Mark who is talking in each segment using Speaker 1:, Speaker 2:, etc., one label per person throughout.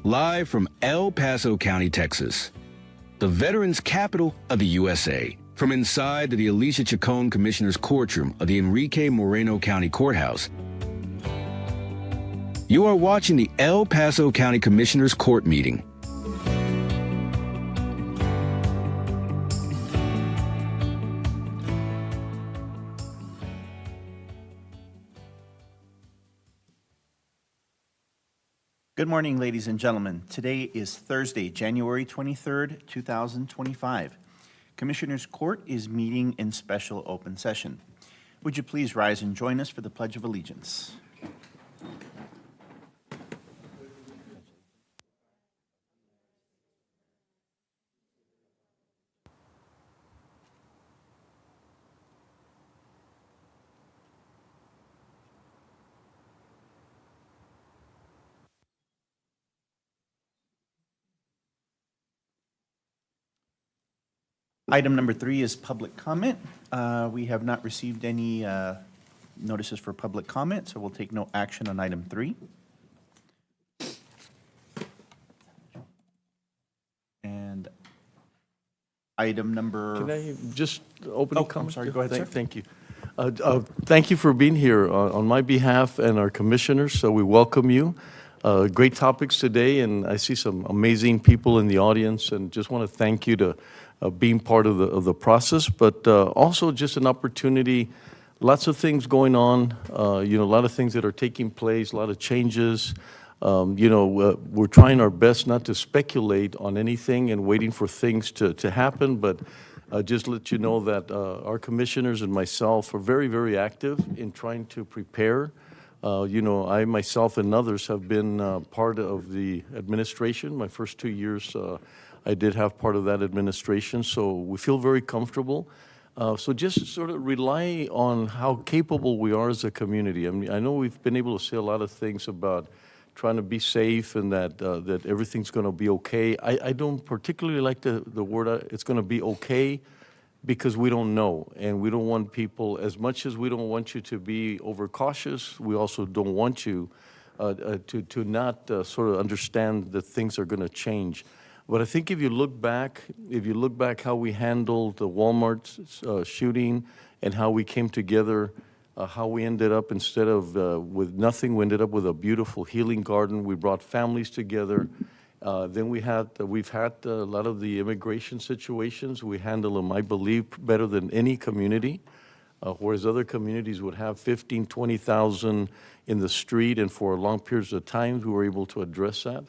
Speaker 1: live from El Paso County, Texas, the veterans' capital of the USA. From inside the Alicia Chacon Commissioner's Courtroom of the Enrique Moreno County Courthouse, you are watching the El Paso County Commissioner's Court meeting.
Speaker 2: Good morning, ladies and gentlemen. Today is Thursday, January 23rd, 2025. Commissioner's Court is meeting in special open session. Would you please rise and join us for the Pledge of Allegiance? Item number 3 is public comment. We have not received any notices for public comment, so we'll take no action on item 3. And item number...
Speaker 3: Can I just open a comment?
Speaker 2: I'm sorry, go ahead, sir.
Speaker 3: Thank you. Thank you for being here on my behalf and our commissioners, so we welcome you. Great topics today, and I see some amazing people in the audience, and just want to thank you to being part of the process, but also just an opportunity. Lots of things going on, a lot of things that are taking place, a lot of changes. We're trying our best not to speculate on anything and waiting for things to happen, but just let you know that our commissioners and myself are very, very active in trying to prepare. I myself and others have been part of the administration. My first 2 years, I did have part of that administration, so we feel very comfortable. So just sort of rely on how capable we are as a community. I mean, I know we've been able to say a lot of things about trying to be safe and that everything's going to be okay. I don't particularly like the word it's going to be okay, because we don't know, and we don't want people, as much as we don't want you to be overcautious, we also don't want you to not sort of understand that things are going to change. But I think if you look back how we handled the Walmart shooting and how we came together, how we ended up, instead of with nothing, we ended up with a beautiful healing garden. We brought families together. Then we've had a lot of the immigration situations. We handle them, I believe, better than any community, whereas other communities would have 15, 20,000 in the street, and for long periods of time, we were able to address that.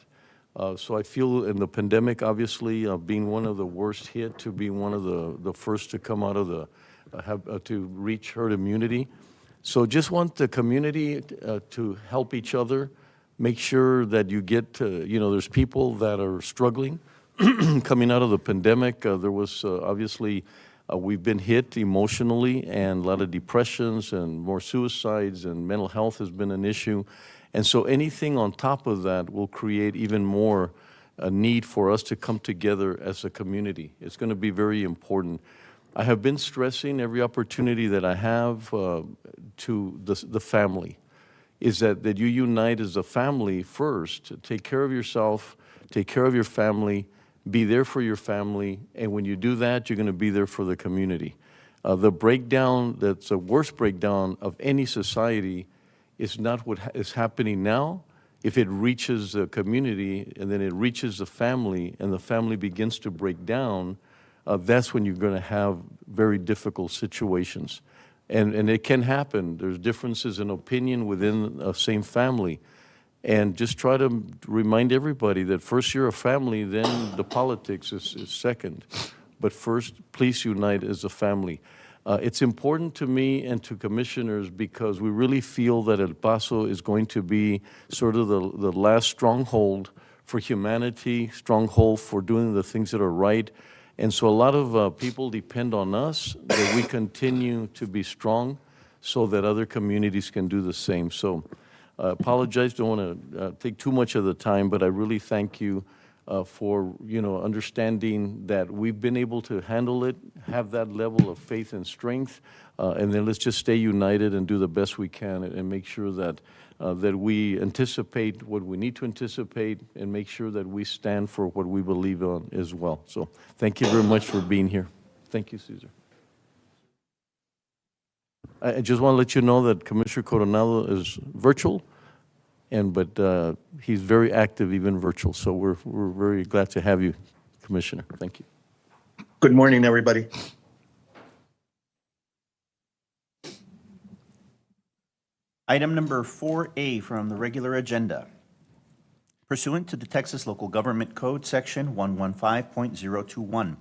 Speaker 3: So I feel in the pandemic, obviously, being one of the worst hit, to be one of the first to come out of to reach herd immunity. So just want the community to help each other. Make sure that you get to, there's people that are struggling coming out of the pandemic. There was obviously, we've been hit emotionally, and a lot of depressions and more suicides, and mental health has been an issue. And so anything on top of that will create even more a need for us to come together as a community. It's going to be very important. I have been stressing every opportunity that I have to the family, is that you unite as a family first. Take care of yourself, take care of your family, be there for your family, and when you do that, you're going to be there for the community. The breakdown, that's the worst breakdown of any society, is not what is happening now. If it reaches the community and then it reaches the family, and the family begins to break down, that's when you're going to have very difficult situations. And it can happen. There's differences in opinion within a same family. And just try to remind everybody that first you're a family, then the politics is second. But first, please unite as a family. It's important to me and to commissioners, because we really feel that El Paso is going to be sort of the last stronghold for humanity, stronghold for doing the things that are right. And so a lot of people depend on us, that we continue to be strong so that other communities can do the same. So apologize, don't want to take too much of the time, but I really thank you for understanding that we've been able to handle it, have that level of faith and strength, and then let's just stay united and do the best we can and make sure that that we anticipate what we need to anticipate and make sure that we stand for what we believe on as well. So thank you very much for being here. Thank you, Cesar. I just want to let you know that Commissioner Coronado is virtual, but he's very active even virtual. So we're very glad to have you, Commissioner. Thank you.
Speaker 4: Good morning, everybody.
Speaker 2: Item number 4A from the regular agenda. Pursuant to the Texas Local Government Code, Section 115.021,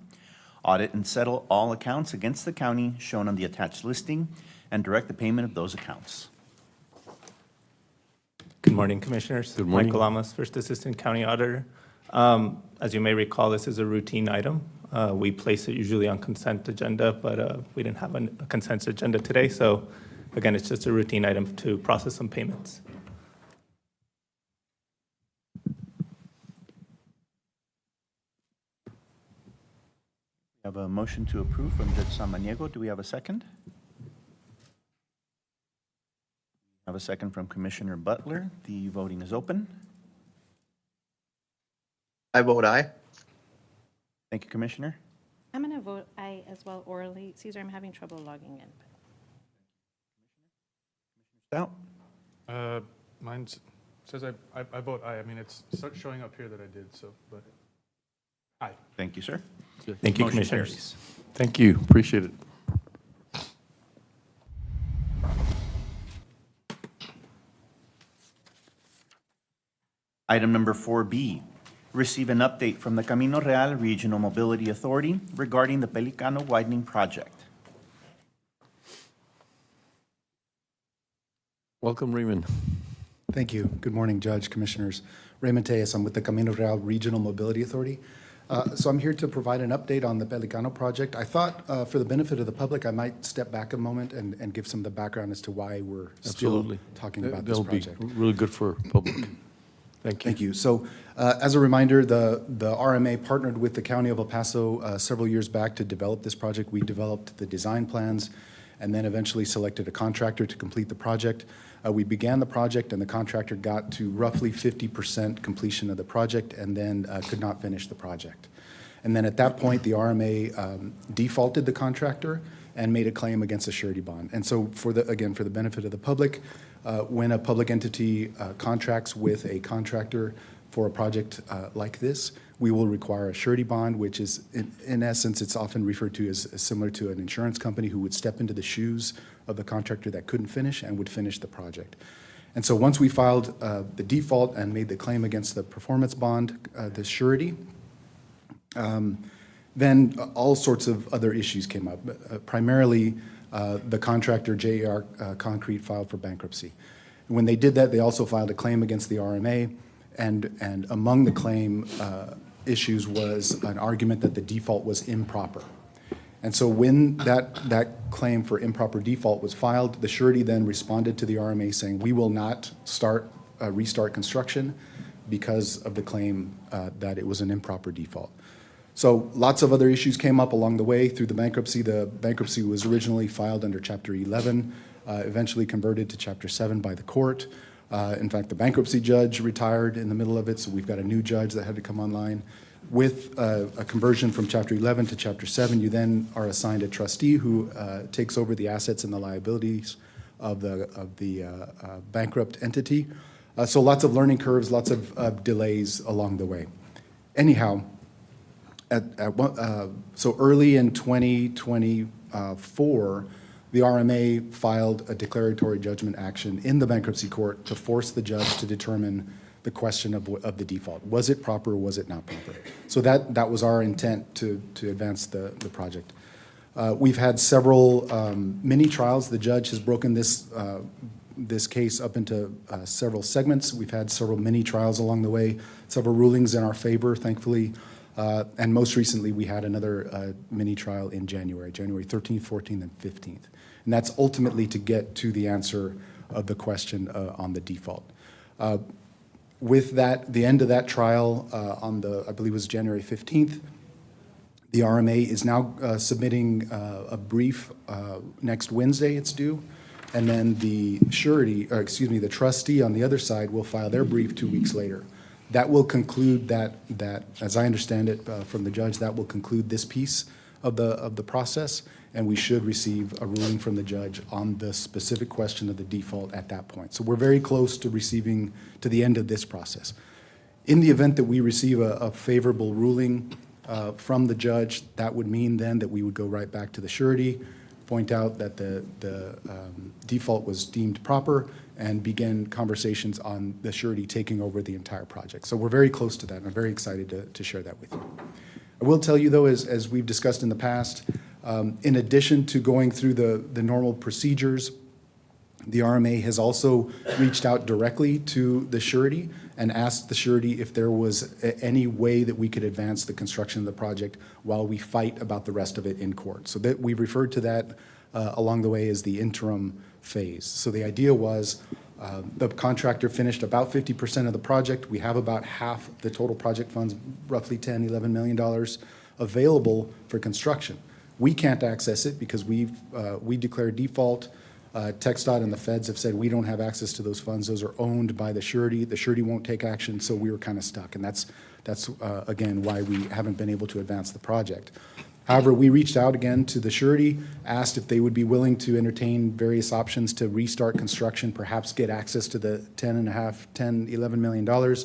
Speaker 2: audit and settle all accounts against the county shown on the attached listing and direct the payment of those accounts.
Speaker 5: Good morning, Commissioners.
Speaker 3: Good morning.
Speaker 5: Michael Lamas, First Assistant County Auditor. As you may recall, this is a routine item. We place it usually on consent agenda, but we didn't have a consent agenda today, so again, it's just a routine item to process some payments.
Speaker 2: We have a motion to approve from Judge Samaniego. Do we have a second? We have a second from Commissioner Butler. The voting is open.
Speaker 4: I vote aye.
Speaker 2: Thank you, Commissioner.
Speaker 6: I'm going to vote aye as well orally. Cesar, I'm having trouble logging in.
Speaker 2: Stout?
Speaker 7: Mine says I vote aye. I mean, it's showing up here that I did, so, but aye.
Speaker 2: Thank you, sir.
Speaker 5: Thank you,
Speaker 2: Motion
Speaker 5: Commissioners.
Speaker 2: carries.
Speaker 3: Thank you. Appreciate it.
Speaker 2: Item number 4B, receive an update from the Camino Real Regional Mobility Authority regarding the Pelicano widening project.
Speaker 3: Welcome, Raymond.
Speaker 8: Thank you. Good morning, Judge, Commissioners. Raymond Tejas, I'm with the Camino Real Regional Mobility Authority. So I'm here to provide an update on the Pelicano project. I thought for the benefit of the public, I might step back a moment and give some of the background as to why we're
Speaker 3: Absolutely.
Speaker 8: still talking about this
Speaker 3: That'll
Speaker 8: project.
Speaker 3: be really good for public. Thank you.
Speaker 8: Thank you. So as a reminder, the RMA partnered with the County of El Paso several years back to develop this project. We developed the design plans and then eventually selected a contractor to complete the project. We began the project and the contractor got to roughly 50% completion of the project and then could not finish the project. And then at that point, the RMA defaulted the contractor and made a claim against a surety bond. And so for the benefit of the public, when a public entity contracts with a contractor for a project like this, we will require a surety bond, which is, in essence, it's often referred to as similar to an insurance company who would step into the shoes of the contractor that couldn't finish and would finish the project. And so once we filed the default and made the claim against the performance bond, the surety, then all sorts of other issues came up. Primarily, the contractor, JAR Concrete, filed for bankruptcy. When they did that, they also filed a claim against the RMA, and among the claim issues was an argument that the default was improper. And so when that claim for improper default was filed, the surety then responded to the RMA saying, we will not restart construction because of the claim that it was an improper default. So lots of other issues came up along the way through the bankruptcy. The bankruptcy was originally filed under Chapter 11, eventually converted to Chapter 7 by the court. In fact, the bankruptcy judge retired in the middle of it, so we've got a new judge that had to come online. With a conversion from Chapter 11 to Chapter 7, you then are assigned a trustee who takes over the assets and the liabilities of the bankrupt entity. So lots of learning curves, lots of delays along the way. Anyhow, so early in 2024, the RMA filed a declaratory judgment action in the bankruptcy court to force the judge to determine the question of the default. Was it proper or was it not proper? So that was our intent to advance the project. We've had several mini trials. The judge has broken this case up into several segments. We've had several mini trials along the way, several rulings in our favor, thankfully. And most recently, we had another mini trial in January 13th, 14th, and 15th. And that's ultimately to get to the answer of the question on the default. With that, the end of that trial I believe it was January 15th, The RMA is now submitting a brief next Wednesday, it's due. And then the the trustee on the other side will file their brief 2 weeks later. That will conclude that, as I understand it from the judge, that will conclude this piece of the process, and we should receive a ruling from the judge on the specific question of the default at that point. So we're very close to receiving to the end of this process. In the event that we receive a favorable ruling from the judge, that would mean then that we would go right back to the surety, point out that the default was deemed proper, and begin conversations on the surety taking over the entire project. So we're very close to that, and I'm very excited to share that with you. I will tell you, though, as we've discussed in the past, in addition to going through the normal procedures, the RMA has also reached out directly to the surety and asked the surety if there was any way that we could advance the construction of the project while we fight about the rest of it in court. So that we referred to that along the way as the interim phase. So the idea was the contractor finished about 50% of the project. We have about half the total project funds, roughly $10, $11 million available for construction. We can't access it because we declared default. TxDOT and the feds have said we don't have access to those funds. Those are owned by the surety. The surety won't take action, so we were kind of stuck. And that's again, why we haven't been able to advance the project. However, we reached out again to the surety, asked if they would be willing to entertain various options to restart construction, perhaps get access to the $11 million,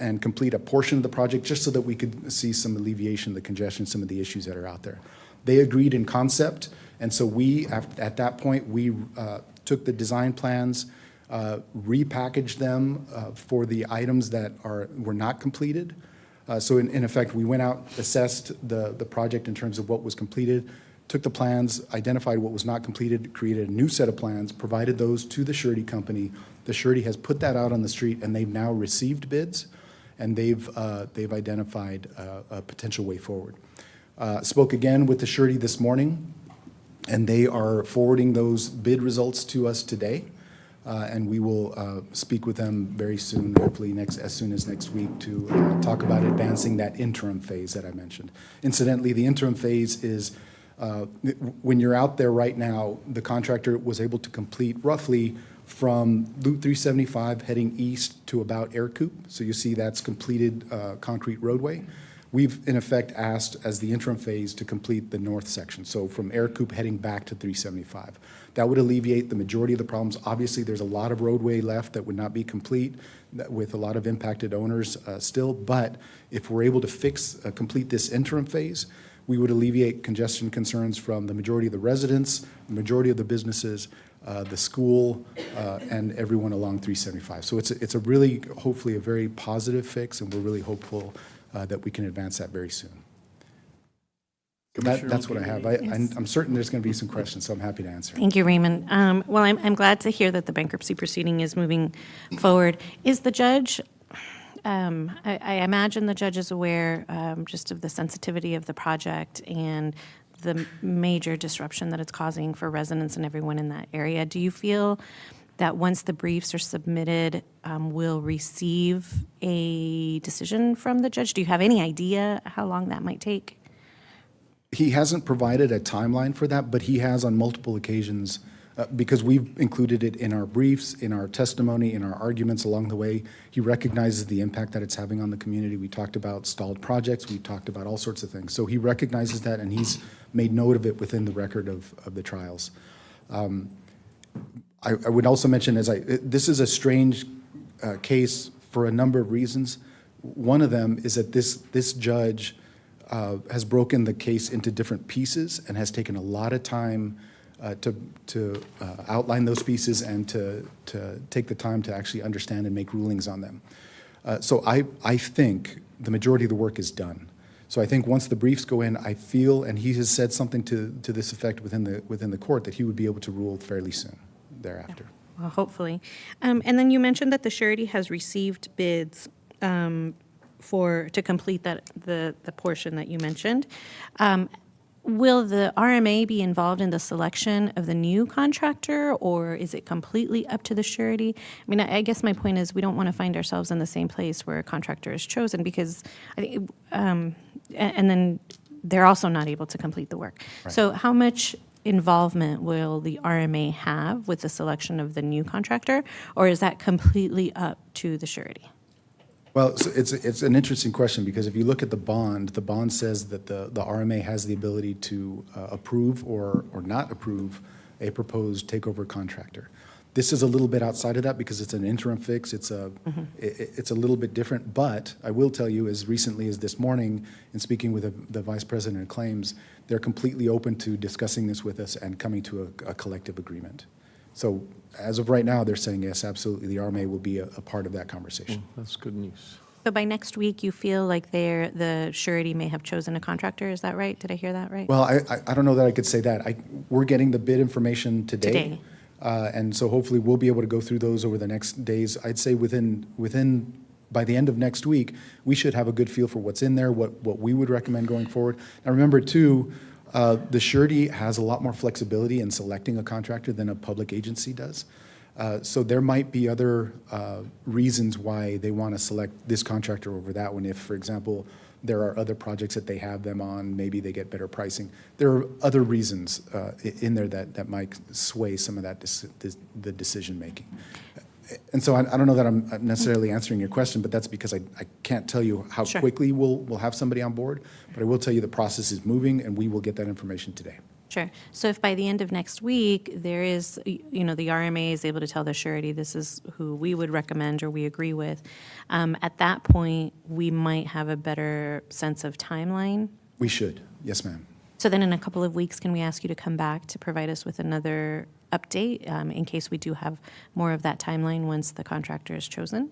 Speaker 8: and complete a portion of the project just so that we could see some alleviation of the congestion, some of the issues that are out there. They agreed in concept, and so at that point, we took the design plans, repackaged them for the items that were not completed. So in effect, we went out, assessed the project in terms of what was completed, took the plans, identified what was not completed, created a new set of plans, provided those to the surety company. The surety has put that out on the street, and they've now received bids, and they've identified a potential way forward. Spoke again with the surety this morning, and they are forwarding those bid results to us today. And we will speak with them very soon, hopefully as soon as next week, to talk about advancing that interim phase that I mentioned. Incidentally, the interim phase is when you're out there right now, the contractor was able to complete roughly from Loop 375 heading east to about Air Coop. So you see that's completed concrete roadway. We've, in effect, asked as the interim phase to complete the north section, so from Air Coop heading back to 375. That would alleviate the majority of the problems. Obviously, there's a lot of roadway left that would not be complete with a lot of impacted owners still, but if we're able to complete this interim phase, we would alleviate congestion concerns from the majority of the residents, the majority of the businesses, the school, and everyone along 375. So it's a really, hopefully, a very positive fix, and we're really hopeful that we can advance that very soon. That's what I have. I'm certain there's going to be some questions, so I'm happy to answer.
Speaker 6: Thank you, Raymond. Well, I'm glad to hear that the bankruptcy proceeding is moving forward. Is the judge, I imagine the judge is aware just of the sensitivity of the project and the major disruption that it's causing for residents and everyone in that area. Do you feel that once the briefs are submitted, we'll receive a decision from the judge? Do you have any idea how long that might take?
Speaker 8: He hasn't provided a timeline for that, but he has on multiple occasions, because we've included it in our briefs, in our testimony, in our arguments along the way. He recognizes the impact that it's having on the community. We talked about stalled projects. We talked about all sorts of things. So he recognizes that, and he's made note of it within the record of the trials. I would also mention, this is a strange case for a number of reasons. One of them is that this judge has broken the case into different pieces and has taken a lot of time to outline those pieces and to take the time to actually understand and make rulings on them. So I think the majority of the work is done. So I think once the briefs go in, I feel, and he has said something to this effect within the court, that he would be able to rule fairly soon thereafter.
Speaker 6: Well, hopefully. And then you mentioned that the surety has received bids to complete the portion that you mentioned. Will the RMA be involved in the selection of the new contractor, or is it completely up to the surety? I mean, I guess my point is we don't want to find ourselves in the same place where a contractor is chosen, because I think, and then they're also not able to complete the work. So how much involvement will the RMA have with the selection of the new contractor, or is that completely up to the surety?
Speaker 8: Well, so it's an interesting question, because if you look at the bond says that the RMA has the ability to approve or not approve a proposed takeover contractor. This is a little bit outside of that because it's an interim fix. It's a little bit different, but I will tell you, as recently as this morning, in speaking with the Vice President of Claims, they're completely open to discussing this with us and coming to a collective agreement. So as of right now, they're saying yes, absolutely, the RMA will be a part of that conversation.
Speaker 3: That's good news.
Speaker 6: So by next week, you feel like the surety may have chosen a contractor, is that right? Did I hear that right?
Speaker 8: Well, I don't know that I could say that. We're getting the bid information today.
Speaker 6: Today.
Speaker 8: And so hopefully we'll be able to go through those over the next days. I'd say by the end of next week, we should have a good feel for what's in there, what we would recommend going forward. Now, remember too, the surety has a lot more flexibility in selecting a contractor than a public agency does. So there might be other reasons why they want to select this contractor over that one. If, for example, there are other projects that they have them on, maybe they get better pricing. There are other reasons in there that might sway some of that the decision-making. And so I don't know that I'm necessarily answering your question, but that's because I can't tell you how
Speaker 6: Sure.
Speaker 8: quickly we'll have somebody on board, but I will tell you the process is moving, and we will get that information today.
Speaker 6: Sure. So if by the end of next week, there is, the RMA is able to tell the surety, this is who we would recommend or we agree with, at that point, we might have a better sense of timeline.
Speaker 8: We should, yes, ma'am.
Speaker 6: So then in a couple of weeks, can we ask you to come back to provide us with another update in case we do have more of that timeline once the contractor is chosen?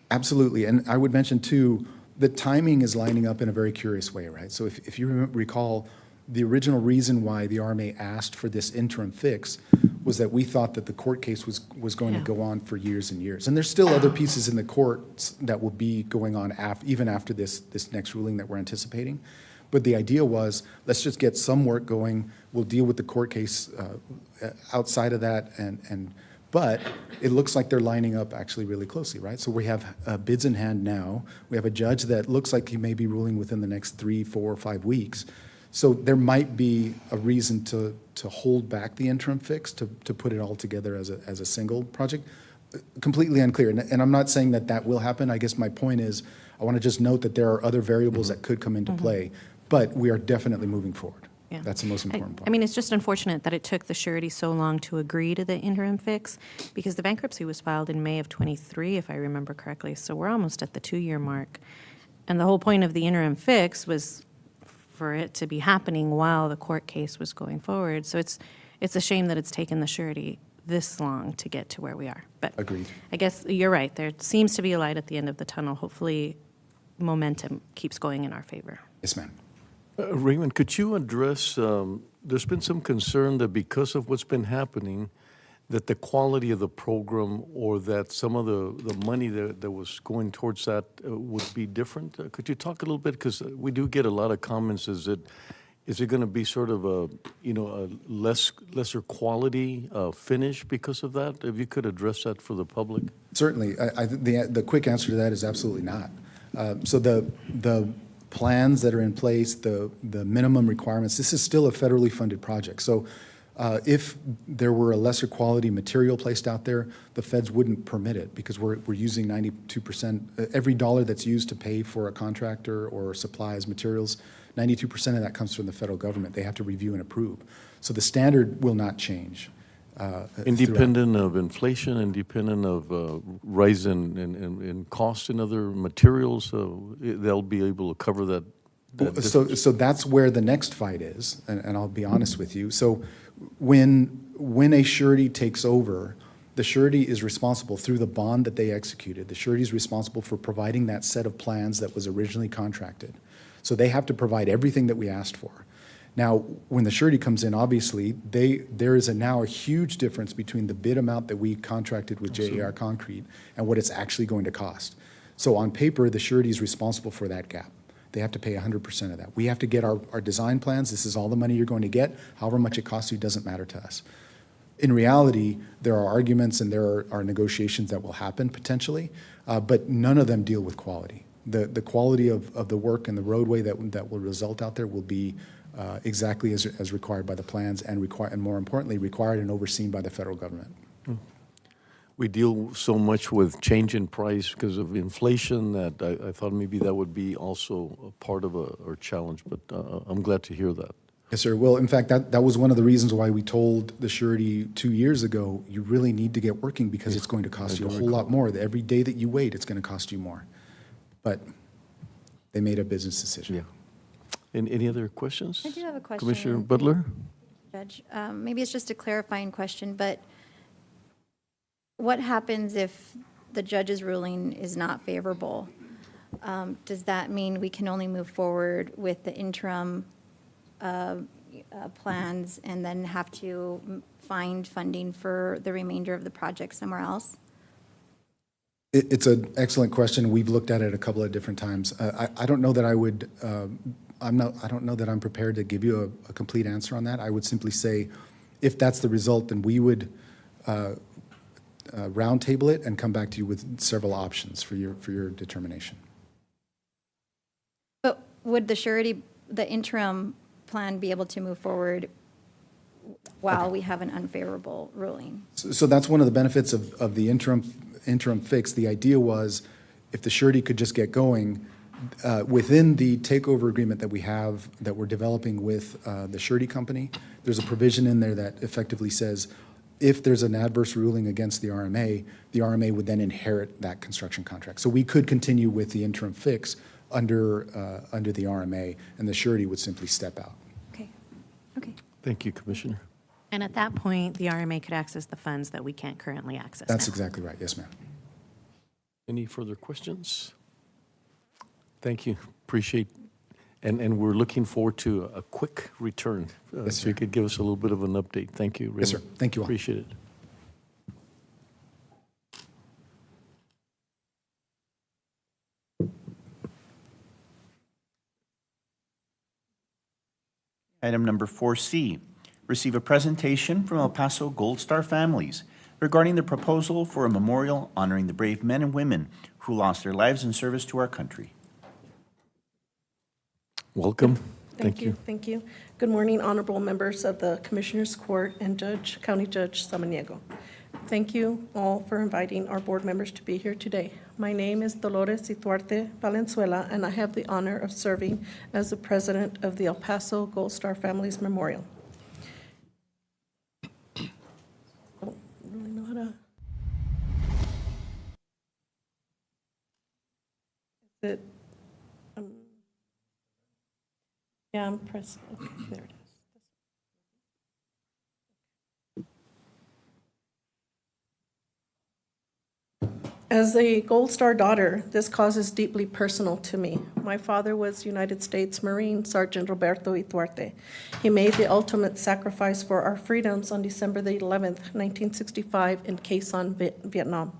Speaker 8: Absolutely, and I would mention too, the timing is lining up in a very curious way, right? So if you recall, the original reason why the RMA asked for this interim fix was that we thought that the court case was going to
Speaker 6: Yeah.
Speaker 8: go on for years and years. And there's still other pieces in the courts that will be going on even after this next ruling that we're anticipating. But the idea was, let's just get some work going. We'll deal with the court case outside of that. But it looks like they're lining up actually really closely, right? So we have bids in hand now. We have a judge that looks like he may be ruling within the next 3, 4, or 5 weeks. So there might be a reason to hold back the interim fix, to put it all together as a single project. Completely unclear. And I'm not saying that will happen. I guess my point is, I want to just note that there are other variables that could come into play, but we are definitely moving forward.
Speaker 6: Yeah.
Speaker 8: That's the most important part.
Speaker 6: I mean, it's just unfortunate that it took the surety so long to agree to the interim fix, because the bankruptcy was filed in May of '23, if I remember correctly. So we're almost at the 2-year mark. And the whole point of the interim fix was for it to be happening while the court case was going forward. So it's a shame that it's taken the surety this long to get to where we are. But
Speaker 8: Agreed.
Speaker 6: I guess you're right. There seems to be a light at the end of the tunnel. Hopefully, momentum keeps going in our favor.
Speaker 8: Yes, ma'am.
Speaker 3: Raymond, could you address, there's been some concern that because of what's been happening, that the quality of the program or that some of the money that was going towards that would be different? Could you talk a little bit? Because we do get a lot of comments. Is it going to be sort of a lesser quality finish because of that? If you could address that for the public.
Speaker 8: Certainly. The quick answer to that is absolutely not. So the plans that are in place, the minimum requirements, this is still a federally funded project. So if there were a lesser quality material placed out there, the feds wouldn't permit it, because we're using 92%. Every dollar that's used to pay for a contractor or supplies, materials, 92% of that comes from the federal government. They have to review and approve. So the standard will not change.
Speaker 3: Independent of inflation, independent of rise in cost in other materials, they'll be able to cover that.
Speaker 8: So that's where the next fight is, and I'll be honest with you. So when a surety takes over, the surety is responsible through the bond that they executed. The surety is responsible for providing that set of plans that was originally contracted. So they have to provide everything that we asked for. Now, when the surety comes in, obviously, there is now a huge difference between the bid amount that we contracted with JAR Concrete and what it's actually going to cost. So on paper, the surety is responsible for that gap. They have to pay 100% of that. We have to get our design plans. This is all the money you're going to get. However much it costs you doesn't matter to us. In reality, there are arguments and there are negotiations that will happen potentially, but none of them deal with quality. the quality of the work and the roadway that will result out there will be exactly as required by the plans and more importantly, required and overseen by the federal government.
Speaker 3: We deal so much with change in price because of inflation that I thought maybe that would be also a part of our challenge, but I'm glad to hear that.
Speaker 8: Yes, sir. Well, in fact, that was one of the reasons why we told the surety 2 years ago, you really need to get working because it's going to cost you a whole lot more. Every day that you wait, it's going to cost you more. But they made a business decision.
Speaker 3: Yeah. Any other questions?
Speaker 9: I do have a question.
Speaker 3: Commissioner Butler?
Speaker 9: Judge, maybe it's just a clarifying question, but what happens if the judge's ruling is not favorable? Does that mean we can only move forward with the interim plans and then have to find funding for the remainder of the project somewhere else?
Speaker 8: It's an excellent question. We've looked at it a couple of different times. I don't know that I would, I don't know that I'm prepared to give you a complete answer on that. I would simply say, if that's the result, then we would roundtable it and come back to you with several options for your determination.
Speaker 9: But would the surety, the interim plan be able to move forward while we have an unfavorable ruling?
Speaker 8: So that's one of the benefits of the interim fix. The idea was if the surety could just get going, within the takeover agreement that we have, that we're developing with the surety company, there's a provision in there that effectively says if there's an adverse ruling against the RMA would then inherit that construction contract. So we could continue with the interim fix under the RMA, and the surety would simply step out.
Speaker 9: Okay, okay.
Speaker 3: Thank you, Commissioner.
Speaker 6: And at that point, the RMA could access the funds that we can't currently access
Speaker 8: That's
Speaker 6: now.
Speaker 8: exactly right. Yes, ma'am.
Speaker 3: Any further questions? Thank you. Appreciate, and we're looking forward to a quick return.
Speaker 8: Yes,
Speaker 3: So you
Speaker 8: sir.
Speaker 3: could give us a little bit of an update. Thank you.
Speaker 8: Yes, sir.
Speaker 3: Raymond.
Speaker 8: Thank you all.
Speaker 3: Appreciate it.
Speaker 2: Item number 4C, receive a presentation from El Paso Gold Star families regarding the proposal for a memorial honoring the brave men and women who lost their lives in service to our country.
Speaker 3: Welcome.
Speaker 10: Thank you. Thank you. Good morning, honorable members of the Commissioners Court and Judge, County Judge Samaniego. Thank you all for inviting our board members to be here today. My name is Dolores Ituarte Valenzuela, and I have the honor of serving as the president of the El Paso Gold Star Families Memorial. I don't really know how to. Is it? Yeah, I'm pressing. Okay, there it is. As a Gold Star daughter, this cause is deeply personal to me. My father was United States Marine Sergeant Roberto Ituarte. He made the ultimate sacrifice for our freedoms on December the 11th, 1965 in Quezon, Vietnam.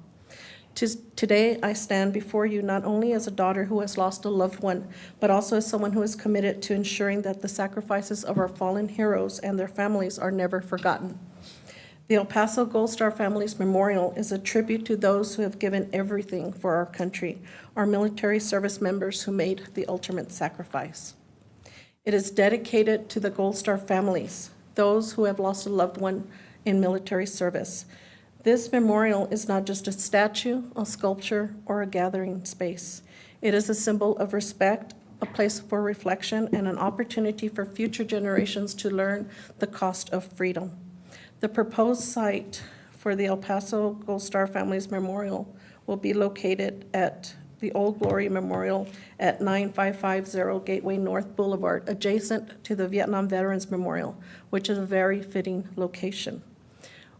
Speaker 10: Today, I stand before you not only as a daughter who has lost a loved one, but also as someone who is committed to ensuring that the sacrifices of our fallen heroes and their families are never forgotten. The El Paso Gold Star Families Memorial is a tribute to those who have given everything for our country, our military service members who made the ultimate sacrifice. It is dedicated to the Gold Star families, those who have lost a loved one in military service. This memorial is not just a statue, a sculpture, or a gathering space. It is a symbol of respect, a place for reflection, and an opportunity for future generations to learn the cost of freedom. The proposed site for the El Paso Gold Star Families Memorial will be located at the Old Glory Memorial at 9550 Gateway North Boulevard, adjacent to the Vietnam Veterans Memorial, which is a very fitting location.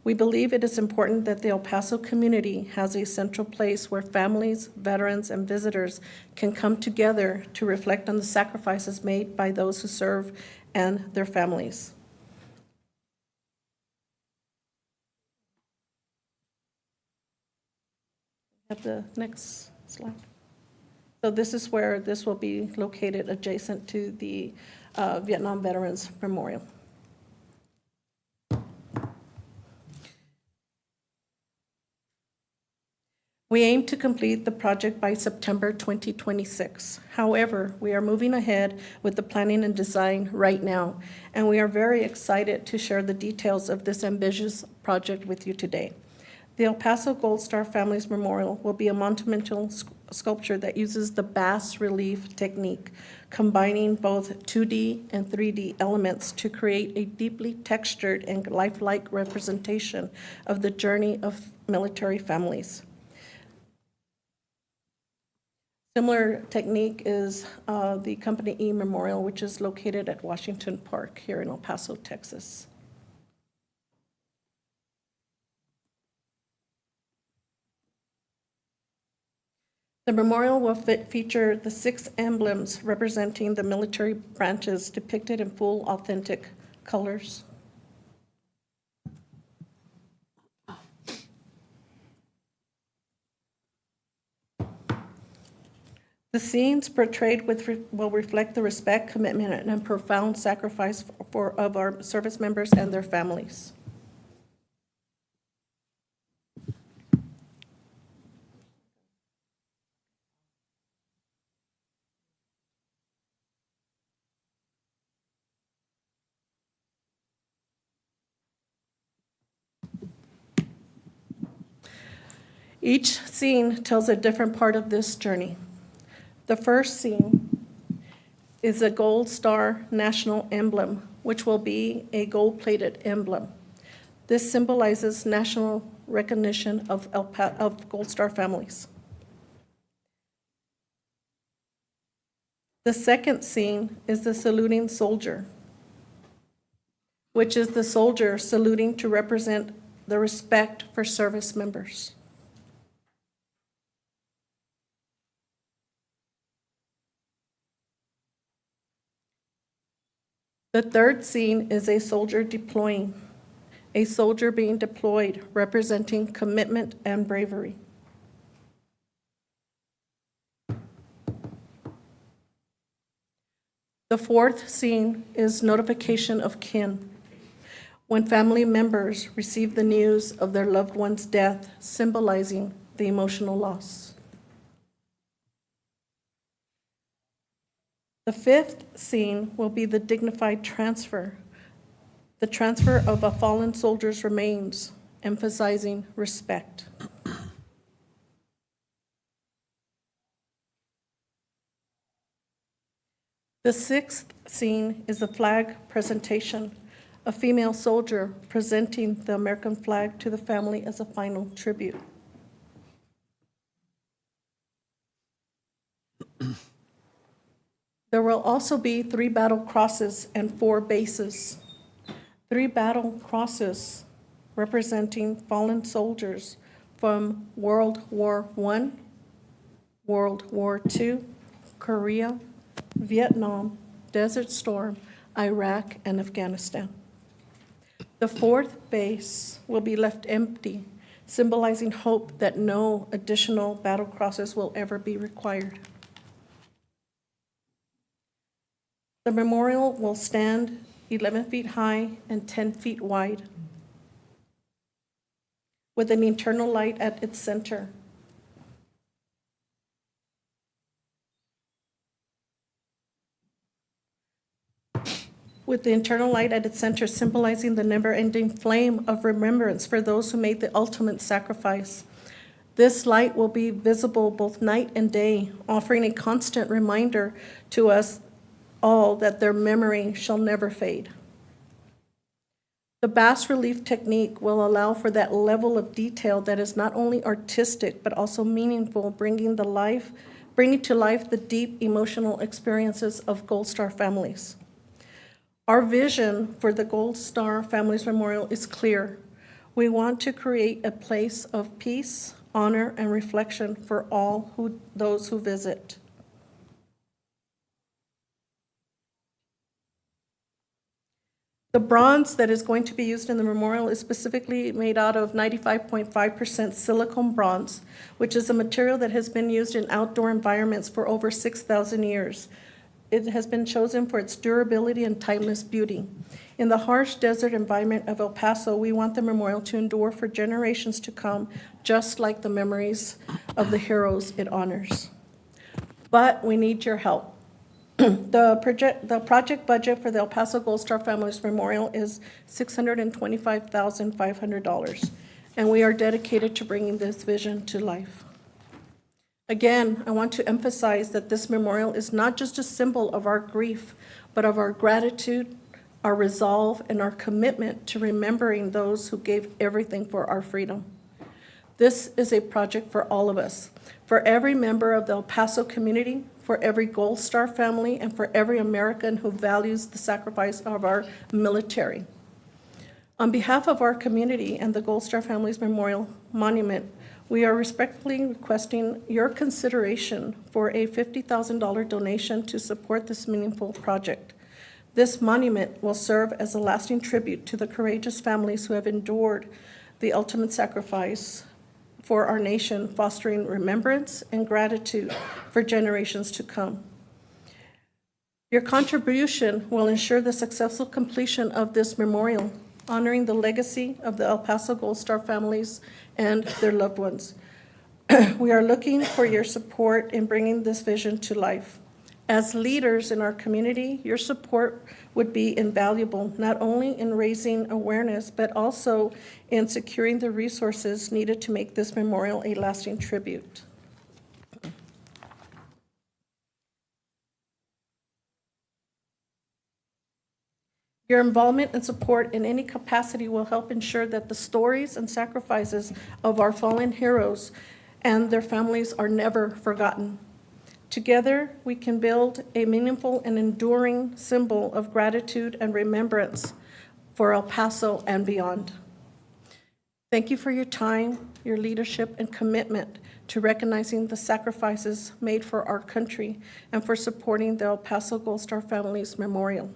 Speaker 10: We believe it is important that the El Paso community has a central place where families, veterans, and visitors can come together to reflect on the sacrifices made by those who serve and their families. Have the next slide. So this is where this will be located, adjacent to the Vietnam Veterans Memorial. We aim to complete the project by September 2026. However, we are moving ahead with the planning and design right now, and we are very excited to share the details of this ambitious project with you today. The El Paso Gold Star Families Memorial will be a monumental sculpture that uses the bas relief technique, combining both 2D and 3D elements to create a deeply textured and lifelike representation of the journey of military families. Similar technique is the Company E Memorial, which is located at Washington Park here in El Paso, Texas. The memorial will feature the 6 emblems representing the military branches depicted in full, authentic colors. The scenes portrayed will reflect the respect, commitment, and profound sacrifice of our service members and their families. Each scene tells a different part of this journey. The first scene is a Gold Star national emblem, which will be a gold-plated emblem. This symbolizes national recognition of Gold Star families. The second scene is the saluting soldier, which is the soldier saluting to represent the respect for service members. The third scene is a soldier deploying, a soldier being deployed, representing commitment and bravery. The fourth scene is notification of kin, when family members receive the news of their loved one's death, symbolizing the emotional loss. The fifth scene will be the dignified transfer, the transfer of a fallen soldier's remains, emphasizing respect. The sixth scene is the flag presentation, a female soldier presenting the American flag to the family as a final tribute. There will also be 3 battle crosses and 4 bases. 3 battle crosses representing fallen soldiers from World War I, World War II, Korea, Vietnam, Desert Storm, Iraq, and Afghanistan. The 4th base will be left empty, symbolizing hope that no additional battle crosses will ever be required. The memorial will stand 11 feet high and 10 feet wide, with an internal light at its center. With the internal light at its center symbolizing the never-ending flame of remembrance for those who made the ultimate sacrifice. This light will be visible both night and day, offering a constant reminder to us all that their memory shall never fade. The bas relief technique will allow for that level of detail that is not only artistic but also meaningful, bringing to life the deep emotional experiences of Gold Star families. Our vision for the Gold Star Families Memorial is clear. We want to create a place of peace, honor, and reflection for all those who visit. The bronze that is going to be used in the memorial is specifically made out of 95.5% silicone bronze, which is a material that has been used in outdoor environments for over 6,000 years. It has been chosen for its durability and timeless beauty. In the harsh desert environment of El Paso, we want the memorial to endure for generations to come, just like the memories of the heroes it honors. But we need your help. The project budget for the El Paso Gold Star Families Memorial is $625,500, and we are dedicated to bringing this vision to life. Again, I want to emphasize that this memorial is not just a symbol of our grief, but of our gratitude, our resolve, and our commitment to remembering those who gave everything for our freedom. This is a project for all of us, for every member of the El Paso community, for every Gold Star family, and for every American who values the sacrifice of our military. On behalf of our community and the Gold Star Families Memorial Monument, we are respectfully requesting your consideration for a $50,000 donation to support this meaningful project. This monument will serve as a lasting tribute to the courageous families who have endured the ultimate sacrifice for our nation, fostering remembrance and gratitude for generations to come. Your contribution will ensure the successful completion of this memorial, honoring the legacy of the El Paso Gold Star families and their loved ones. We are looking for your support in bringing this vision to life. As leaders in our community, your support would be invaluable, not only in raising awareness, but also in securing the resources needed to make this memorial a lasting tribute. Your involvement and support in any capacity will help ensure that the stories and sacrifices of our fallen heroes and their families are never forgotten. Together, we can build a meaningful and enduring symbol of gratitude and remembrance for El Paso and beyond. Thank you for your time, your leadership, and commitment to recognizing the sacrifices made for our country and for supporting the El Paso Gold Star Families Memorial.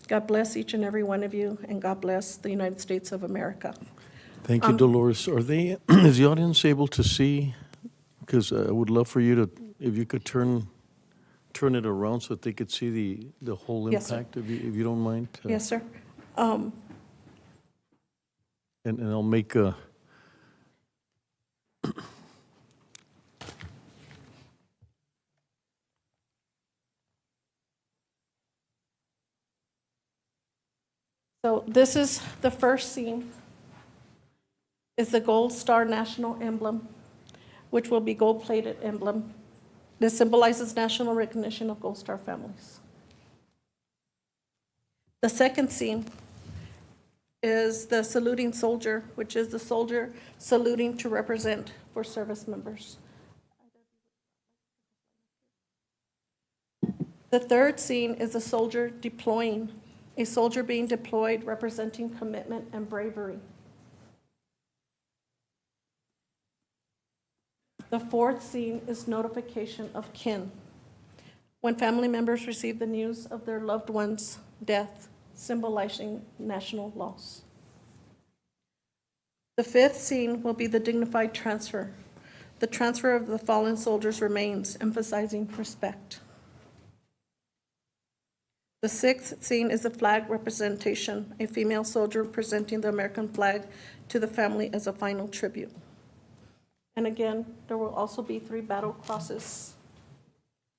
Speaker 10: God bless each and every one of you, and God bless the United States of America.
Speaker 3: Thank you, Dolores. Is the audience able to see? Because I would love for you to, if you could turn it around so that they could see the whole
Speaker 10: Yes, sir.
Speaker 3: impact, if you don't mind.
Speaker 10: Yes, sir.
Speaker 3: And I'll make a,
Speaker 10: So this is the first scene, is the Gold Star National Emblem, which will be gold-plated emblem. This symbolizes national recognition of Gold Star families. The second scene is the saluting soldier, which is the soldier saluting to represent for service members. The third scene is a soldier deploying, a soldier being deployed representing commitment and bravery. The fourth scene is notification of kin, when family members receive the news of their loved one's death, symbolizing national loss. The fifth scene will be the dignified transfer, the transfer of the fallen soldier's remains, emphasizing respect. The sixth scene is the flag representation, a female soldier presenting the American flag to the family as a final tribute. And again, there will also be 3 battle crosses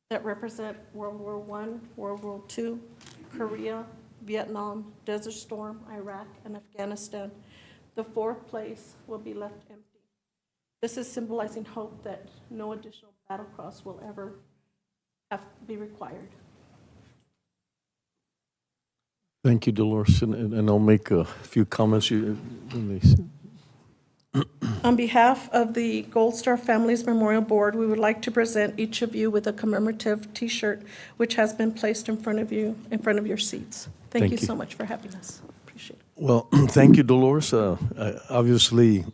Speaker 10: that represent World War I, World War II, Korea, Vietnam, Desert Storm, Iraq, and Afghanistan. The 4th place will be left empty. This is symbolizing hope that no additional battle cross will ever have to be required.
Speaker 3: thank you, Dolores, and I'll make a few comments.
Speaker 10: On behalf of the Gold Star Families Memorial Board, we would like to present each of you with a commemorative T-shirt, which has been placed in front of you, in front of your seats. Thank you so much for having us. Appreciate it.
Speaker 3: Well, thank you, Dolores. Obviously,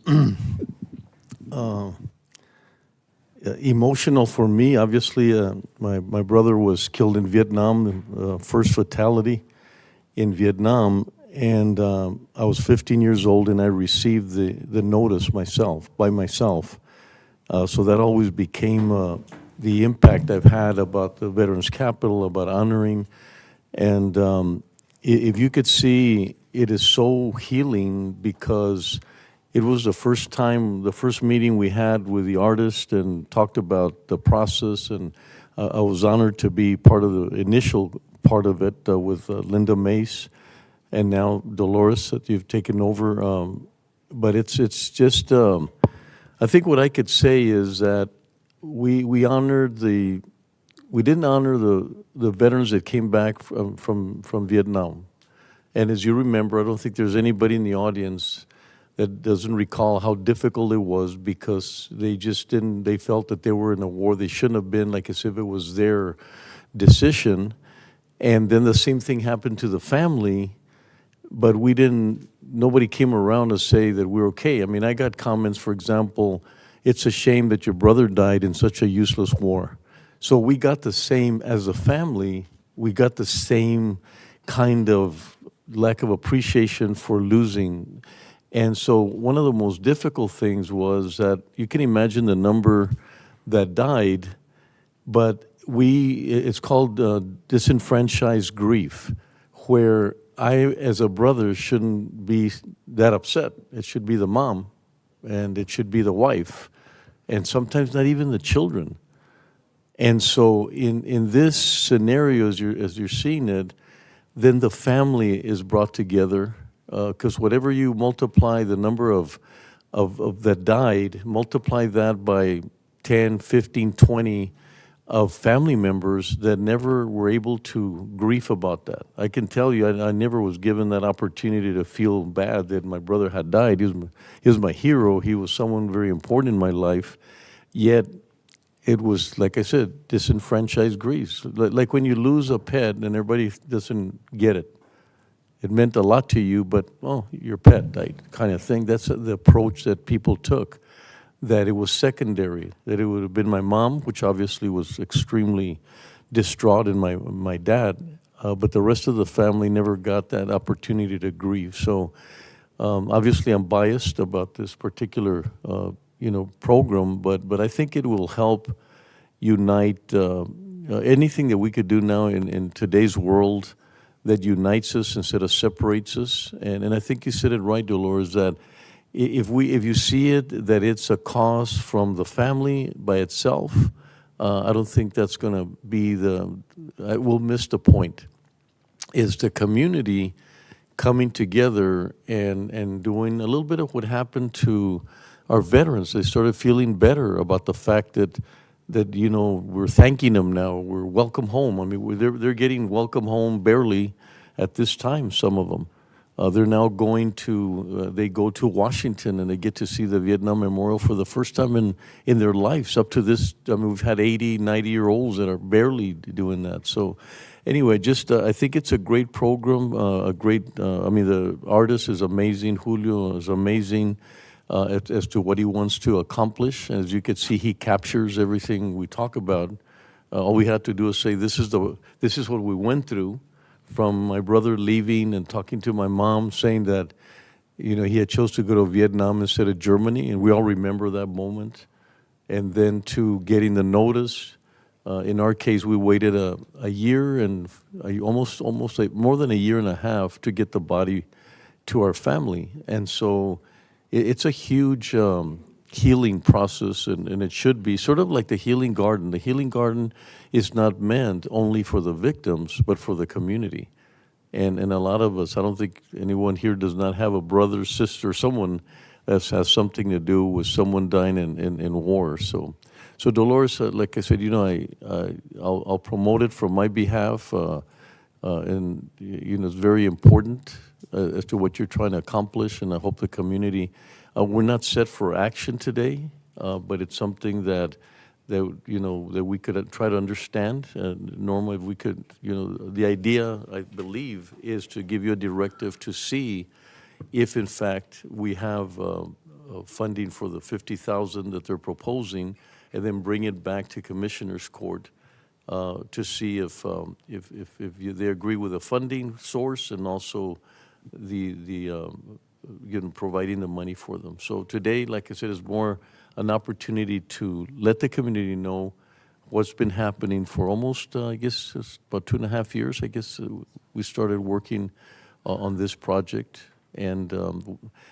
Speaker 3: emotional for me. Obviously, my brother was killed in Vietnam, first fatality in Vietnam, and I was 15 years old, and I received the notice by myself. So that always became the impact I've had about the Veterans Capital, about honoring. And if you could see, it is so healing because it was the first time, the first meeting we had with the artist and talked about the process. And I was honored to be part of the initial part of it with Linda Mace and now Dolores that you've taken over. But it's just, I think what I could say is that we didn't honor the veterans that came back from Vietnam. And as you remember, I don't think there's anybody in the audience that doesn't recall how difficult it was because they just didn't, they felt that they were in a war they shouldn't have been, like as if it was their decision. And then the same thing happened to the family, but nobody came around to say that we're okay. I mean, I got comments, for example, it's a shame that your brother died in such a useless war. So we got the same, as a family, we got the same kind of lack of appreciation for losing. And so one of the most difficult things was that you can imagine the number that died, but it's called disenfranchised grief, where I, as a brother, shouldn't be that upset. It should be the mom, and it should be the wife, and sometimes not even the children. And so in this scenario, as you're seeing it, then the family is brought together, because whatever you multiply the number of that died, multiply that by 10, 15, 20 of family members that never were able to grieve about that. I can tell you, I never was given that opportunity to feel bad that my brother had died. He was my hero. He was someone very important in my life. Yet it was, like I said, disenfranchised grief. Like when you lose a pet and everybody doesn't get it. It meant a lot to you, but, oh, your pet died kind of thing. That's the approach that people took, that it was secondary, that it would have been my mom, which obviously was extremely distraught, and my dad, but the rest of the family never got that opportunity to grieve. So obviously I'm biased about this particular program, but I think it will help unite anything that we could do now in today's world that unites us instead of separates us. And I think you said it right, Dolores, that if you see it that it's a cause from the family by itself, I don't think that's going to be we'll miss the point. Is the community coming together and doing a little bit of what happened to our veterans. They started feeling better about the fact that we're thanking them now. We're welcome home. I mean, they're getting welcome home barely at this time, some of them. They're now they go to Washington and they get to see the Vietnam Memorial for the first time in their lives. Up to this, I mean, we've had 80, 90-year-olds that are barely doing that. So anyway, just I think it's a great program, the artist is amazing. Julio is amazing as to what he wants to accomplish. As you can see, he captures everything we talk about. All we had to do is say, this is what we went through, from my brother leaving and talking to my mom, saying that, he had chose to go to Vietnam instead of Germany, and we all remember that moment. And then to getting the notice. In our case, we waited a year and almost like more than a year and a half to get the body to our family. And so it's a huge healing process, and it should be sort of like the healing garden. The healing garden is not meant only for the victims, but for the community. And a lot of us, I don't think anyone here does not have a brother, sister, someone that has something to do with someone dying in war. So Dolores, like I said, I'll promote it from my behalf, and it's very important as to what you're trying to accomplish, and I hope the community. We're not set for action today, but it's something that we could try to understand. Normally, if we could, the idea, I believe, is to give you a directive to see if, in fact, we have funding for the $50,000 that they're proposing, and then bring it back to Commissioner's Court to see if they agree with the funding source and also providing the money for them. So today, like I said, is more an opportunity to let the community know what's been happening for almost, I guess, it's about 2.5 years, I guess, we started working on this project. And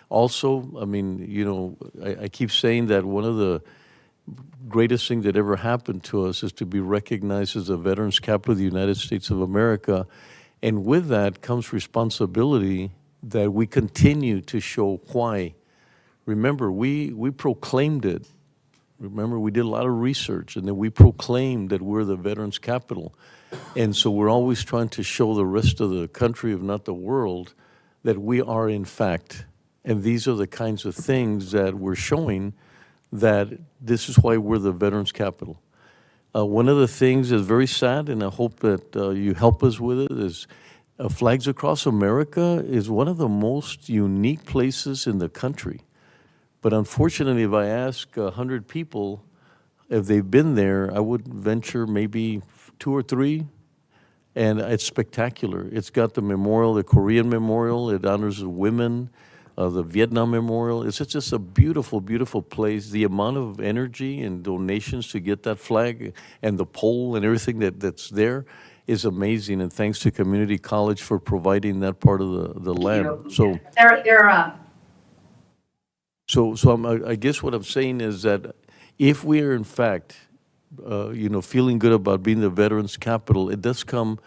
Speaker 3: also, I mean, you know, I keep saying that one of the greatest thing that ever happened to us is to be recognized as the Veterans Capital of the United States of America. And with that comes responsibility that we continue to show why. Remember, we proclaimed it. Remember, we did a lot of research, and then we proclaimed that we're the Veterans Capital. And so we're always trying to show the rest of the country, if not the world, that we are in fact. And these are the kinds of things that we're showing, that this is why we're the Veterans Capital. One of the things that's very sad, and I hope that you help us with it, is Flags Across America is one of the most unique places in the country. But unfortunately, if I ask 100 people if they've been there, I would venture maybe 2 or 3. And it's spectacular. It's got the memorial, the Korean memorial. It honors the women. The Vietnam Memorial. It's just a beautiful, beautiful place. The amount of energy and donations to get that flag and the pole and everything that's there is amazing. And thanks to Community College for providing that part of the land. So, I guess what I'm saying is that if we are in fact, you know, feeling good about being the Veterans Capital, it does come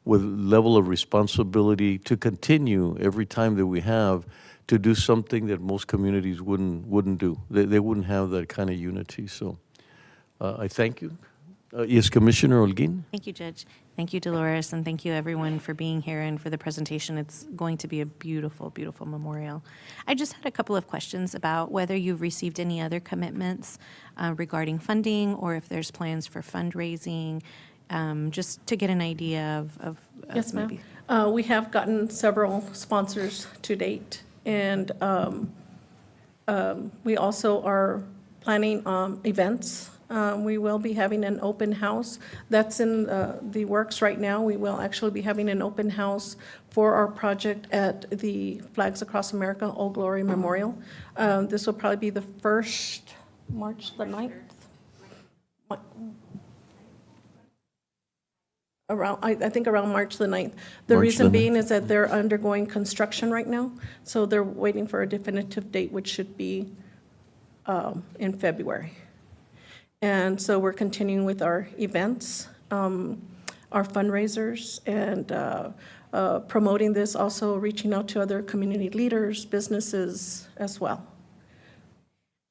Speaker 3: with level of responsibility to continue every time that we have to do something that most communities wouldn't do. They wouldn't have that kind of unity. So I thank you. Yes, Commissioner Holguín?
Speaker 6: Thank you, Judge. Thank you, Dolores, and thank you, everyone, for being here and for the presentation. It's going to be a beautiful, beautiful memorial. I just had a couple of questions about whether you've received any other commitments regarding funding, or if there's plans for fundraising, just to get an idea of
Speaker 10: Yes, ma'am.
Speaker 6: maybe.
Speaker 10: We have gotten several sponsors to date, and we also are planning events. We will be having an open house. That's in the works right now. We will actually be having an open house for our project at the Flags Across America Old Glory Memorial. This will probably be the first March the 9th. Around, I think around March the 9th. The
Speaker 3: March
Speaker 10: reason
Speaker 3: the
Speaker 10: being
Speaker 3: 9th.
Speaker 10: is that they're undergoing construction right now, so they're waiting for a definitive date, which should be in February. And so we're continuing with our events, our fundraisers, and promoting this, also reaching out to other community leaders, businesses as well.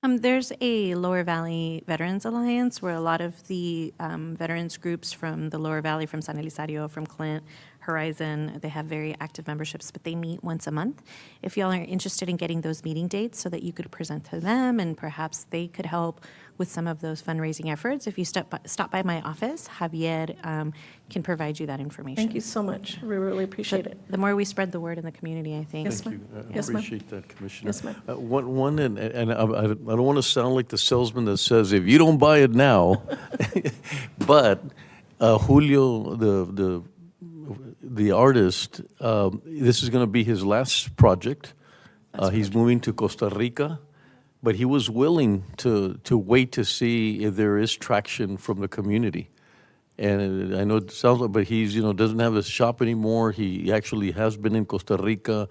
Speaker 6: There's a Lower Valley Veterans Alliance where a lot of the veterans groups from the Lower Valley, from San Elizario, from Clint, Horizon, they have very active memberships, but they meet once a month. If y'all are interested in getting those meeting dates so that you could present to them and perhaps they could help with some of those fundraising efforts, if you stop by my office, Javier can provide you that information.
Speaker 10: Thank you so much. We really appreciate it.
Speaker 6: The more we spread the word in the community, I think.
Speaker 10: Yes,
Speaker 3: Thank
Speaker 10: ma'am.
Speaker 3: you. I
Speaker 10: Yes, ma'am.
Speaker 3: appreciate that, Commissioner.
Speaker 10: Yes, ma'am.
Speaker 3: One, and I don't want to sound like the salesman that says, if you don't buy it now, but Julio, the artist, this is going to be his last project. He's moving to Costa Rica, but he was willing to wait to see if there is traction from the community. And I know it sounds like, but he's, doesn't have a shop anymore. He actually has been in Costa Rica,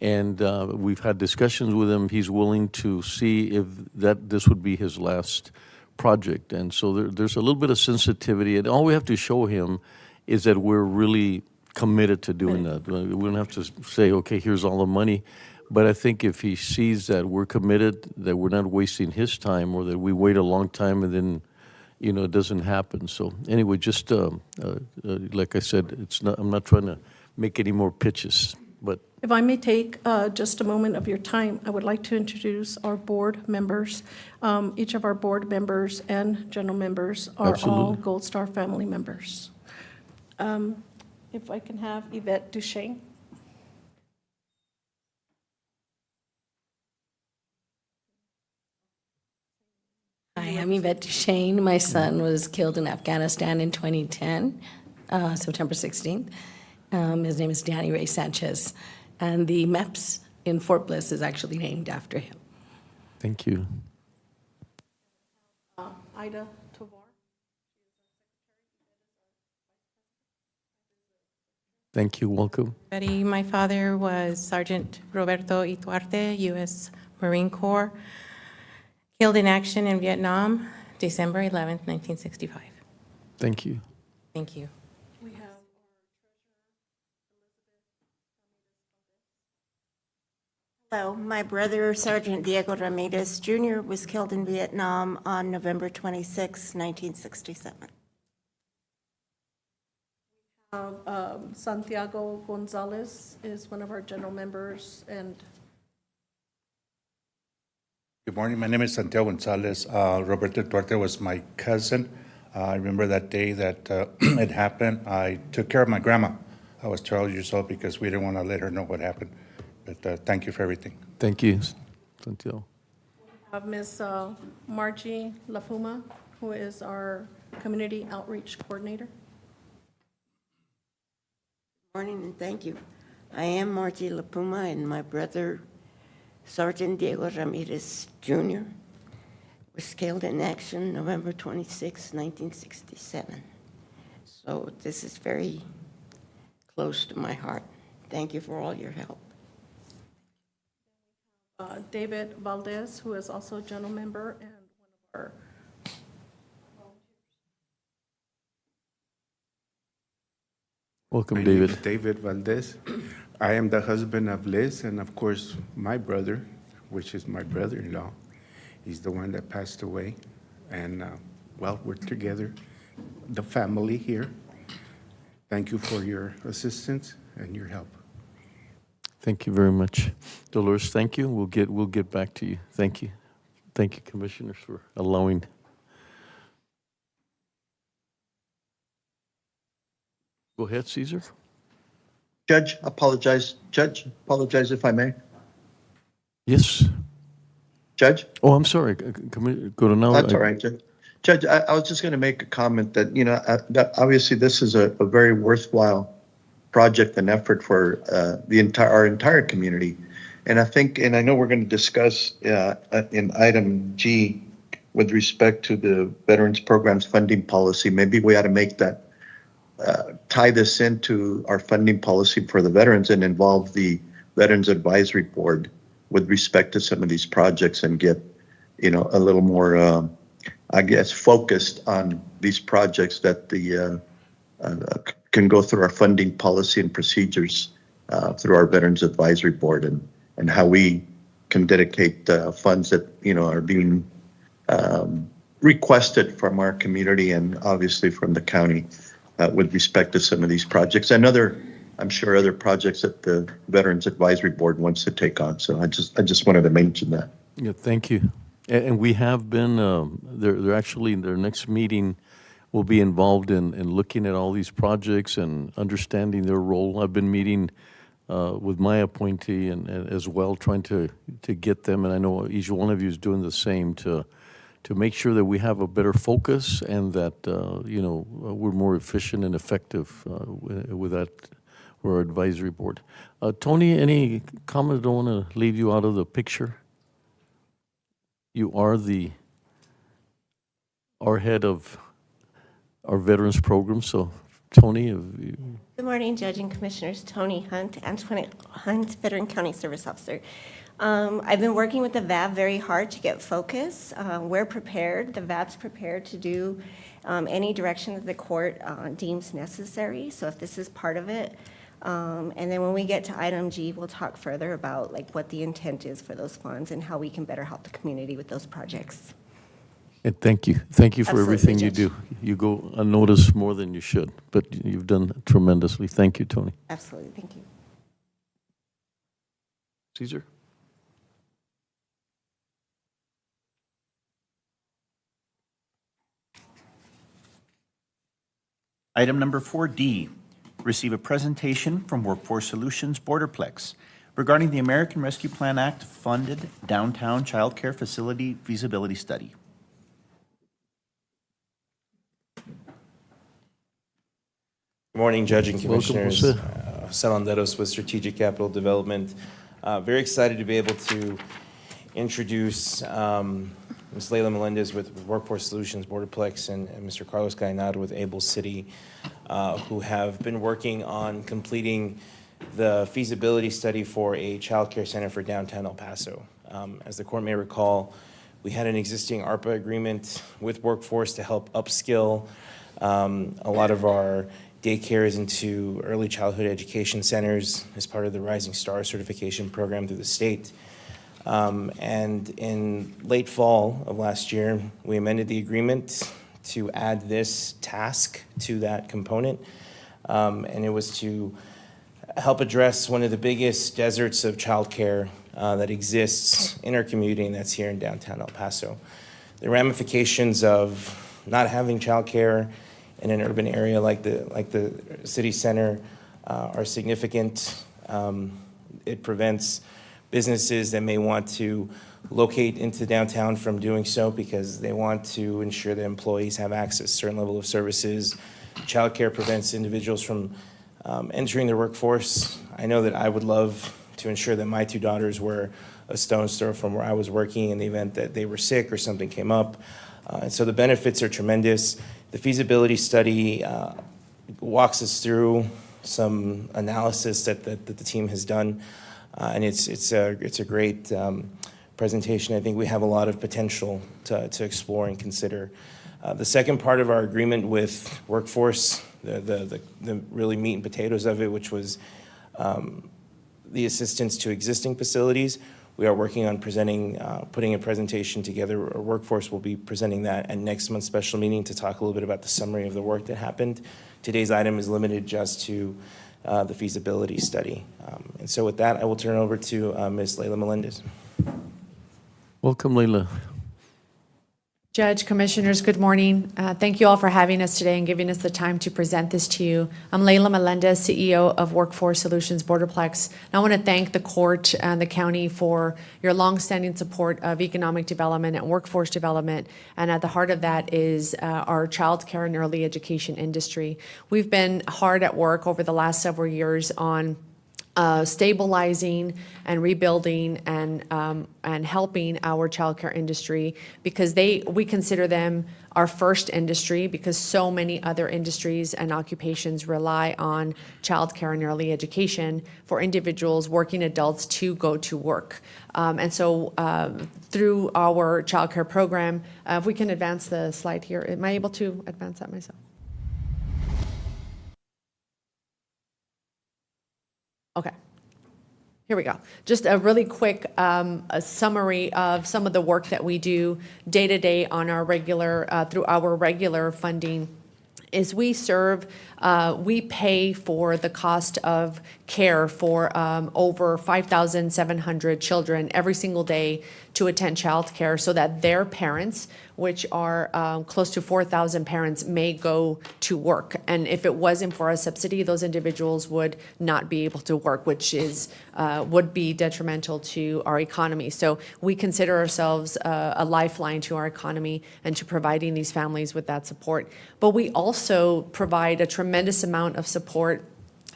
Speaker 3: and we've had discussions with him. He's willing to see if this would be his last project. And so there's a little bit of sensitivity, and all we have to show him is that we're really committed to doing that. We don't have to say, okay, here's all the money. But I think if he sees that we're committed, that we're not wasting his time, or that we wait a long time and then, it doesn't happen. So anyway, just like I said, I'm not trying to make any more pitches, but.
Speaker 10: If I may take just a moment of your time, I would like to introduce our board members. Each of our board members and general members are all
Speaker 3: Absolutely.
Speaker 10: Gold Star family members. If I can have Yvette Duchesne.
Speaker 11: Hi, I'm Yvette Duchesne. My son was killed in Afghanistan in 2010, September 16th. His name is Danny Ray Sanchez, and the MEPS in Fort Bliss is actually named after him.
Speaker 3: Thank you.
Speaker 10: Ida Tovar.
Speaker 3: Thank you. Welcome.
Speaker 12: Betty, my father was Sergeant Roberto Ituarte, U.S. Marine Corps, killed in action in Vietnam, December 11th, 1965.
Speaker 3: Thank you.
Speaker 12: Thank you.
Speaker 13: Hello, my brother, Sergeant Diego Ramirez Jr., was killed in Vietnam on November 26, 1967.
Speaker 10: Santiago Gonzalez is one of our general members, and
Speaker 14: Good morning. My name is Santiago Gonzalez. Roberto Duarte was my cousin. I remember that day that it happened. I took care of my grandma. I was 12 years old because we didn't want to let her know what happened. But thank you for everything.
Speaker 3: Thank you, Santiago.
Speaker 10: have Ms. Margie LaPuma, who is our Community Outreach Coordinator.
Speaker 13: Morning, and thank you. I am Margie LaPuma, and my brother, Sergeant Diego Ramirez Jr., was killed in action November 26, 1967. So this is very close to my heart. Thank you for all your help.
Speaker 10: David Valdez, who is also a general member and one of our
Speaker 3: Welcome,
Speaker 15: My
Speaker 3: David.
Speaker 15: name is David Valdez. I am the husband of Liz, and of course, my brother, which is my brother-in-law. He's the one that passed away. And, well, we're together, the family here. Thank you for your assistance and your help.
Speaker 3: Thank you very much. Dolores, thank you. We'll get back to you. Thank you. Thank you, commissioners, for allowing. Go ahead, Caesar.
Speaker 4: Judge, apologize if I may.
Speaker 3: Yes.
Speaker 4: Judge?
Speaker 3: Oh, I'm sorry. Go to now.
Speaker 4: That's all right, Judge. Judge, I was just going to make a comment that, that obviously this is a very worthwhile project and effort for our entire community. And I think, and I know we're going to discuss in item G with respect to the Veterans Programs funding policy, maybe we ought to make that, tie this into our funding policy for the veterans and involve the Veterans Advisory Board with respect to some of these projects and get, a little more, focused on these projects that the can go through our funding policy and procedures through our Veterans Advisory Board and how we can dedicate funds that, are being requested from our community and obviously from the county with respect to some of these projects and I'm sure other projects that the Veterans Advisory Board wants to take on. So I just wanted to mention that.
Speaker 3: Yeah, thank you. And we have been, they're actually, their next meeting will be involved in looking at all these projects and understanding their role. I've been meeting with my appointee and as well, trying to get them, and I know each one of you is doing the same, to make sure that we have a better focus and that, we're more efficient and effective with that, with our advisory board. Tony, any comments? Don't want to leave you out of the picture. You are our head of our veterans program. So, Tony,
Speaker 13: Good morning, Judge and Commissioners. Tony Hunt, Antoinette Hunt, Veteran County Service Officer. I've been working with the VAB very hard to get focus. We're prepared, the VAB's prepared to do any direction that the court deems necessary. So if this is part of it, and then when we get to item G, we'll talk further about what the intent is for those funds and how we can better help the community with those projects.
Speaker 3: and thank you for
Speaker 13: Absolutely,
Speaker 3: everything you
Speaker 13: Judge.
Speaker 3: do. You go unnoticed more than you should, but you've done tremendously. Thank you, Tony.
Speaker 13: Absolutely, thank you.
Speaker 3: Caesar?
Speaker 2: Item number 4D, receive a presentation from Workforce Solutions Borderplex regarding the American Rescue Plan Act funded downtown child care facility feasibility study.
Speaker 16: Good morning, Judge and Commissioners.
Speaker 3: Welcome,
Speaker 16: Salanderos with Strategic Capital Development. Very excited to be able to introduce Ms. Leila Melendez with Workforce Solutions, Borderplex, and Mr. Carlos Gainado with Able City, who have been working on completing the feasibility study for a child care center for downtown El Paso. As the court may recall, we had an existing ARPA agreement with Workforce to help upskill a lot of our daycares into early childhood education centers as part of the Rising Star certification program through the state. And in late fall of last year, we amended the agreement to add this task to that component. And it was to help address one of the biggest deserts of childcare that exists in our community, and that's here in downtown El Paso. The ramifications of not having childcare in an urban area like the city center are significant. It prevents businesses that may want to locate into downtown from doing so because they want to ensure that employees have access to a certain level of services. Childcare prevents individuals from entering the workforce. I know that I would love to ensure that my two daughters were a stone's throw from where I was working in the event that they were sick or something came up. And so the benefits are tremendous. The feasibility study walks us through some analysis that the team has done, and it's a great presentation. I think we have a lot of potential to explore and consider. The second part of our agreement with Workforce, the really meat and potatoes of it, which was the assistance to existing facilities. We are working on putting a presentation together. Our Workforce will be presenting that at next month's special meeting to talk a little bit about the summary of the work that happened. Today's item is limited just to the feasibility study. And so with that, I will turn it over to Ms. Leila Melendez.
Speaker 3: Welcome, Leila.
Speaker 17: Judge, Commissioners, good morning. Thank you all for having us today and giving us the time to present this to you. I'm Leila Melendez, CEO of Workforce Solutions Borderplex. And I want to thank the court and the county for your longstanding support of economic development and workforce development. And at the heart of that is our child care and early education industry. We've been hard at work over the last several years on stabilizing and rebuilding and helping our childcare industry because we consider them our first industry because so many other industries and occupations rely on childcare and early education for individuals, working adults to go to work. And so through our childcare program, if we can advance the slide here, am I able to advance that myself? Okay, here we go. Just a really quick a summary of some of the work that we do day to day on our regular, through our regular funding is we pay for the cost of care for over 5,700 children every single day to attend child care so that their parents, which are close to 4,000 parents, may go to work. And if it wasn't for a subsidy, those individuals would not be able to work, which would be detrimental to our economy. So we consider ourselves a lifeline to our economy and to providing these families with that support. But we also provide a tremendous amount of support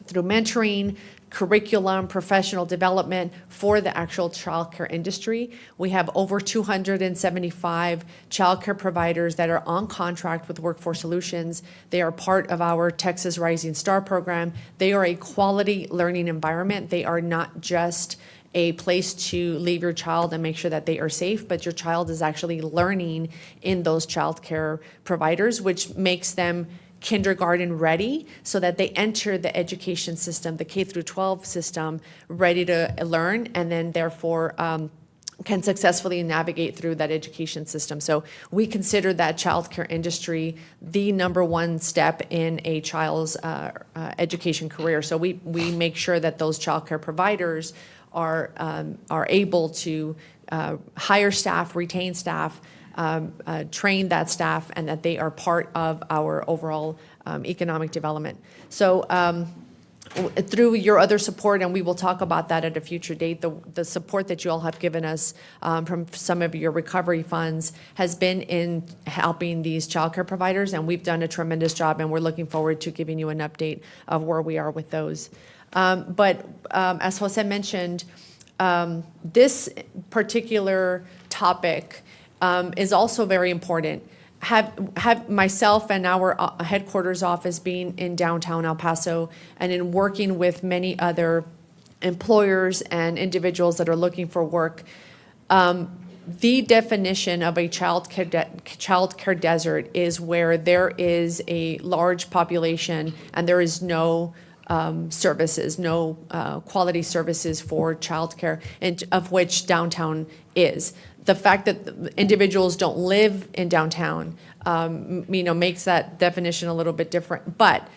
Speaker 17: through mentoring, curriculum, professional development for the actual childcare industry. We have over 275 childcare providers that are on contract with Workforce Solutions. They are part of our Texas Rising Star program. They are a quality learning environment. They are not just a place to leave your child and make sure that they are safe, but your child is actually learning in those childcare providers, which makes them kindergarten ready so that they enter the education system, the K through 12 system, ready to learn and then therefore can successfully navigate through that education system. So we consider that childcare industry the number one step in a child's education career. So we make sure that those childcare providers are able to hire staff, retain staff, train that staff, and that they are part of our overall economic development. So through your other support, and we will talk about that at a future date, the support that you all have given us from some of your recovery funds has been in helping these childcare providers, and we've done a tremendous job, and we're looking forward to giving you an update of where we are with those. But as Jose mentioned, this particular topic is also very important. Have myself and our headquarters office being in downtown El Paso and in working with many other employers and individuals that are looking for work, the definition of a child care desert is where there is a large population and there is no services, no quality services for childcare, and of which downtown is. The fact that individuals don't live in downtown, makes that definition a little bit different. But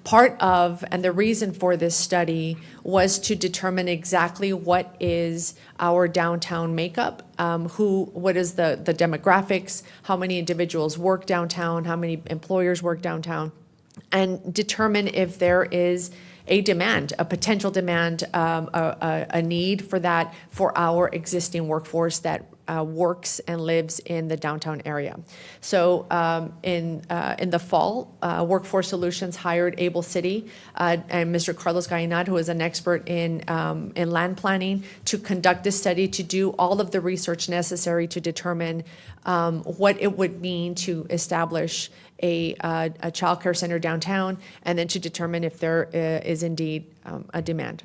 Speaker 17: part of, and the reason for this study was to determine exactly what is our downtown makeup, what is the demographics, how many individuals work downtown, how many employers work downtown, and determine if there is a demand, a potential demand, a need for that for our existing workforce that works and lives in the downtown area. So in the fall, Workforce Solutions hired Able City and Mr. Carlos Gallinat, who is an expert in land planning, to conduct this study, to do all of the research necessary to determine what it would mean to establish a child care center downtown, and then to determine if there is indeed a demand.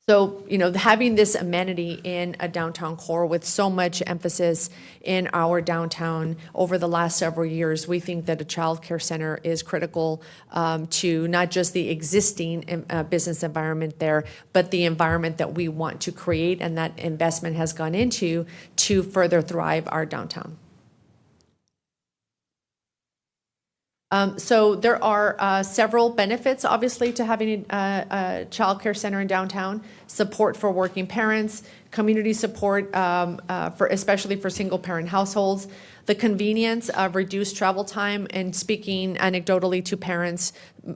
Speaker 17: So, having this amenity in a downtown core with so much emphasis in our downtown over the last several years, we think that a child care center is critical to not just the existing business environment there, but the environment that we want to create and that investment has gone into to further thrive our downtown. So there are several benefits, obviously, to having a child care center in downtown. Support for working parents, community support, especially for single-parent households, the convenience of reduced travel time, and speaking anecdotally to parents,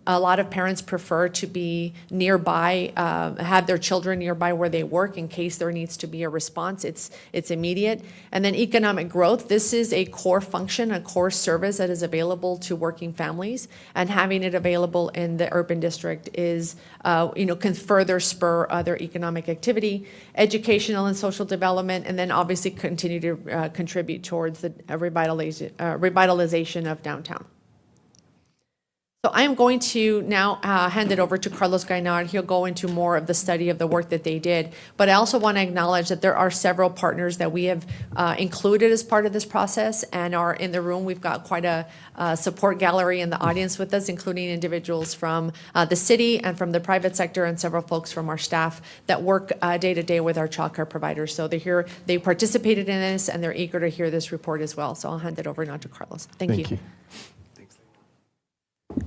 Speaker 17: a lot of parents prefer to be nearby, have their children nearby where they work in case there needs to be a response. It's immediate. And then economic growth. This is a core function, a core service that is available to working families, and having it available in the urban district is, can further spur other economic activity, educational and social development, and then obviously continue to contribute towards the revitalization of downtown. So I am going to now hand it over to Carlos Gallinat. He'll go into more of the study of the work that they did. But I also want to acknowledge that there are several partners that we have included as part of this process and are in the room. We've got quite a support gallery in the audience with us, including individuals from the city and from the private sector, and several folks from our staff that work day to day with our child care providers. So they're here, they participated in this, and they're eager to hear this report as well. So I'll hand it over now to Carlos. Thank you.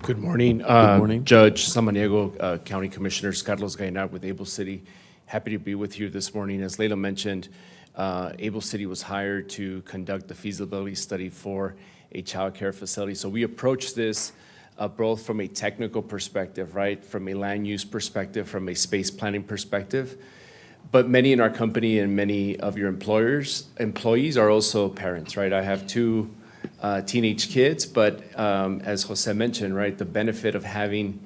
Speaker 18: Good morning.
Speaker 3: Good morning.
Speaker 18: Judge Samaniego, County Commissioners, Carlos Gallinat with Able City. Happy to be with you this morning. As Leila mentioned, Able City was hired to conduct the feasibility study for a child care facility. So we approach this both from a technical perspective, right, from a land use perspective, from a space planning perspective. But many in our company and many of your employees are also parents, right? I have two teenage kids, but as Jose mentioned, right, the benefit of having,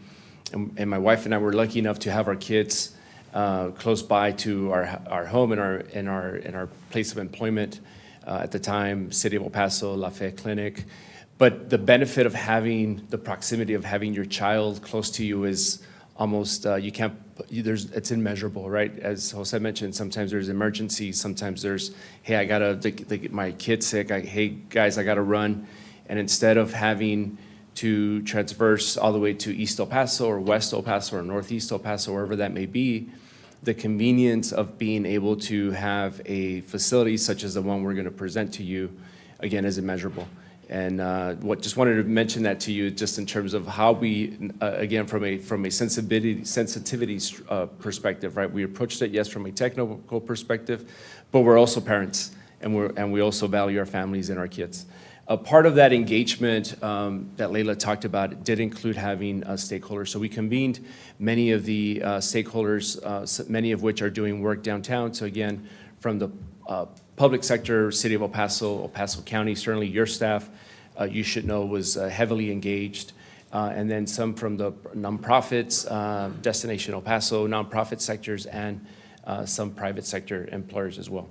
Speaker 18: and my wife and I were lucky enough to have our kids close by to our home and our place of employment at the time, City of El Paso, La Fe Clinic. But the benefit of having the proximity of having your child close to you is almost it's immeasurable, right? As Jose mentioned, sometimes there's emergencies, sometimes there's, hey, I gotta get my kid sick, hey guys, I gotta run. And instead of having to transverse all the way to East El Paso or West El Paso or Northeast El Paso, wherever that may be, the convenience of being able to have a facility such as the one we're gonna present to you, again, is immeasurable. And just wanted to mention that to you, just in terms of how we, again, from a sensitivity perspective, right? We approached it, yes, from a technical perspective, but we're also parents, and we also value our families and our kids. A part of that engagement that Leila talked about did include having stakeholders. So we convened many of the stakeholders, many of which are doing work downtown. So again, from the public sector, City of El Paso County, certainly your staff, you should know, was heavily engaged. And then some from the nonprofits, Destination El Paso, nonprofit sectors, and some private sector employers as well.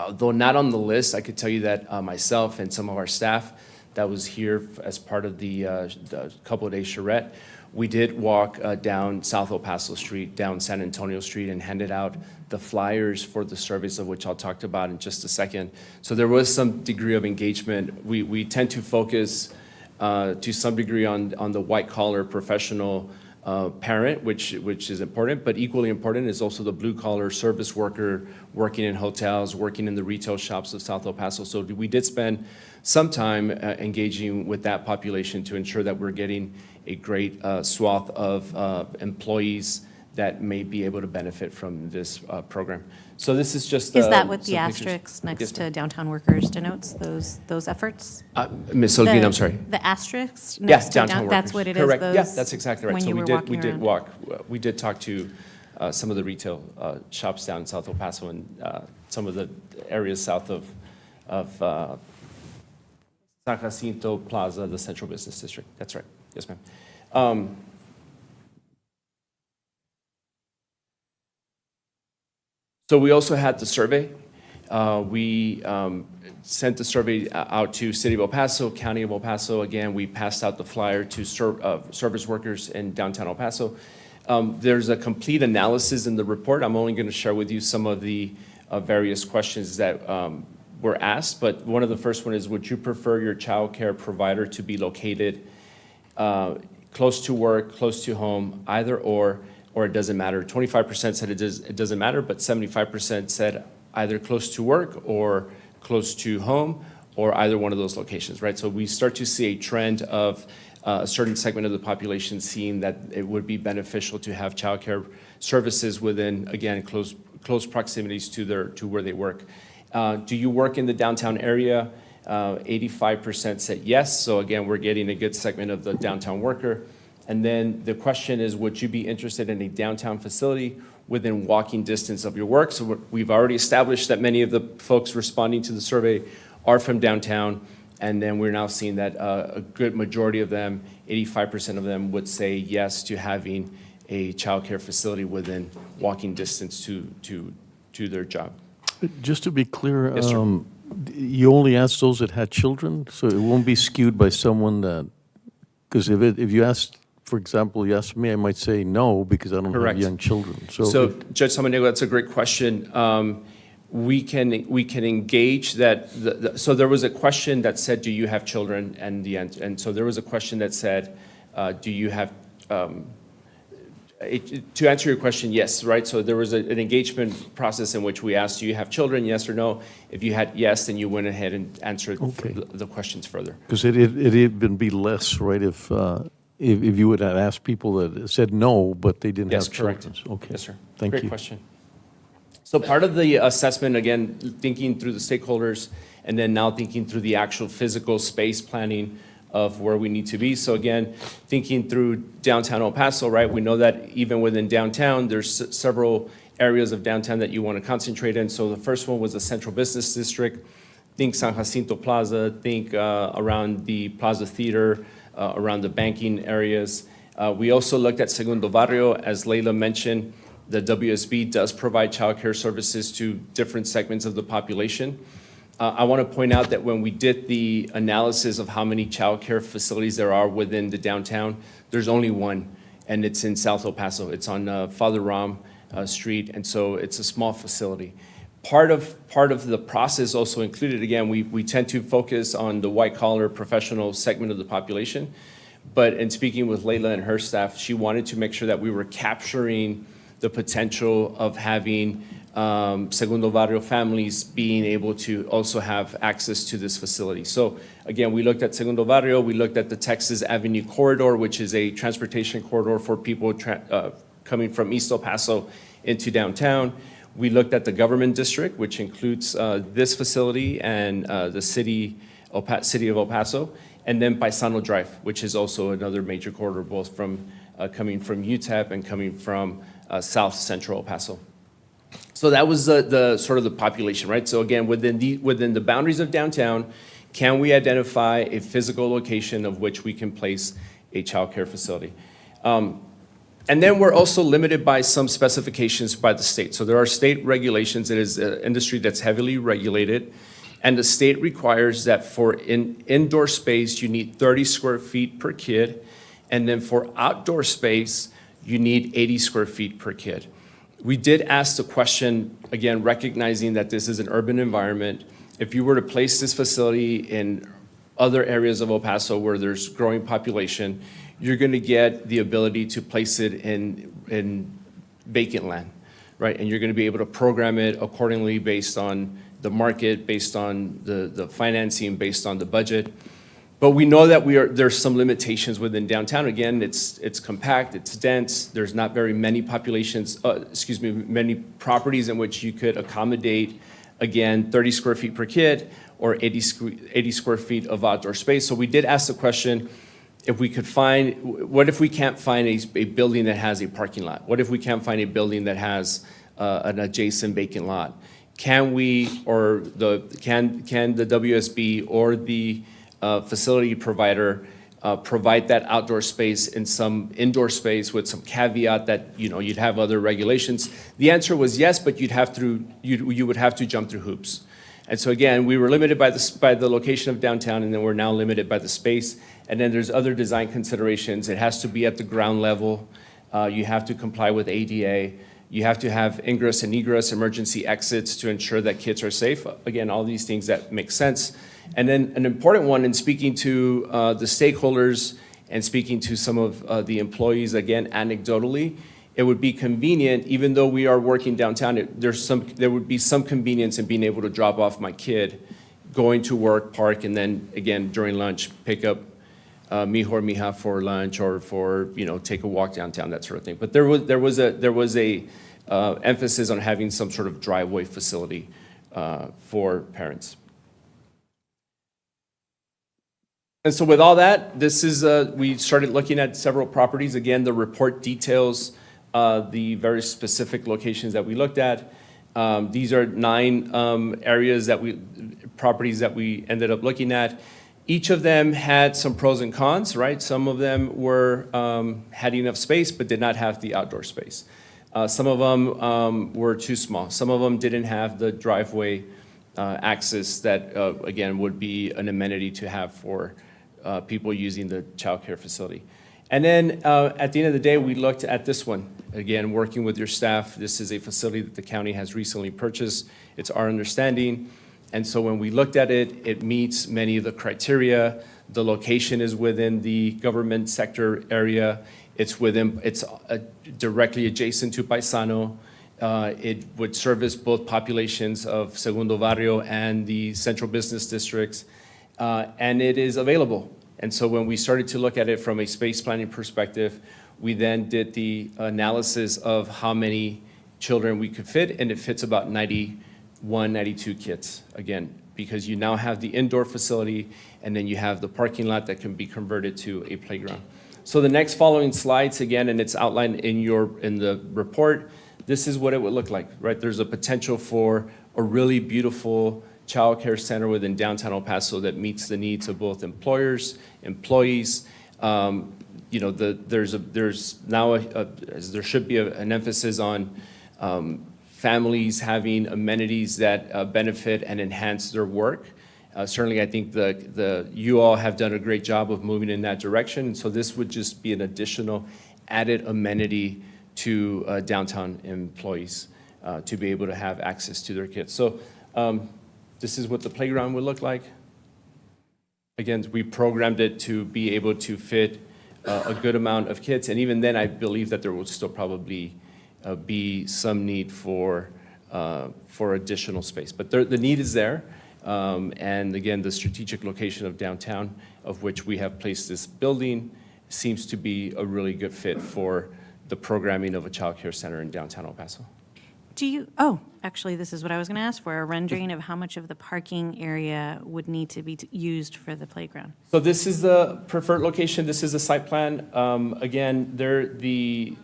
Speaker 18: Though not on the list, I could tell you that myself and some of our staff that was here as part of the couple of days charrette, we did walk down South El Paso Street, down San Antonio Street, and handed out the flyers for the surveys, of which I'll talk about in just a second. So there was some degree of engagement. We tend to focus to some degree on the white-collar professional parent, which is important, but equally important is also the blue-collar service worker working in hotels, working in the retail shops of South El Paso. So we did spend some time engaging with that population to ensure that we're getting a great swath of employees that may be able to benefit from this program. So this is just
Speaker 6: Is that what the
Speaker 18: some pictures.
Speaker 6: asterisk next
Speaker 18: Yes,
Speaker 6: to
Speaker 18: ma'am.
Speaker 6: downtown workers denotes, those efforts?
Speaker 18: Ms. Holguin, I'm sorry.
Speaker 6: The asterisk
Speaker 18: Yeah,
Speaker 6: next to
Speaker 18: downtown
Speaker 6: down,
Speaker 18: workers.
Speaker 6: that's what it is,
Speaker 18: Correct.
Speaker 6: those?
Speaker 18: Yeah, that's exactly right.
Speaker 6: When
Speaker 18: So
Speaker 6: you
Speaker 18: we
Speaker 6: were
Speaker 18: did,
Speaker 6: walking around.
Speaker 18: we did talk to some of the retail shops down in South El Paso and some of the areas south of San Jacinto Plaza, the Central Business District. That's right. Yes, ma'am. So we also had the survey. We sent the survey out to City of El Paso, County of El Paso. Again, we passed out the flyer to service workers in downtown El Paso. There's a complete analysis in the report. I'm only going to share with you some of the various questions that were asked, but one of the first one is, would you prefer your child care provider to be located close to work, close to home, either or it doesn't matter? 25% said it doesn't matter, but 75% said either close to work or close to home, or either one of those locations, right? So we start to see a trend of a certain segment of the population seeing that it would be beneficial to have childcare services within, again, close proximities to where they work. Do you work in the downtown area? 85% said yes. So again, we're getting a good segment of the downtown worker. And then the question is, would you be interested in a downtown facility within walking distance of your work? So we've already established that many of the folks responding to the survey are from downtown. And then we're now seeing that a good majority of them, 85% of them, would say yes to having a childcare facility within walking distance to their job.
Speaker 3: Just to be clear,
Speaker 18: Yes, sir.
Speaker 3: you only asked those that had children, so it won't be skewed by someone that, because if you asked, for example, you asked me, I might say no, because I don't
Speaker 18: Correct.
Speaker 3: have young children.
Speaker 18: So Judge Samaniego, that's a great question. We can engage that. So there was a question that said, "Do you have children?" And so there was a question that said, "Do you have?" To answer your question, yes, right? So there was an engagement process in which we asked, "Do you have children? Yes or no?" If you had yes, then you went ahead and answered the questions further.
Speaker 3: Because it'd even be less, right, if you would have asked people that said no, but they didn't
Speaker 18: Yes,
Speaker 3: have
Speaker 18: correct.
Speaker 3: children. Okay.
Speaker 18: Yes, sir.
Speaker 3: Thank
Speaker 18: Great
Speaker 3: you.
Speaker 18: question. So part of the assessment, again, thinking through the stakeholders, and then now thinking through the actual physical space planning of where we need to be. So again, thinking through downtown El Paso, right? We know that even within downtown, there's several areas of downtown that you want to concentrate in. So the first one was the Central Business District. Think San Jacinto Plaza, think around the Plaza Theater, around the banking areas. We also looked at Segundo Barrio. As Leila mentioned, the WSB does provide childcare services to different segments of the population. I want to point out that when we did the analysis of how many childcare facilities there are within the downtown, there's only one, and it's in South El Paso. It's on Father Ram Street, and so it's a small facility. Part of the process also included, again, we tend to focus on the white-collar professional segment of the population, but in speaking with Leila and her staff, she wanted to make sure that we were capturing the potential of having Segundo Barrio families being able to also have access to this facility. So again, we looked at Segundo Barrio, we looked at the Texas Avenue Corridor, which is a transportation corridor for people coming from East El Paso into downtown. We looked at the government district, which includes this facility and the city of El Paso, and then Paisano Drive, which is also another major corridor, both from coming from UTEP and coming from South Central El Paso. So that was the sort of the population, right? So again, within the boundaries of downtown, can we identify a physical location of which we can place a childcare facility? And then we're also limited by some specifications by the state. So there are state regulations. It is an industry that's heavily regulated. And the state requires that for indoor space, you need 30 square feet per kid. And then for outdoor space, you need 80 square feet per kid. We did ask the question, again, recognizing that this is an urban environment. If you were to place this facility in other areas of El Paso where there's growing population, you're going to get the ability to place it in vacant land, right? And you're going to be able to program it accordingly based on the market, based on the financing, based on the budget. But we know that there's some limitations within downtown. Again, it's compact, it's dense. There's not very many many properties in which you could accommodate, again, 30 square feet per kid or 80 square feet of outdoor space. So we did ask the question, what if we can't find a building that has a parking lot? What if we can't find a building that has an adjacent vacant lot? Can the WSB or the facility provider provide that outdoor space in some indoor space with some caveat that you'd have other regulations? The answer was yes, but you would have to jump through hoops. And so again, we were limited by the location of downtown, and then we're now limited by the space. And then there's other design considerations. It has to be at the ground level. You have to comply with ADA. You have to have ingress and egress emergency exits to ensure that kids are safe. Again, all these things that make sense. And then an important one in speaking to the stakeholders and speaking to some of the employees, again, anecdotally, it would be convenient, even though we are working downtown, there would be some convenience in being able to drop off my kid, going to work, park, and then, again, during lunch, pick up mijo or mija for lunch or for, take a walk downtown, that sort of thing. But there was a emphasis on having some sort of driveway facility for parents. And so with all that, we started looking at several properties. Again, the report details the very specific locations that we looked at. These are 9 properties that we ended up looking at. Each of them had some pros and cons, right? Some of them had enough space but did not have the outdoor space. Some of them were too small. Some of them didn't have the driveway access that, again, would be an amenity to have for people using the child care facility. And then at the end of the day, we looked at this one. Again, working with your staff, this is a facility that the county has recently purchased. It's our understanding. And so when we looked at it, it meets many of the criteria. The location is within the government sector area. It's directly adjacent to Paisano. It would service both populations of Segundo Barrio and the central business districts. And it is available. And so when we started to look at it from a space planning perspective, we then did the analysis of how many children we could fit, and it fits about 91, 92 kids, again, because you now have the indoor facility, and then you have the parking lot that can be converted to a playground. So the next following slides, again, and it's outlined in the report, this is what it would look like, right? There's a potential for a really beautiful child care center within downtown El Paso that meets the needs of both employers, employees. There should be an emphasis on families having amenities that benefit and enhance their work. Certainly, I think you all have done a great job of moving in that direction. And so this would just be an additional added amenity to downtown employees to be able to have access to their kids. So this is what the playground would look like. Again, we programmed it to be able to fit a good amount of kids. And even then, I believe that there will still probably be some need for additional space. But the need is there. And again, the strategic location of downtown, of which we have placed this building, seems to be a really good fit for the programming of a child care center in downtown El Paso.
Speaker 6: Actually, this is what I was going to ask for, a rendering of how much of the parking area would need to be used for the playground.
Speaker 18: So this is the preferred location. This is the site plan. Again, the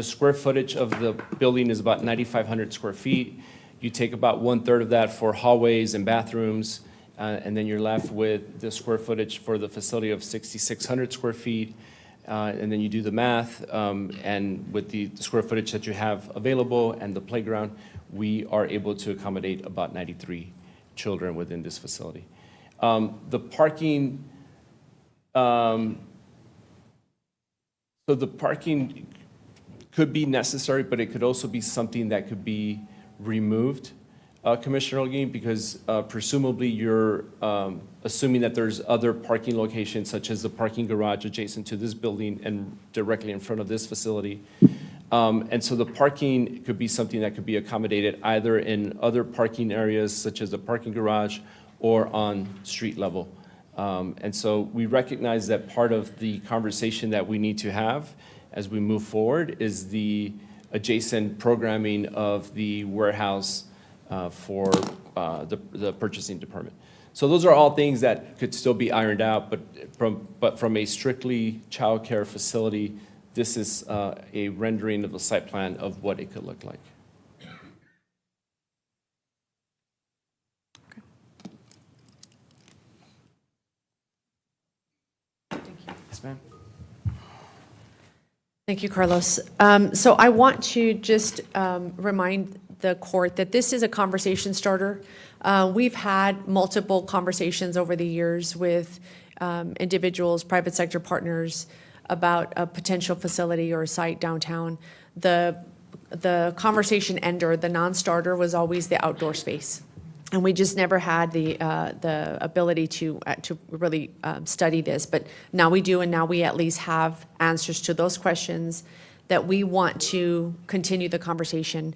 Speaker 18: square footage of the building is about 9,500 square feet. You take about 1/3 of that for hallways and bathrooms, and then you're left with the square footage for the facility of 6,600 square feet. and then you do the math, and with the square footage that you have available and the playground, we are able to accommodate about 93 children within this facility. The parking, so the parking could be necessary, but it could also be something that could be removed, Commissioner Holguin, because presumably you're assuming that there's other parking locations, such as the parking garage adjacent to this building and directly in front of this facility. And so the parking could be something that could be accommodated either in other parking areas, such as the parking garage, or on street level. And so we recognize that part of the conversation that we need to have as we move forward is the adjacent programming of the warehouse for the purchasing department. So those are all things that could still be ironed out, but from a strictly childcare facility, this is a rendering of the site plan of what it could look like. Yes, ma'am.
Speaker 17: Thank you, Carlos. So I want to just remind the court that this is a conversation starter. We've had multiple conversations over the years with individuals, private sector partners about a potential facility or a site downtown. The conversation ender, the non-starter, was always the outdoor space. And we just never had the ability to really study this, but now we do, and now we at least have answers to those questions that we want to continue the conversation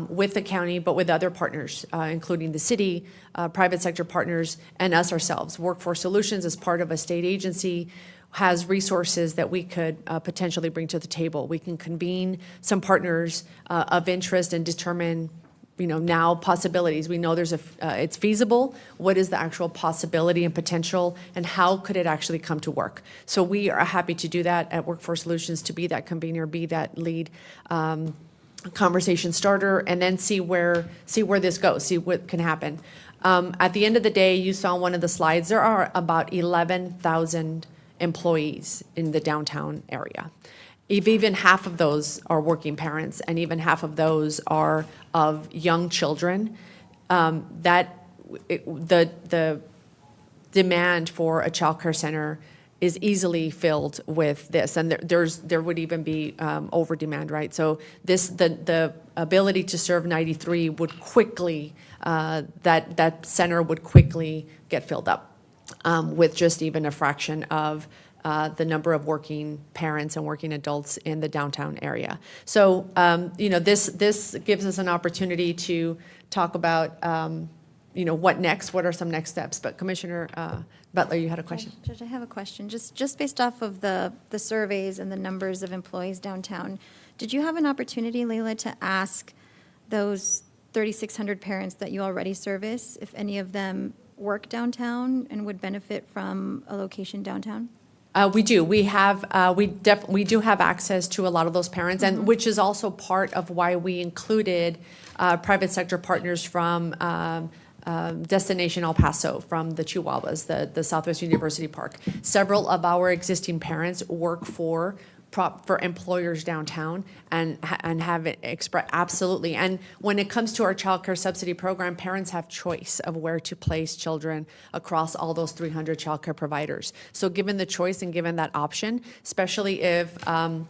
Speaker 17: with the county, but with other partners, including the city, private sector partners, and us ourselves. Workforce Solutions, as part of a state agency, has resources that we could potentially bring to the table. We can convene some partners of interest and determine, now possibilities. We know it's feasible. What is the actual possibility and potential, and how could it actually come to work? So we are happy to do that at Workforce Solutions, to be that convener, be that lead conversation starter, and then see where this goes, see what can happen. At the end of the day, you saw one of the slides, there are about 11,000 employees in the downtown area. If even half of those are working parents, and even half of those are of young children, the demand for a child care center is easily filled with this, and there would even be over demand, right? So the ability to serve 93 would quickly, that center would quickly get filled up with just even a fraction of the number of working parents and working adults in the downtown area. So, this gives us an opportunity to talk about, what next, what are some next steps. But Commissioner Butler, you had a question.
Speaker 9: Judge, I have a question. Just based off of the surveys and the numbers of employees downtown, did you have an opportunity, Leila, to ask those 3,600 parents that you already service if any of them work downtown and would benefit from a location downtown?
Speaker 17: We do. We do have access to a lot of those parents, and which is also part of why we included private sector partners from Destination El Paso, from the Chihuahuas, the Southwest University Park. Several of our existing parents work for employers downtown and have it expressed absolutely. And when it comes to our child care subsidy program, parents have choice of where to place children across all those 300 child care providers. So given the choice and given that option, especially if a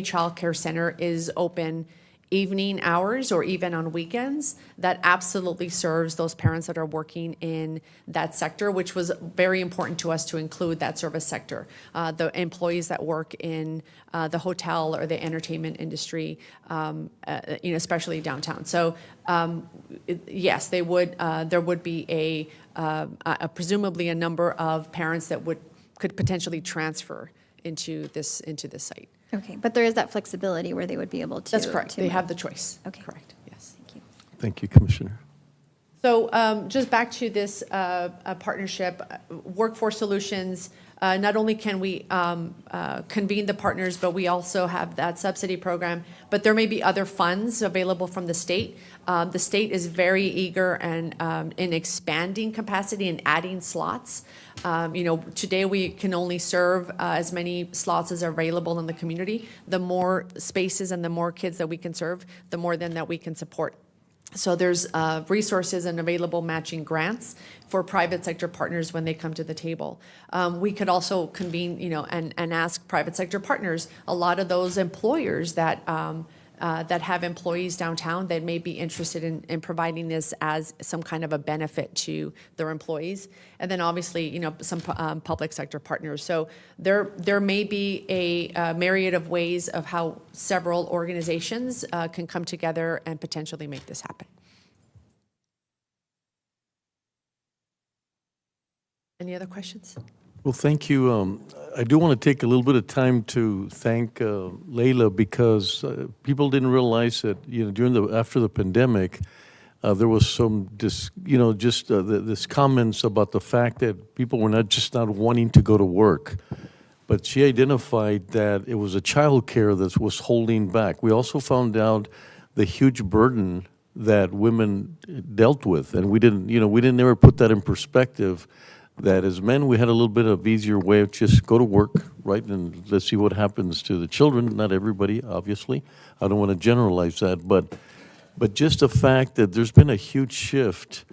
Speaker 17: child care center is open evening hours or even on weekends, that absolutely serves those parents that are working in that sector, which was very important to us to include that service sector. The employees that work in the hotel or the entertainment industry, especially downtown. So yes, they would. There would be presumably a number of parents that could potentially transfer into this site.
Speaker 9: Okay, but there is that flexibility where they would be able to.
Speaker 17: That's correct. They
Speaker 9: move.
Speaker 17: have the choice.
Speaker 9: Okay.
Speaker 17: Correct. Yes.
Speaker 9: Thank you.
Speaker 3: Thank you, Commissioner.
Speaker 17: So just back to this partnership, Workforce Solutions Not only can we convene the partners, but we also have that subsidy program. But there may be other funds available from the state. The state is very eager and in expanding capacity and adding slots. Today we can only serve as many slots as are available in the community. The more spaces and the more kids that we can serve, the more then that we can support. So there's resources and available matching grants for private sector partners when they come to the table. We could also convene, and ask private sector partners, a lot of those employers that have employees downtown that may be interested in providing this as some kind of a benefit to their employees. And then obviously, some public sector partners. So there may be a myriad of ways of how several organizations can come together and potentially make this happen. Any other questions?
Speaker 3: Well, thank you. I do want to take a little bit of time to thank Leila, because people didn't realize that after the pandemic, there was some this comments about the fact that people were not wanting to go to work, but she identified that it was a child care that was holding back. We also found out the huge burden that women dealt with, and we didn't ever put that in perspective. That as men, we had a little bit of easier way of just go to work, right? And let's see what happens to the children. Not everybody, obviously. I don't want to generalize that, but just the fact that there's been a huge shift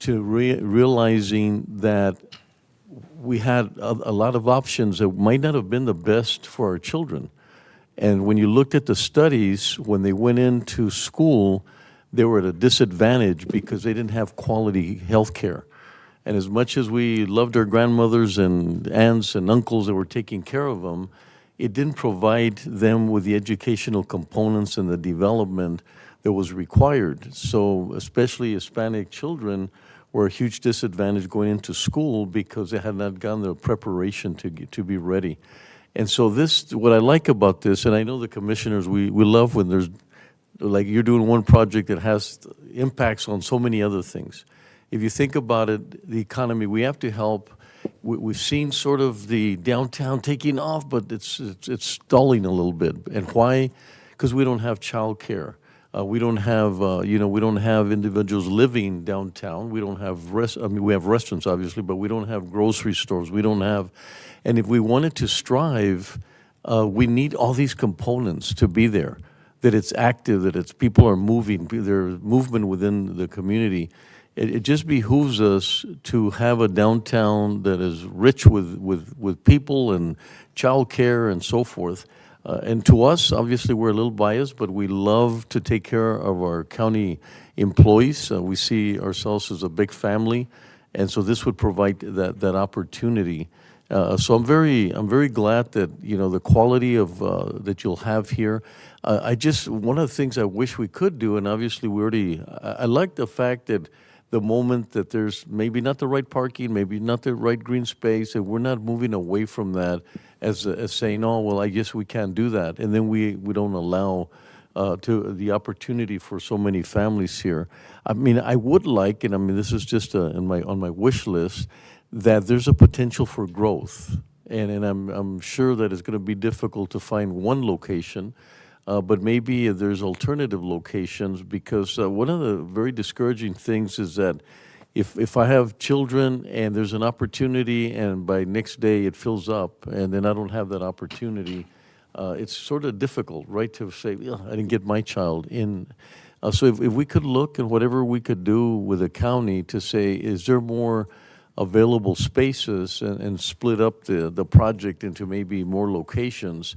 Speaker 3: to realizing that we had a lot of options that might not have been the best for our children. And when you looked at the studies, when they went into school, they were at a disadvantage because they didn't have quality health care. And as much as we loved our grandmothers and aunts and uncles that were taking care of them, it didn't provide them with the educational components and the development that was required. So especially Hispanic children were a huge disadvantage going into school because they had not gotten the preparation to be ready. And so what I like about this, and I know the commissioners, we love when there's, like you're doing one project that has impacts on so many other things. If you think about it, the economy, we have to help. We've seen sort of the downtown taking off, but it's stalling a little bit. And why? Because we don't have child care. We don't have, we don't have individuals living downtown. We don't have, we have restaurants, obviously, but we don't have grocery stores. We don't have, and if we wanted to strive, we need all these components to be there, that it's active, that it's people are moving, there's movement within the community. It just behooves us to have a downtown that is rich with people and childcare and so forth. And to us, obviously, we're a little biased, but we love to take care of our county employees. We see ourselves as a big family, and so this would provide that opportunity. So I'm very glad that the quality of that you'll have here. One of the things I wish we could do, and obviously I like the fact that the moment that there's maybe not the right parking, maybe not the right green space, and we're not moving away from that as saying, oh, well, I guess we can't do that. And then we don't allow the opportunity for so many families here. I mean, I would like, and I mean, this is just on my wish list, that there's a potential for growth. And I'm sure that it's going to be difficult to find one location, but maybe there's alternative locations, because one of the very discouraging things is that if I have children and there's an opportunity and by next day it fills up and then I don't have that opportunity, it's sort of difficult, right, to say, I didn't get my child in. So if we could look at whatever we could do with the county to say, is there more available spaces and split up the project into maybe more locations?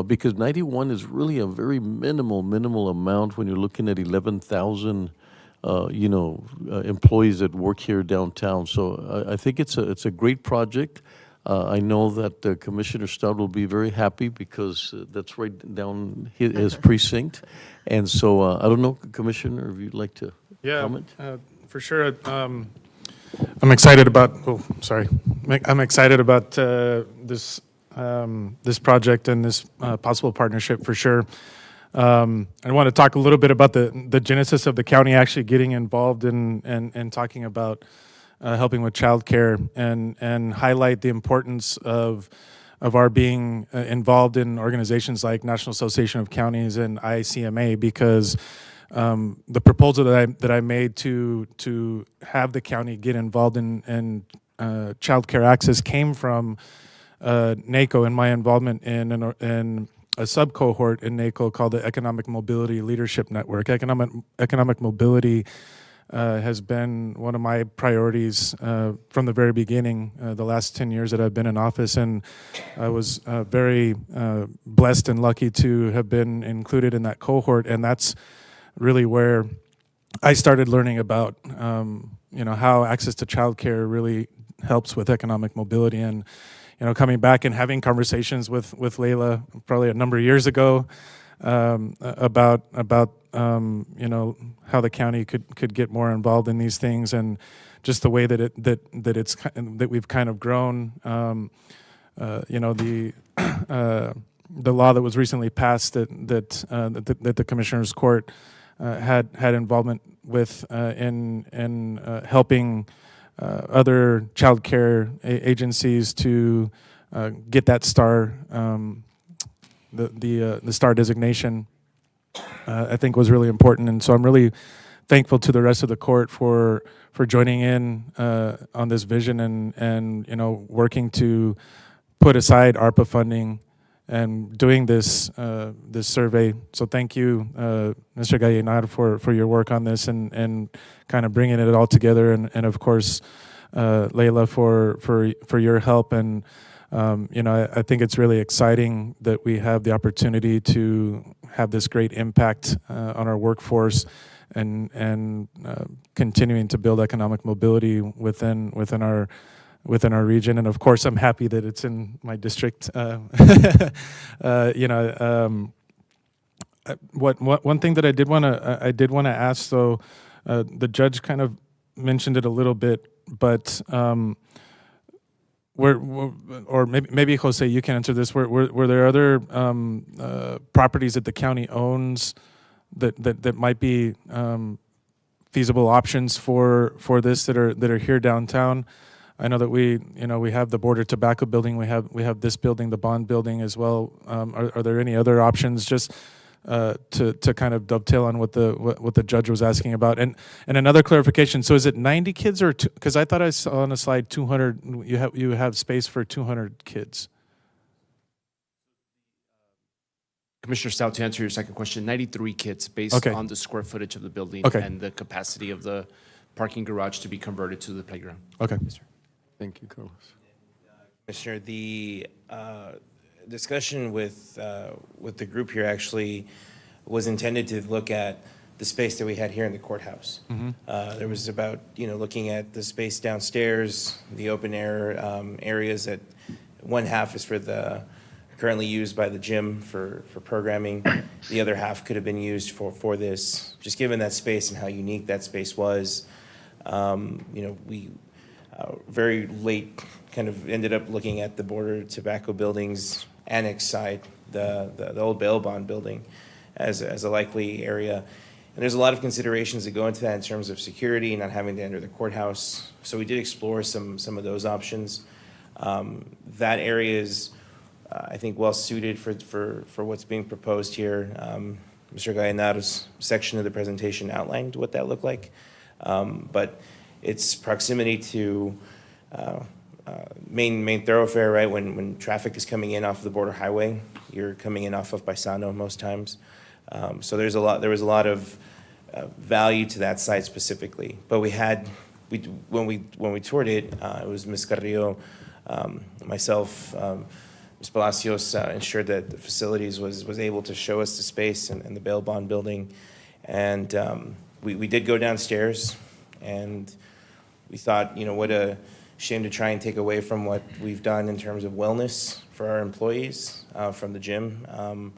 Speaker 3: Because 91 is really a very minimal amount when you're looking at 11,000, employees that work here downtown. So I think it's a great project. I know that Commissioner Stout will be very happy because that's right down his precinct. And so I don't know, Commissioner, if you'd like to comment?
Speaker 7: For sure. I'm excited about. I'm excited about this project and this possible partnership for sure. I want to talk a little bit about the genesis of the county actually getting involved in talking about helping with childcare and highlight the importance of our being involved in organizations like National Association of Counties and ICMA, because the proposal that I made to have the county get involved in childcare access came from NACO and my involvement in a sub-cohort in NACO called the Economic Mobility Leadership Network. Economic mobility has been one of my priorities from the very beginning, the last 10 years that I've been in office, and I was very blessed and lucky to have been included in that cohort, and that's really where I started learning about how access to childcare really helps with economic mobility. And coming back and having conversations with Layla probably a number of years ago about how the county could get more involved in these things, and just the way that we've kind of grown. The law that was recently passed that the Commissioners Court had involvement with in helping other child care agencies to get that star, the star designation, I think was really important. And so I'm really thankful to the rest of the court for joining in on this vision and working to put aside ARPA funding and doing this survey. So thank you, Mr. Gallinar, for your work on this and kind of bringing it all together, and of course, Layla for your help. And I think it's really exciting that we have the opportunity to have this great impact on our workforce and continuing to build economic mobility within our region. And of course, I'm happy that it's in my district. One thing that I did want to ask, though, the judge kind of mentioned it a little bit, but or maybe Jose, you can answer this. Were there other properties that the county owns that might be feasible options for this that are here downtown? I know that we have the Border Tobacco building. We have this building, the Bond building as well. Are there any other options? Just to kind of dovetail on what the judge was asking about. And another clarification. So is it 90 kids or because I thought I saw on a slide 200. You have space for 200 kids.
Speaker 18: Commissioner Stout, to answer your second question, 93 kids based on the square footage of the building and the capacity of the parking garage to be converted to the playground.
Speaker 7: Okay.
Speaker 18: Yes, sir.
Speaker 3: Thank you, Carlos.
Speaker 16: Commissioner, the discussion with the group here actually was intended to look at the space that we had here in the courthouse. There was about looking at the space downstairs, the open air areas that one half is for the currently used by the gym for programming. The other half could have been used for this. Just given that space and how unique that space was, we very late kind of ended up looking at the Border Tobacco building's annex side, the old bail bond building, as a likely area. And there's a lot of considerations that go into that in terms of security, not having to enter the courthouse. So we did explore some of those options. That area is, I think, well suited for what's being proposed here. Mr. Gallinar's section of the presentation outlined what that looked like. But its proximity to main thoroughfare, right? When traffic is coming in off of the border highway, you're coming in off of Paisano most times. So there was a lot of value to that site specifically. But when we toured it, it was Ms. Carrillo, myself, Ms. Palacios ensured that the facilities was able to show us the space and the bail bond building. And we did go downstairs, and we thought, what a shame to try and take away from what we've done in terms of wellness for our employees from the gym.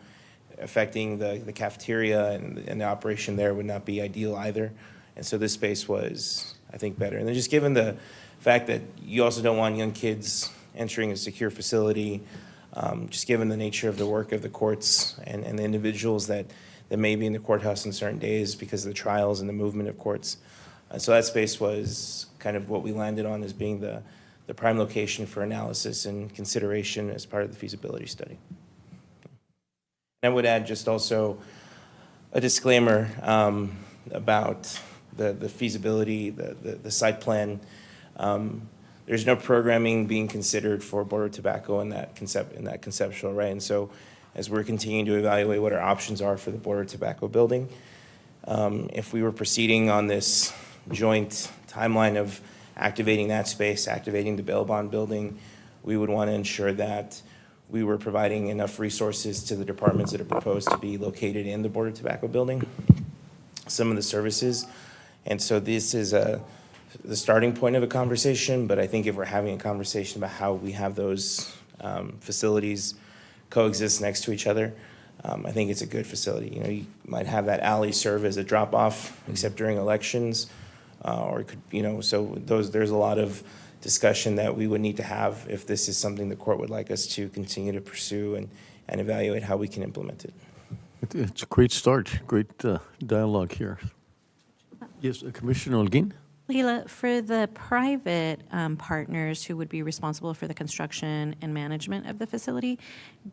Speaker 16: Affecting the cafeteria and the operation there would not be ideal either. And so this space was, I think, better. And then just given the fact that you also don't want young kids entering a secure facility, just given the nature of the work of the courts and the individuals that may be in the courthouse on certain days because of the trials and the movement of courts, So that space was kind of what we landed on as being the prime location for analysis and consideration as part of the feasibility study. I would add just also a disclaimer about the feasibility, the site plan. There's no programming being considered for border tobacco in that conceptual, right? And so as we're continuing to evaluate what our options are for the border tobacco building, if we were proceeding on this joint timeline of activating that space, activating the bail bond building, we would want to ensure that we were providing enough resources to the departments that are proposed to be located in the border tobacco building, some of the services. And so this is the starting point of a conversation, but I think if we're having a conversation about how we have those facilities coexist next to each other, I think it's a good facility. You know, you might have that alley serve as a drop-off, except during elections, or it could, you know, so there's a lot of discussion that we would need to have if this is something the court would like us to continue to pursue and evaluate how we can implement it.
Speaker 3: It's a great start, great dialogue here. Yes, Commissioner Holguin?
Speaker 6: Leila, for the private partners who would be responsible for the construction and management of the facility,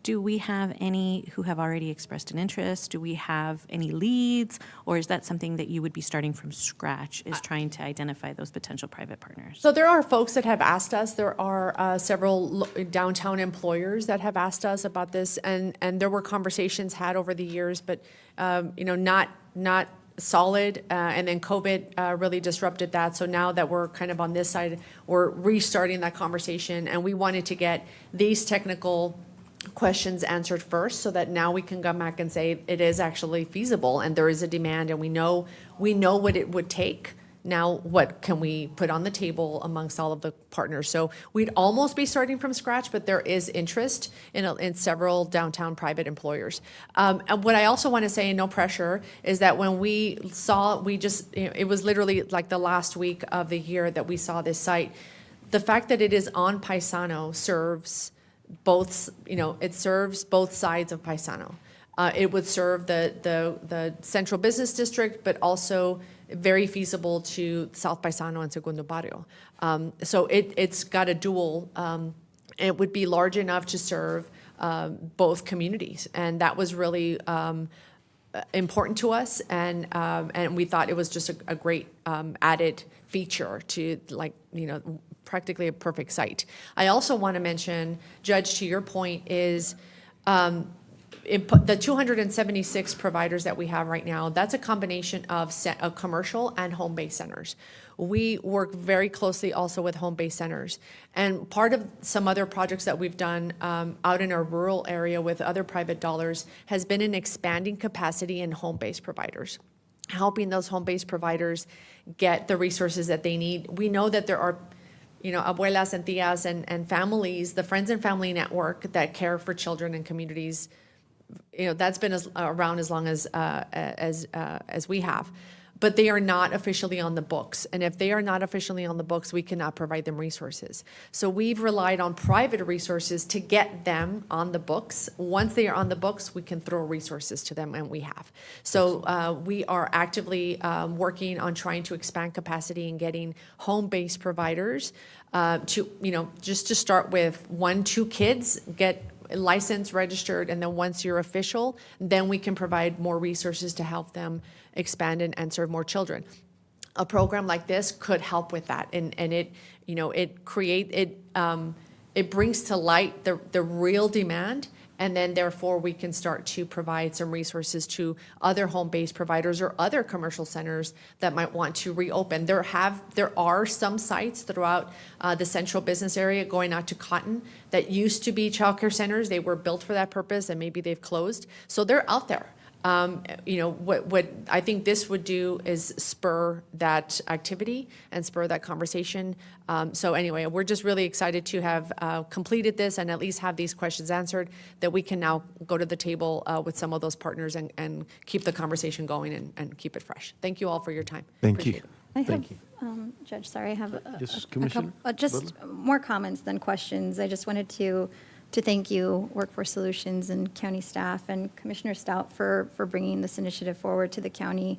Speaker 6: do we have any who have already expressed an interest? Do we have any leads? Or is that something that you would be starting from scratch, is trying to identify those potential private partners?
Speaker 17: So there are folks that have asked us. There are several downtown employers that have asked us about this, and there were conversations had over the years, but you know, not solid, and then COVID really disrupted that. So now that we're kind of on this side, we're restarting that conversation, and we wanted to get these technical questions answered first so that now we can come back and say it is actually feasible and there is a demand and we know what it would take. Now, what can we put on the table amongst all of the partners? So we'd almost be starting from scratch, but there is interest in several downtown private employers. And what I also want to say, no pressure, is that when we saw, it was literally like the last week of the year that we saw this site. The fact that it is on Paisano serves both, it serves both sides of Paisano. It would serve the central business district, but also very feasible to South Paisano and Segundo Barrio. So it's got a dual, it would be large enough to serve both communities. And that was really important to us. And we thought it was just a great added feature to, practically a perfect site. I also want to mention, Judge, to your point, is the 276 providers that we have right now, that's a combination of commercial and home-based centers. We work very closely also with home-based centers. And part of some other projects that we've done out in our rural area with other private dollars has been in expanding capacity in home-based providers, helping those home-based providers get the resources that they need. We know that there are abuelas and tias and families, the Friends and Family Network that care for children in communities. That's been around as long as we have, but they are not officially on the books. And if they are not officially on the books, we cannot provide them resources. So we've relied on private resources to get them on the books. Once they are on the books, we can throw resources to them, and we have. So we are actively working on trying to expand capacity and getting home-based providers to, just to start with 1-2 kids, get licensed, registered, and then once you're official, then we can provide more resources to help them expand and serve more children. A program like this could help with that, and it brings to light the real demand, and then therefore we can start to provide some resources to other home-based providers or other commercial centers that might want to reopen. There are some sites throughout the central business area going out to Cotton that used to be childcare centers. They were built for that purpose, and maybe they've closed. So they're out there. What I think this would do is spur that activity and spur that conversation. So anyway, we're just really excited to have completed this and at least have these questions answered, that we can now go to the table with some of those partners and keep the conversation going and keep it fresh. Thank you all for your time.
Speaker 3: Thank you.
Speaker 9: Thank you. Judge, sorry, I have just more comments than questions. I just wanted to thank you, Workforce Solutions and county staff, and Commissioner Stout for bringing this initiative forward to the county.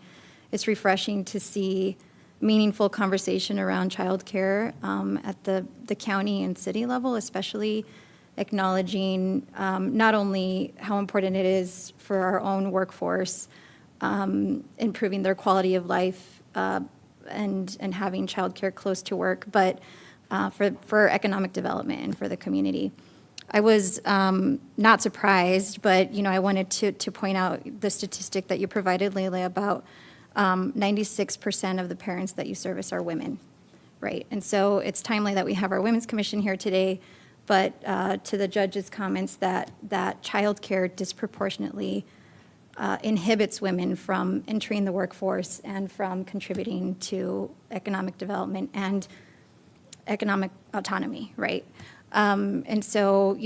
Speaker 9: It's refreshing to see meaningful conversation around childcare at the county and city level, especially acknowledging not only how important it is for our own workforce, improving their quality of life and having childcare close to work, but for economic development and for the community. I was not surprised, but I wanted to point out the statistic that you provided, Leila, about 96% of the parents that you service are women, right? And so it's timely that we have our Women's Commission here today, but to the judge's comments that childcare disproportionately inhibits women from entering the workforce and from contributing to economic development and economic autonomy, right? And so,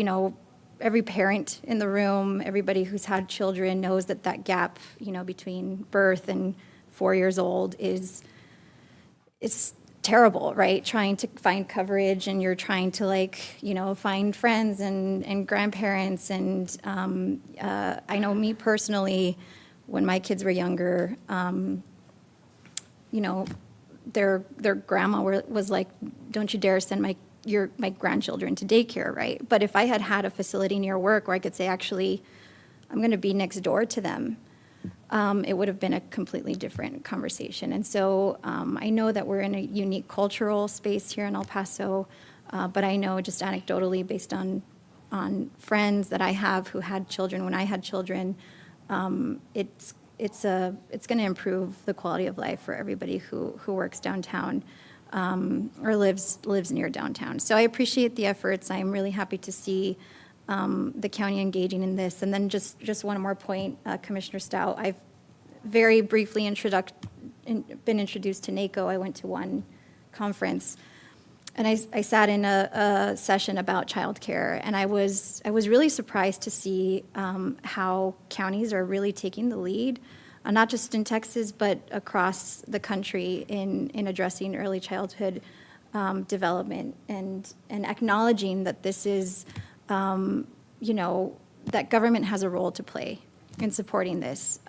Speaker 9: every parent in the room, everybody who's had children knows that gap, between birth and 4 years old is terrible, right? Trying to find coverage, and you're trying to find friends and grandparents. And I know me personally, when my kids were younger, their grandma was like, "Don't you dare send my grandchildren to daycare," right? But if I had a facility near work where I could say, actually, I'm going to be next door to them, it would have been a completely different conversation. And so I know that we're in a unique cultural space here in El Paso, but I know just anecdotally, based on friends that I have who had children when I had children, it's going to improve the quality of life for everybody who works downtown or lives near downtown. So I appreciate the efforts. I'm really happy to see the county engaging in this. And then just one more point, Commissioner Stout, I've very briefly been introduced to NACO. I went to one conference, and I sat in a session about childcare, and I was really surprised to see how counties are really taking the lead, not just in Texas, but across the country in addressing early childhood development and acknowledging that this is, that government has a role to play in supporting this.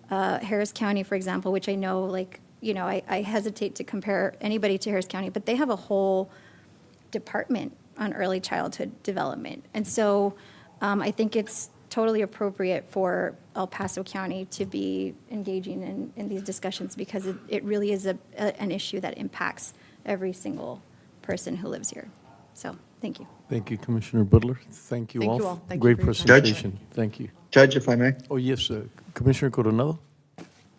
Speaker 9: Harris County, for example, which I know, I hesitate to compare anybody to Harris County, but they have a whole department on early childhood development. And so I think it's totally appropriate for El Paso County to be engaging in these discussions, because it really is an issue that impacts every single person who lives here. So, thank you.
Speaker 3: Thank you, Commissioner Butler. Thank you all.
Speaker 17: Thank you all. Thank you
Speaker 3: Great
Speaker 17: for your time.
Speaker 3: presentation. Thank you.
Speaker 4: Judge, if I may?
Speaker 3: Oh, yes, Commissioner Coronado?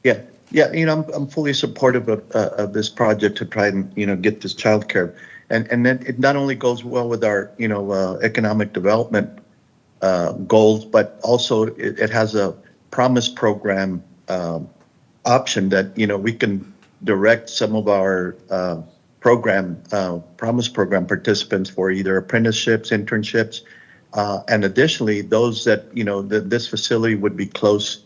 Speaker 4: Yeah, I'm fully supportive of this project to try and, get this childcare. And then it not only goes well with our, economic development goals, but also it has a promise program option that, we can direct some of our promise program participants for either apprenticeships, internships, and additionally, those that, this facility would be close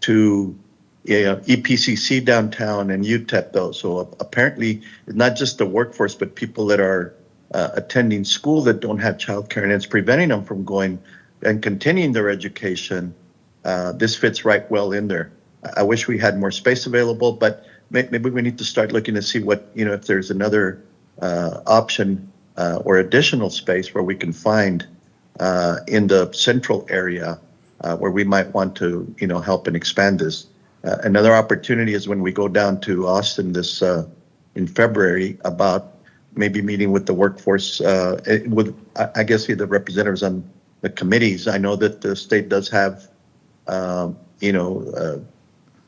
Speaker 4: to EPCC downtown and UTEP, though. So apparently, it's not just the workforce, but people that are attending school that don't have childcare, and it's preventing them from going and continuing their education. This fits right well in there. I wish we had more space available, but maybe we need to start looking to see what, if there's another option or additional space where we can find in the central area where we might want to, help and expand this. Another opportunity is when we go down to Austin this in February, about maybe meeting with the workforce, with, I guess, the representatives on the committees. I know that the state does have,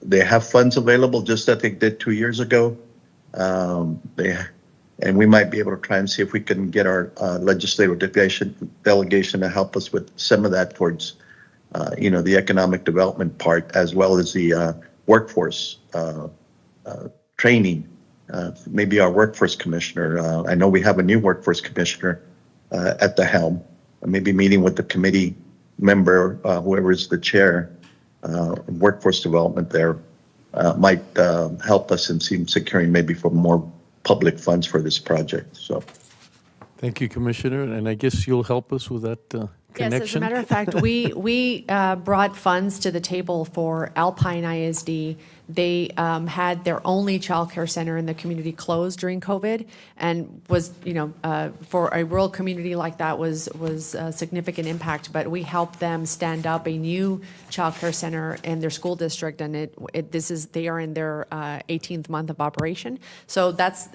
Speaker 4: they have funds available, just that they did 2 years ago. And we might be able to try and see if we can get our legislative delegation to help us with some of that towards, the economic development part, as well as the workforce training. Maybe our workforce commissioner. I know we have a new workforce commissioner at the helm. Maybe meeting with the committee member, whoever is the chair, workforce development there, might help us in securing maybe for more public funds for this project. So,
Speaker 3: thank you, Commissioner, and I guess you'll help us with that connection?
Speaker 17: Yes, as a matter of fact, we brought funds to the table for Alpine ISD. They had their only childcare center in the community closed during COVID, and was, for a rural community like that was a significant impact. But we helped them stand up a new childcare center in their school district, and they are in their 18th month of operation. So that's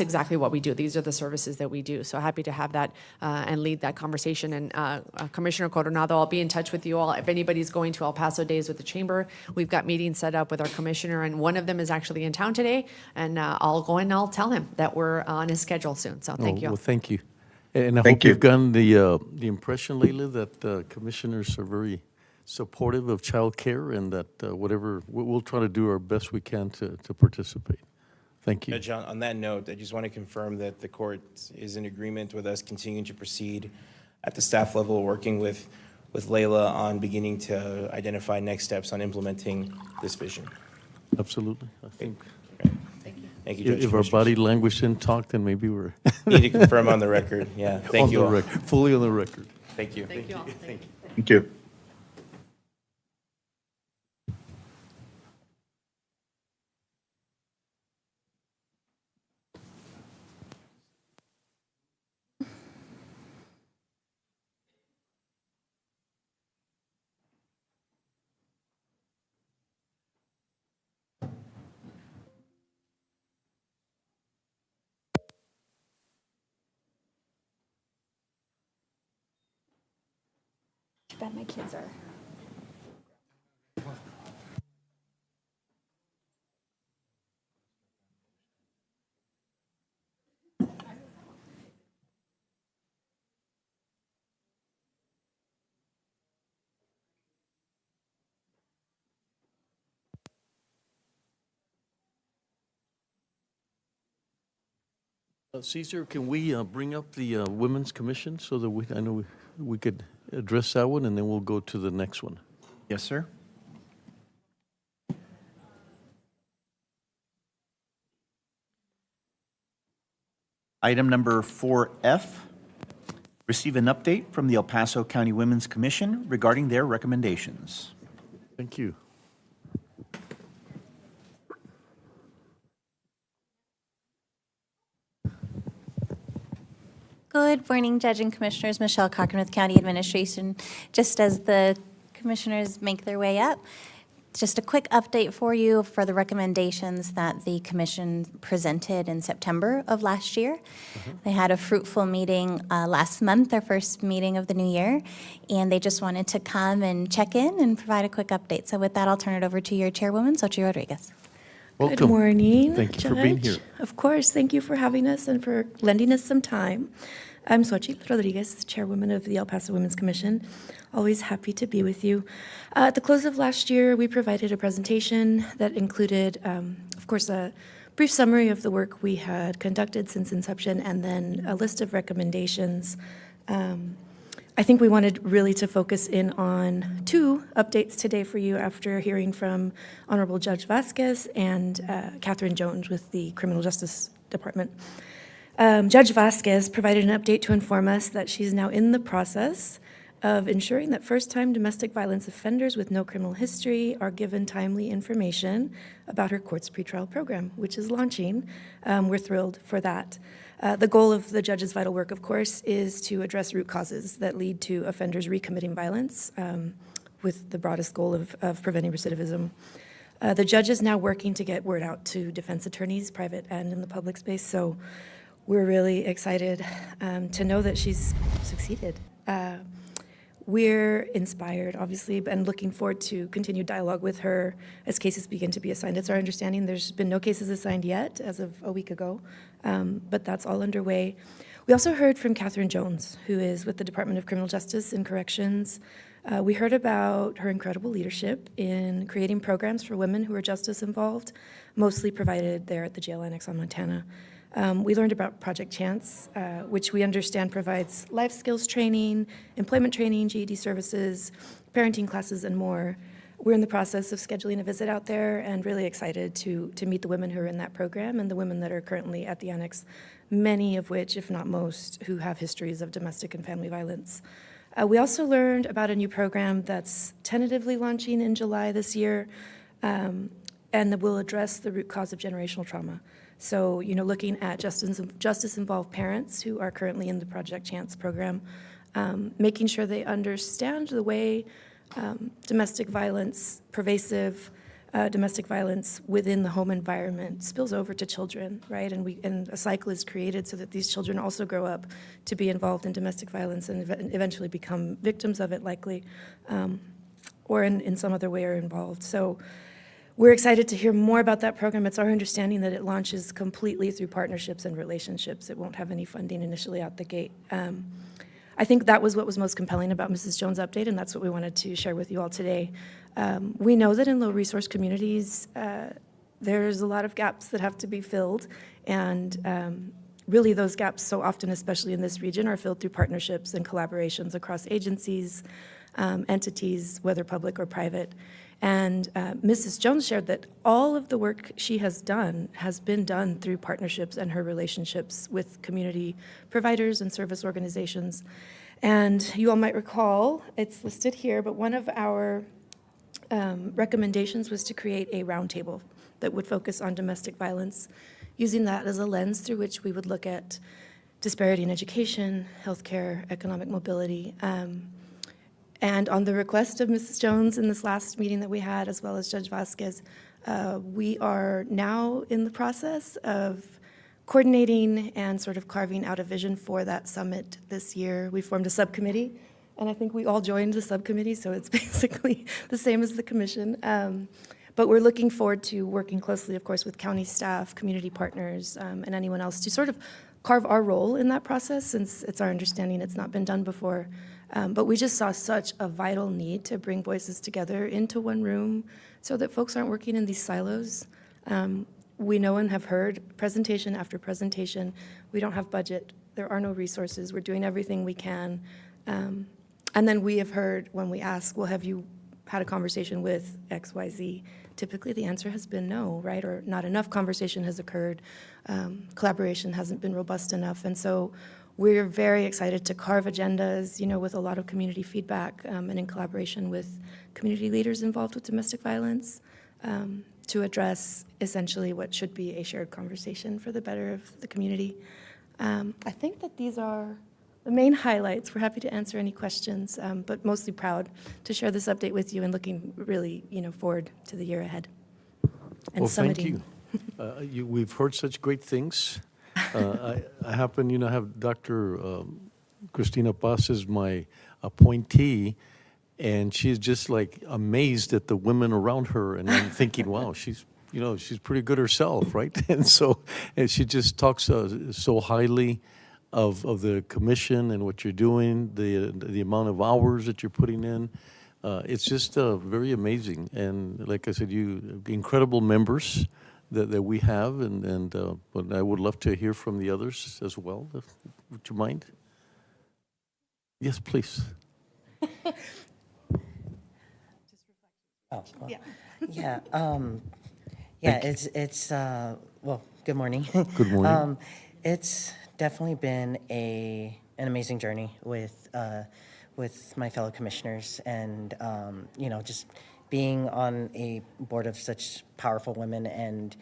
Speaker 17: exactly what we do. These are the services that we do. So happy to have that and lead that conversation. And Commissioner Coronado, I'll be in touch with you all. If anybody's going to El Paso Days with the Chamber, we've got meetings set up with our commissioner, and one of them is actually in town today. And I'll go and I'll tell him that we're on his schedule soon. So thank you.
Speaker 3: Well, thank you. And I
Speaker 4: Thank
Speaker 3: hope
Speaker 4: you.
Speaker 3: you've gotten the impression, Leila, that commissioners are very supportive of childcare, and that we'll try to do our best we can to participate. Thank you.
Speaker 16: Judge, on that note, I just want to confirm that the court is in agreement with us continuing to proceed at the staff level, working with Leila on beginning to identify next steps on implementing this vision.
Speaker 3: Absolutely. I think
Speaker 16: Thank you, Judge.
Speaker 3: if our body language didn't talk, then maybe we're
Speaker 16: Need to confirm on the record. Yeah, thank you all.
Speaker 3: Fully on the record.
Speaker 16: Thank you.
Speaker 17: Thank you all. Thank you.
Speaker 4: Thank you.
Speaker 9: Too bad my kids are.
Speaker 3: Caesar, can we bring up the Women's Commission so that I know we could address that one, and then we'll go to the next one.
Speaker 2: Yes, sir. Item number 4F, receive an update from the El Paso County Women's Commission regarding their recommendations.
Speaker 3: Thank you.
Speaker 19: Good morning, Judge and Commissioners. Michelle Chacon with County Administration. Just as the commissioners make their way up, just a quick update for you for the recommendations that the commission presented in September of last year. They had a fruitful meeting last month, their first meeting of the new year, and they just wanted to come and check in and provide a quick update. So with that, I'll turn it over to your chairwoman, Xochitl Rodriguez.
Speaker 3: Welcome.
Speaker 10: Good morning,
Speaker 3: Thank you
Speaker 10: Judge.
Speaker 3: for being here.
Speaker 10: Of course, thank you for having us and for lending us some time. I'm Xochitl Rodriguez, chairwoman of the El Paso Women's Commission. Always happy to be with you. At the close of last year, we provided a presentation that included, of course, a brief summary of the work we had conducted since inception, and then a list of recommendations. I think we wanted really to focus in on two updates today for you after hearing from Honorable Judge Vasquez and Catherine Jones with the Criminal Justice Department. Judge Vasquez provided an update to inform us that she's now in the process of ensuring that first-time domestic violence offenders with no criminal history are given timely information about her court's pretrial program, which is launching. We're thrilled for that. The goal of the judge's vital work, of course, is to address root causes that lead to offenders recommitting violence, with the broadest goal of preventing recidivism. The judge is now working to get word out to defense attorneys, private and in the public space, so we're really excited to know that she's succeeded. We're inspired, obviously, and looking forward to continued dialogue with her as cases begin to be assigned. It's our understanding there's been no cases assigned yet as of a week ago, but that's all underway. We also heard from Catherine Jones, who is with the Department of Criminal Justice and Corrections. We heard about her incredible leadership in creating programs for women who are justice involved, mostly provided there at the jail annex on Montana. We learned about Project Chance, which we understand provides life skills training, employment training, GED services, parenting classes, and more. We're in the process of scheduling a visit out there and really excited to meet the women who are in that program and the women that are currently at the annex, many of which, if not most, who have histories of domestic and family violence.
Speaker 20: We also learned about a new program that's tentatively launching in July this year, and that will address the root cause of generational trauma. So, looking at justice-involved parents who are currently in the Project Chance program, making sure they understand the way domestic violence, pervasive domestic violence within the home environment spills over to children, right? And a cycle is created so that these children also grow up to be involved in domestic violence and eventually become victims of it, likely, or in some other way are involved. So we're excited to hear more about that program. It's our understanding that it launches completely through partnerships and relationships. It won't have any funding initially out the gate. I think that was what was most compelling about Mrs. Jones' update, and that's what we wanted to share with you all today. We know that in low-resource communities, there's a lot of gaps that have to be filled, and really those gaps so often, especially in this region, are filled through partnerships and collaborations across agencies, entities, whether public or private. And Mrs. Jones shared that all of the work she has done has been done through partnerships and her relationships with community providers and service organizations. And you all might recall, it's listed here, but one of our recommendations was to create a roundtable that would focus on domestic violence, using that as a lens through which we would look at disparity in education, healthcare, economic mobility. And on the request of Mrs. Jones in this last meeting that we had, as well as Judge Vasquez, we are now in the process of coordinating and sort of carving out a vision for that summit this year. We formed a subcommittee, and I think we all joined the subcommittee, so it's basically the same as the commission. But we're looking forward to working closely, of course, with county staff, community partners, and anyone else to sort of carve our role in that process, since it's our understanding it's not been done before. But we just saw such a vital need to bring voices together into one room so that folks aren't working in these silos. We know and have heard presentation after presentation, we don't have budget, there are no resources, we're doing everything we can. And then we have heard when we ask, well, have you had a conversation with XYZ? Typically the answer has been no, right? Or not enough conversation has occurred. Collaboration hasn't been robust enough. And so we're very excited to carve agendas, with a lot of community feedback and in collaboration with community leaders involved with domestic violence to address essentially what should be a shared conversation for the better of the community. I think that these are the main highlights. We're happy to answer any questions, but mostly proud to share this update with you and looking really, forward to the year ahead. And
Speaker 3: well, thank
Speaker 20: summiting.
Speaker 3: you. We've heard such great things. I happen, have Dr. Cristina Paz as my appointee, and she's just like amazed at the women around her, and I'm thinking, wow, she's pretty good herself, right? And she just talks so highly of the commission and what you're doing, the amount of hours that you're putting in. It's just very amazing, and like I said, you incredible members that we have, but I would love to hear from the others as well. Would you mind? Yes, please.
Speaker 21: It's well, good morning.
Speaker 3: Good morning.
Speaker 21: It's definitely been an amazing journey with my fellow commissioners, and just being on a board of such powerful women and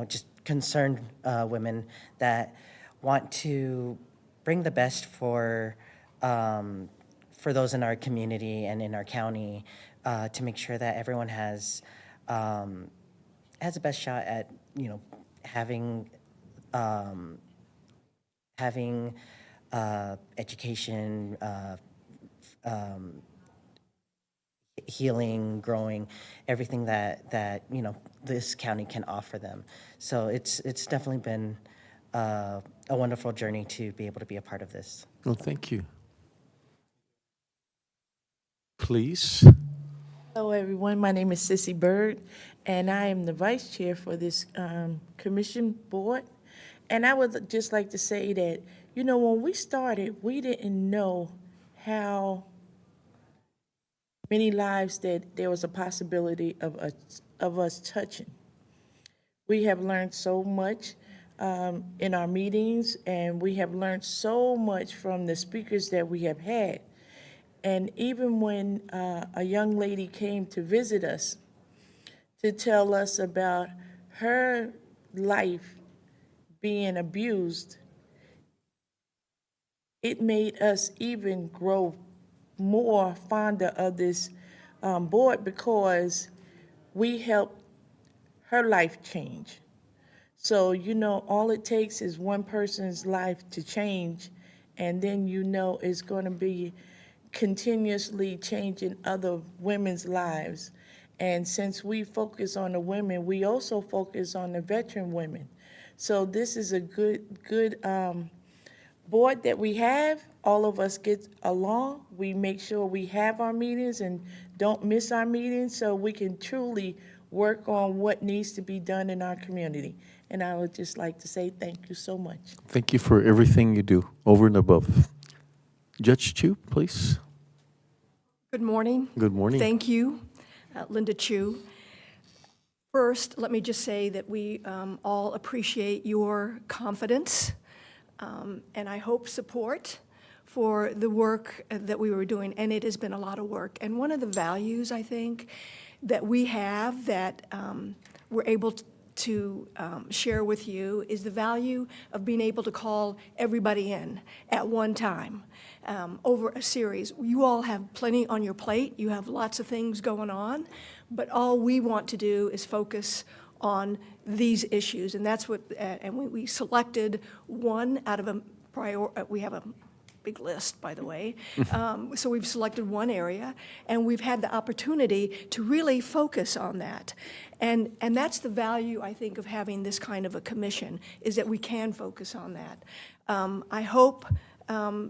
Speaker 21: just concerned women that want to bring the best for those in our community and in our county, to make sure that everyone has the best shot at having education, healing, growing, everything that this county can offer them. So it's definitely been a wonderful journey to be able to be a part of this.
Speaker 3: Well, thank you. Please.
Speaker 22: Hello, everyone. My name is Sissy Bird, and I am the vice chair for this commission board. And I would just like to say that, when we started, we didn't know how many lives that there was a possibility of us touching. We have learned so much. in our meetings, and we have learned so much from the speakers that we have had. And even when a young lady came to visit us to tell us about her life being abused, it made us even grow more fonder of this board, because we helped her life change. So, you know, all it takes is one person's life to change, and then you know it's going to be continuously changing other women's lives. And since we focus on the women, we also focus on the veteran women. So this is a good board that we have. All of us get along. We make sure we have our meetings and don't miss our meetings, so we can truly work on what needs to be done in our community. And I would just like to say thank you so much.
Speaker 3: Thank you for everything you do, over and above. Judge Chu, please.
Speaker 1: Good morning.
Speaker 3: Good morning.
Speaker 1: Thank you, Linda Chu. First, let me just say that we all appreciate your confidence and I hope support for the work that we were doing, and it has been a lot of work. And one of the values, I think, that we have that we're able to share with you is the value of being able to call everybody in at one time over a series. You all have plenty on your plate. You have lots of things going on, but all we want to do is focus on these issues, and that's what, and we selected one out of we have a big list, by the way. So we've selected one area, and we've had the opportunity to really focus on that. And that's the value, I think, of having this kind of a commission, is that we can focus on that. I hope our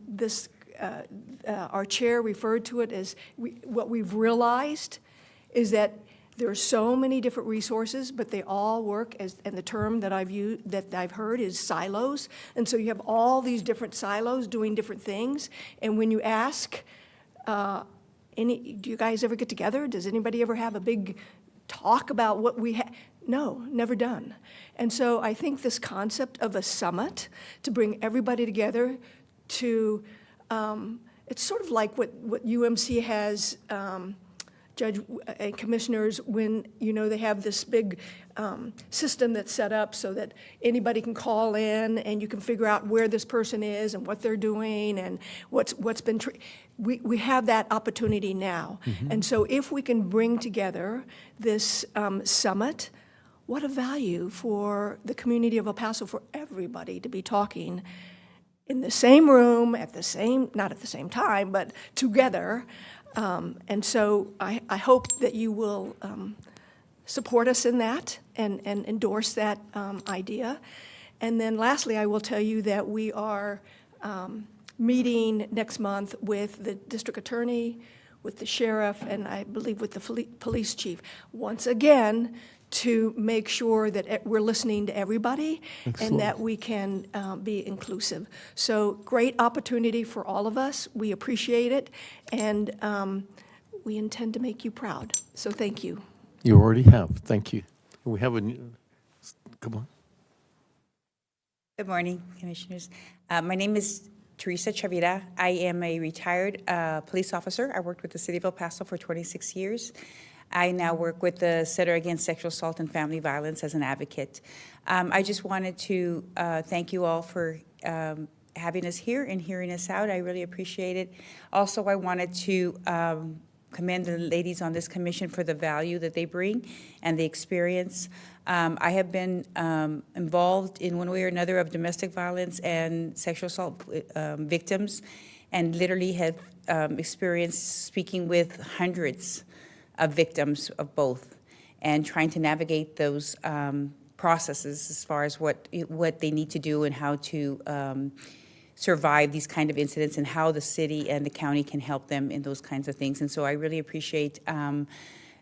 Speaker 1: chair referred to it as, what we've realized is that there are so many different resources, but they all work as, and the term that I've heard is silos. And so you have all these different silos doing different things. And when you ask, do you guys ever get together? Does anybody ever have a big talk about what we have? No, never done. And so I think this concept of a summit to bring everybody together to, it's sort of like what UMC has, Judge and commissioners, when, you know, they have this big system that's set up so that anybody can call in and you can figure out where this person is and what they're doing and what's been, we have that opportunity now. Mm-hmm. And so if we can bring together this summit, what a value for the community of El Paso, for everybody to be talking in the same room at the same, not at the same time, but together. And so I hope that you will support us in that and endorse that idea. And then lastly, I will tell you that we are meeting next month with the district attorney, with the sheriff, and I believe with the police chief, once again, to make sure that we're listening to everybody. Excellent. And that we can be inclusive. So great opportunity for all of us. We appreciate it, and we intend to make you proud. So thank you.
Speaker 3: You already have. Thank you. We have a new, come on.
Speaker 5: Good morning, Commissioners. My name is Teresa Chavira. I am a retired police officer. I worked with the City of El Paso for 26 years. I now work with the Center Against Sexual Assault and Family Violence as an advocate. I just wanted to thank you all for having us here and hearing us out. I really appreciate it. Also, I wanted to commend the ladies on this commission for the value that they bring and the experience. I have been involved in one way or another of domestic violence and sexual assault victims, and literally have experienced speaking with hundreds of victims of both, and trying to navigate those processes as far as what they need to do and how to survive these kind of incidents, and how the city and the county can help them in those kinds of things. And so I really appreciate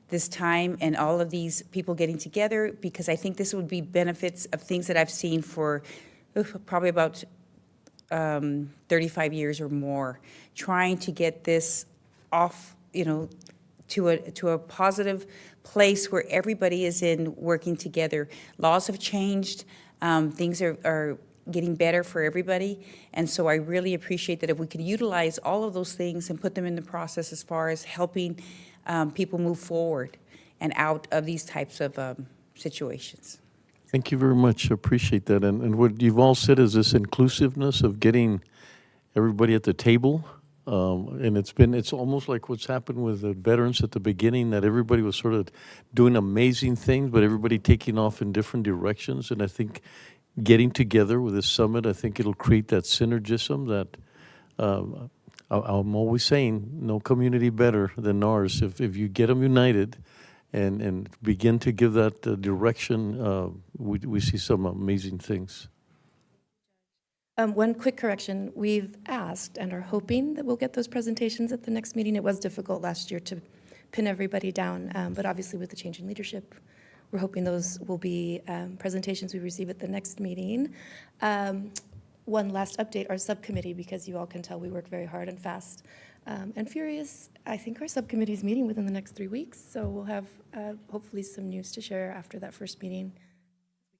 Speaker 5: this time and all of these people getting together, because I think this would be benefits of things that I've seen for probably about 35 years or more, trying to get this off, you know, to a positive place where everybody is in working together. Laws have changed. Things are getting better for everybody. And so I really appreciate that if we could utilize all of those things and put them in the process as far as helping people move forward and out of these types of situations.
Speaker 3: Thank you very much. Appreciate that. And what you've all said is this inclusiveness of getting everybody at the table. And it's almost like what's happened with the veterans at the beginning, that everybody was sort of doing amazing things, but everybody taking off in different directions. And I think getting together with this summit, I think it'll create that synergism that I'm always saying, no community better than ours. If you get them united and begin to give that direction, we see some amazing things.
Speaker 20: One quick correction. We've asked and are hoping that we'll get those presentations at the next meeting. It was difficult last year to pin everybody down, but obviously with the change in leadership, we're hoping those will be presentations we receive at the next meeting. One last update, our subcommittee, because you all can tell we work very hard and fast and furious. I think our subcommittee is meeting within the next 3 weeks, so we'll have hopefully some news to share after that first meeting,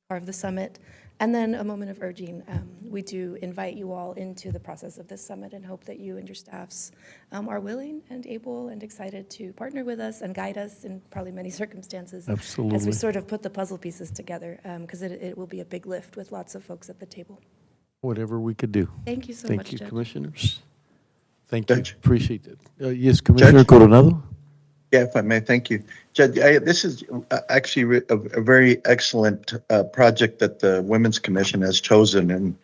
Speaker 20: part of the summit. And then a moment of urging. We do invite you all into the process of this summit and hope that you and your staffs are willing and able and excited to partner with us and guide us in probably many circumstances.
Speaker 3: Absolutely.
Speaker 20: As we sort of put the puzzle pieces together, because it will be a big lift with lots of folks at the table.
Speaker 3: Whatever we could do.
Speaker 20: Thank you so
Speaker 3: Thank
Speaker 20: much,
Speaker 3: you,
Speaker 20: Judge.
Speaker 3: Commissioners. Thank you.
Speaker 4: Judge.
Speaker 3: Appreciate it. Yes, Commissioner Coronado?
Speaker 4: Yeah, if I may, thank you. Judge, this is actually a very excellent project that the Women's Commission has chosen. And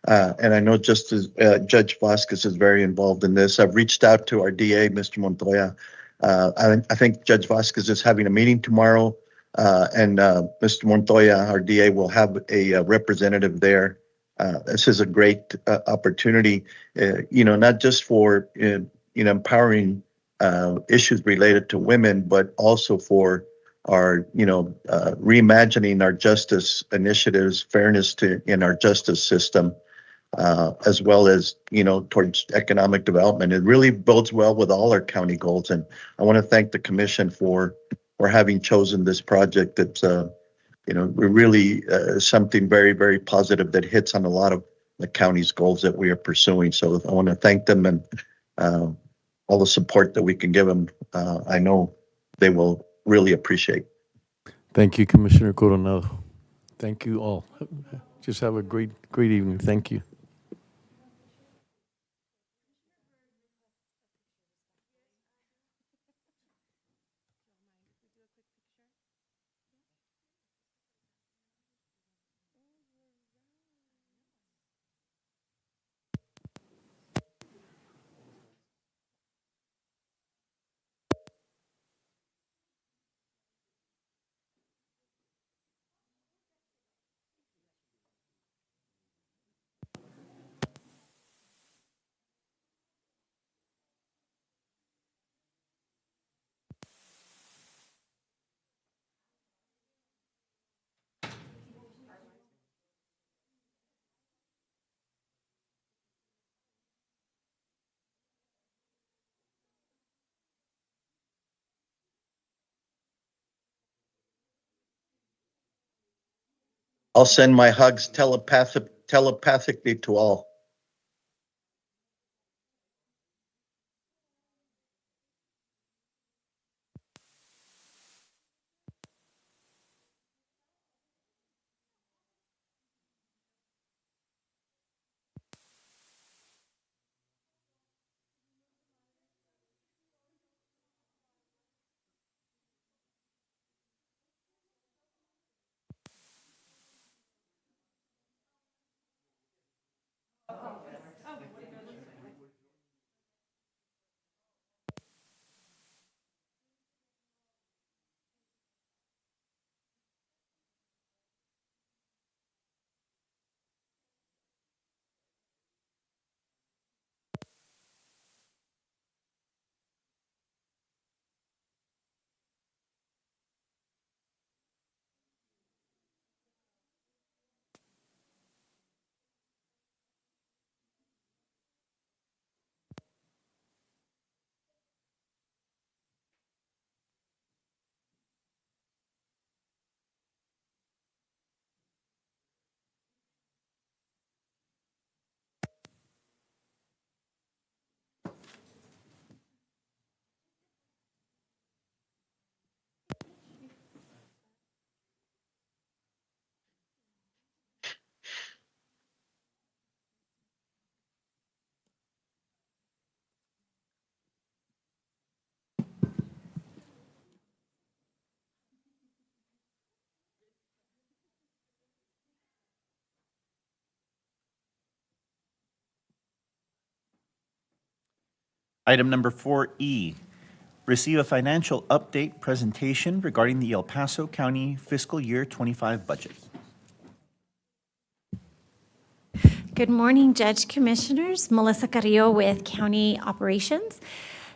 Speaker 4: I know just as Judge Vasquez is very involved in this. I've reached out to our DA, Mr. Montoya. I think Judge Vasquez is having a meeting tomorrow. And Mr. Montoya, our DA, will have a representative there. This is a great opportunity, not just for, empowering issues related to women, but also for our, reimagining our justice initiatives, fairness in our justice system, as well as, towards economic development. It really bodes well with all our county goals. And I want to thank the commission for having chosen this project. It's, we're really something very, very positive that hits on a lot of the county's goals that we are pursuing. So I want to thank them and all the support that we can give them. I know they will really appreciate.
Speaker 3: Thank you, Commissioner Coronado. Thank you all. Just have a great evening. Thank you.
Speaker 4: I'll send my hugs telepathically to all.
Speaker 2: Item number 4E, receive a financial update presentation regarding the El Paso County fiscal year 25 budget.
Speaker 8: Good morning, Judge Commissioners. Melissa Carrillo with County Operations.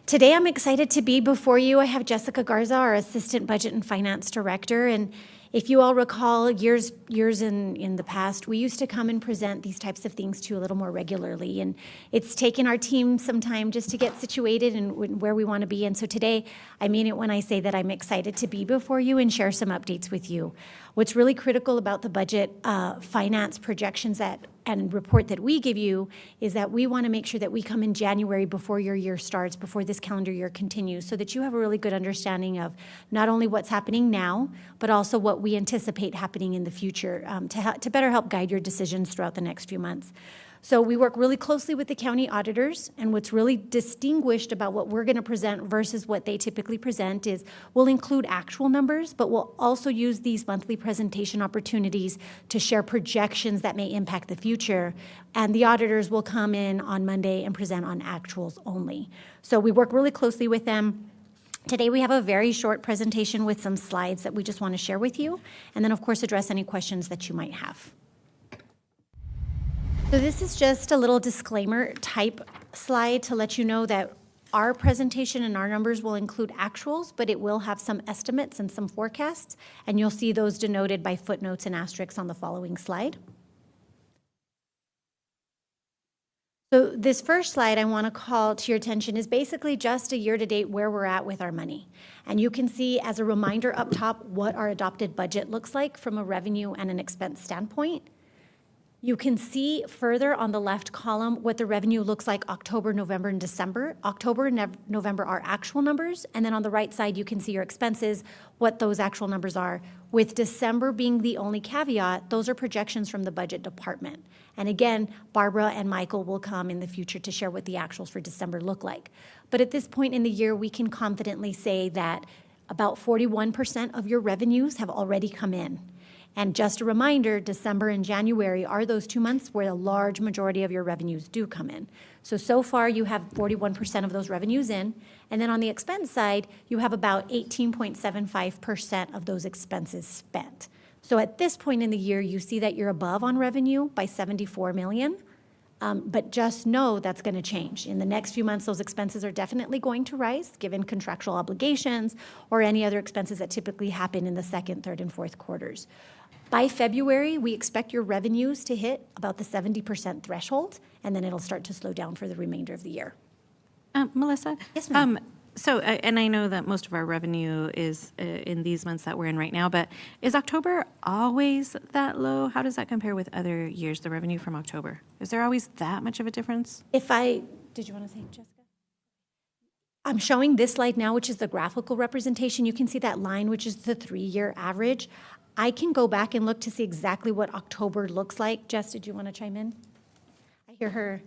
Speaker 8: Today, I'm excited to be before you. I have Jessica Garza, our Assistant Budget and Finance Director, and if you all recall, years in the past, we used to come and present these types of things to you a little more regularly, and it's taken our team some time just to get situated and where we want to be. And so today, I mean it when I say that I'm excited to be before you and share some updates with you. What's really critical about the budget finance projections and report that we give you is that we want to make sure that we come in January before your year starts, before this calendar year continues, so that you have a really good understanding of not only what's happening now, but also what we anticipate happening in the future to better help guide your decisions throughout the next few months. So we work really closely with the county auditors, and what's really distinguished about what we're going to present versus what they typically present is we'll include actual numbers, but we'll also use these monthly presentation opportunities to share projections that may impact the future. And the auditors will come in on Monday and present on actuals only. So we work really closely with them. Today we have a very short presentation with some slides that we just want to share with you, and then of course address any questions that you might have. So this is just a little disclaimer type slide to let you know that our presentation and our numbers will include actuals, but it will have some estimates and some forecasts, and you'll see those denoted by footnotes and asterisks on the following slide. So this first slide I want to call to your attention is basically just a year-to-date where we're at with our money. And you can see as a reminder up top what our adopted budget looks like from a revenue and an expense standpoint. You can see further on the left column what the revenue looks like October, November, and December. October and November are actual numbers, and then on the right side you can see your expenses, what those actual numbers are. With December being the only caveat, those are projections from the budget department. And again, Barbara and Michael will come in the future to share what the actuals for December look like. But at this point in the year, we can confidently say that about 41% of your revenues have already come in. And just a reminder, December and January are those 2 months where a large majority of your revenues do come in. So far you have 41% of those revenues in. And then on the expense side, you have about 18.75% of those expenses spent. So at this point in the year, you see that you're above on revenue by $74 million. But just know that's going to change. In the next few months, those expenses are definitely going to rise, given contractual obligations or any other expenses that typically happen in the second, third, and fourth quarters. By February, we expect your revenues to hit about the 70% threshold, and then it'll start to slow down for the remainder of the year.
Speaker 6: Melissa?
Speaker 8: Yes, ma'am.
Speaker 6: So, and I know that most of our revenue is in these months that we're in right now, but is October always that low? How does that compare with other years, the revenue from October? Is there always that much of a difference?
Speaker 8: Did you want to say, Jessica? I'm showing this slide now, which is the graphical representation. You can see that line, which is the 3-year average. I can go back and look to see exactly what October looks like. Jess, did you want to chime in? I hear her.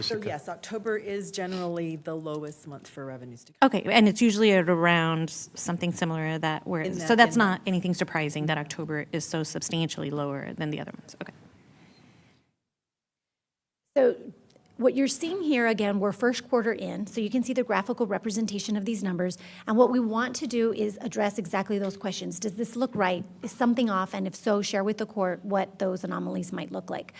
Speaker 11: So yes, October is generally the lowest month for revenues to come.
Speaker 6: Okay, and it's usually at around something similar that where, so that's not anything surprising that October is so substantially lower than the other months. Okay.
Speaker 8: So what you're seeing here, again, we're first quarter in, so you can see the graphical representation of these numbers. And what we want to do is address exactly those questions. Does this look right? Is something off? And if so, share with the court what those anomalies might look like.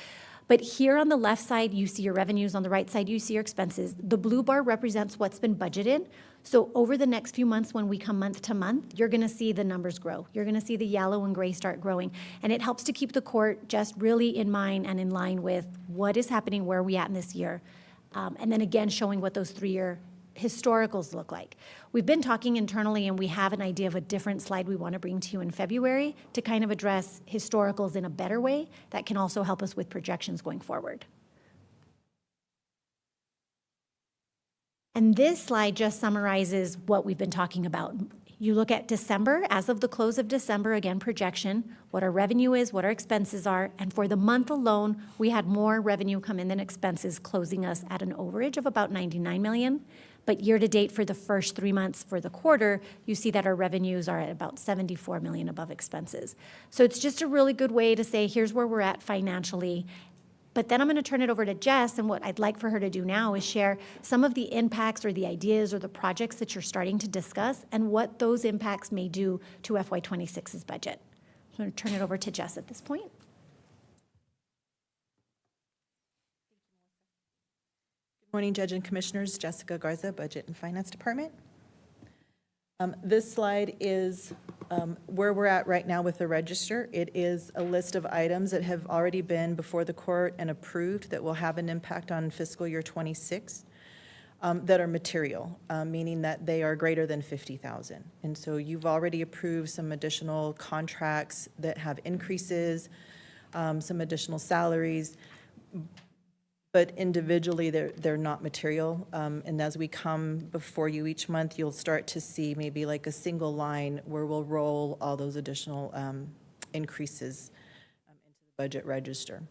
Speaker 8: But here on the left side, you see your revenues. On the right side, you see your expenses. The blue bar represents what's been budgeted. So over the next few months, when we come month to month, you're going to see the numbers grow. You're going to see the yellow and gray start growing. And it helps to keep the court just really in mind and in line with what is happening, where are we at in this year. And then again, showing what those 3-year historicals look like. We've been talking internally, and we have an idea of a different slide we want to bring to you in February to kind of address historicals in a better way that can also help us with projections going forward. And this slide just summarizes what we've been talking about. You look at December, as of the close of December, again, projection, what our revenue is, what our expenses are, and for the month alone, we had more revenue come in than expenses, closing us at an overage of about $99 million. But year to date for the first 3 months for the quarter, you see that our revenues are at about $74 million above expenses. So it's just a really good way to say, here's where we're at financially. But then I'm going to turn it over to Jess, and what I'd like for her to do now is share some of the impacts or the ideas or the projects that you're starting to discuss and what those impacts may do to FY26's budget. So I'm going to turn it over to Jess at this point.
Speaker 11: Good morning, Judge and Commissioners. Jessica Garza, Budget and Finance Department. This slide is where we're at right now with the register. It is a list of items that have already been before the court and approved that will have an impact on fiscal year 26 that are material, meaning that they are greater than 50,000. And so you've already approved some additional contracts that have increases, some additional salaries, but individually, they're not material. And as we come before you each month, you'll start to see maybe like a single line where we'll roll all those additional increases into the budget register.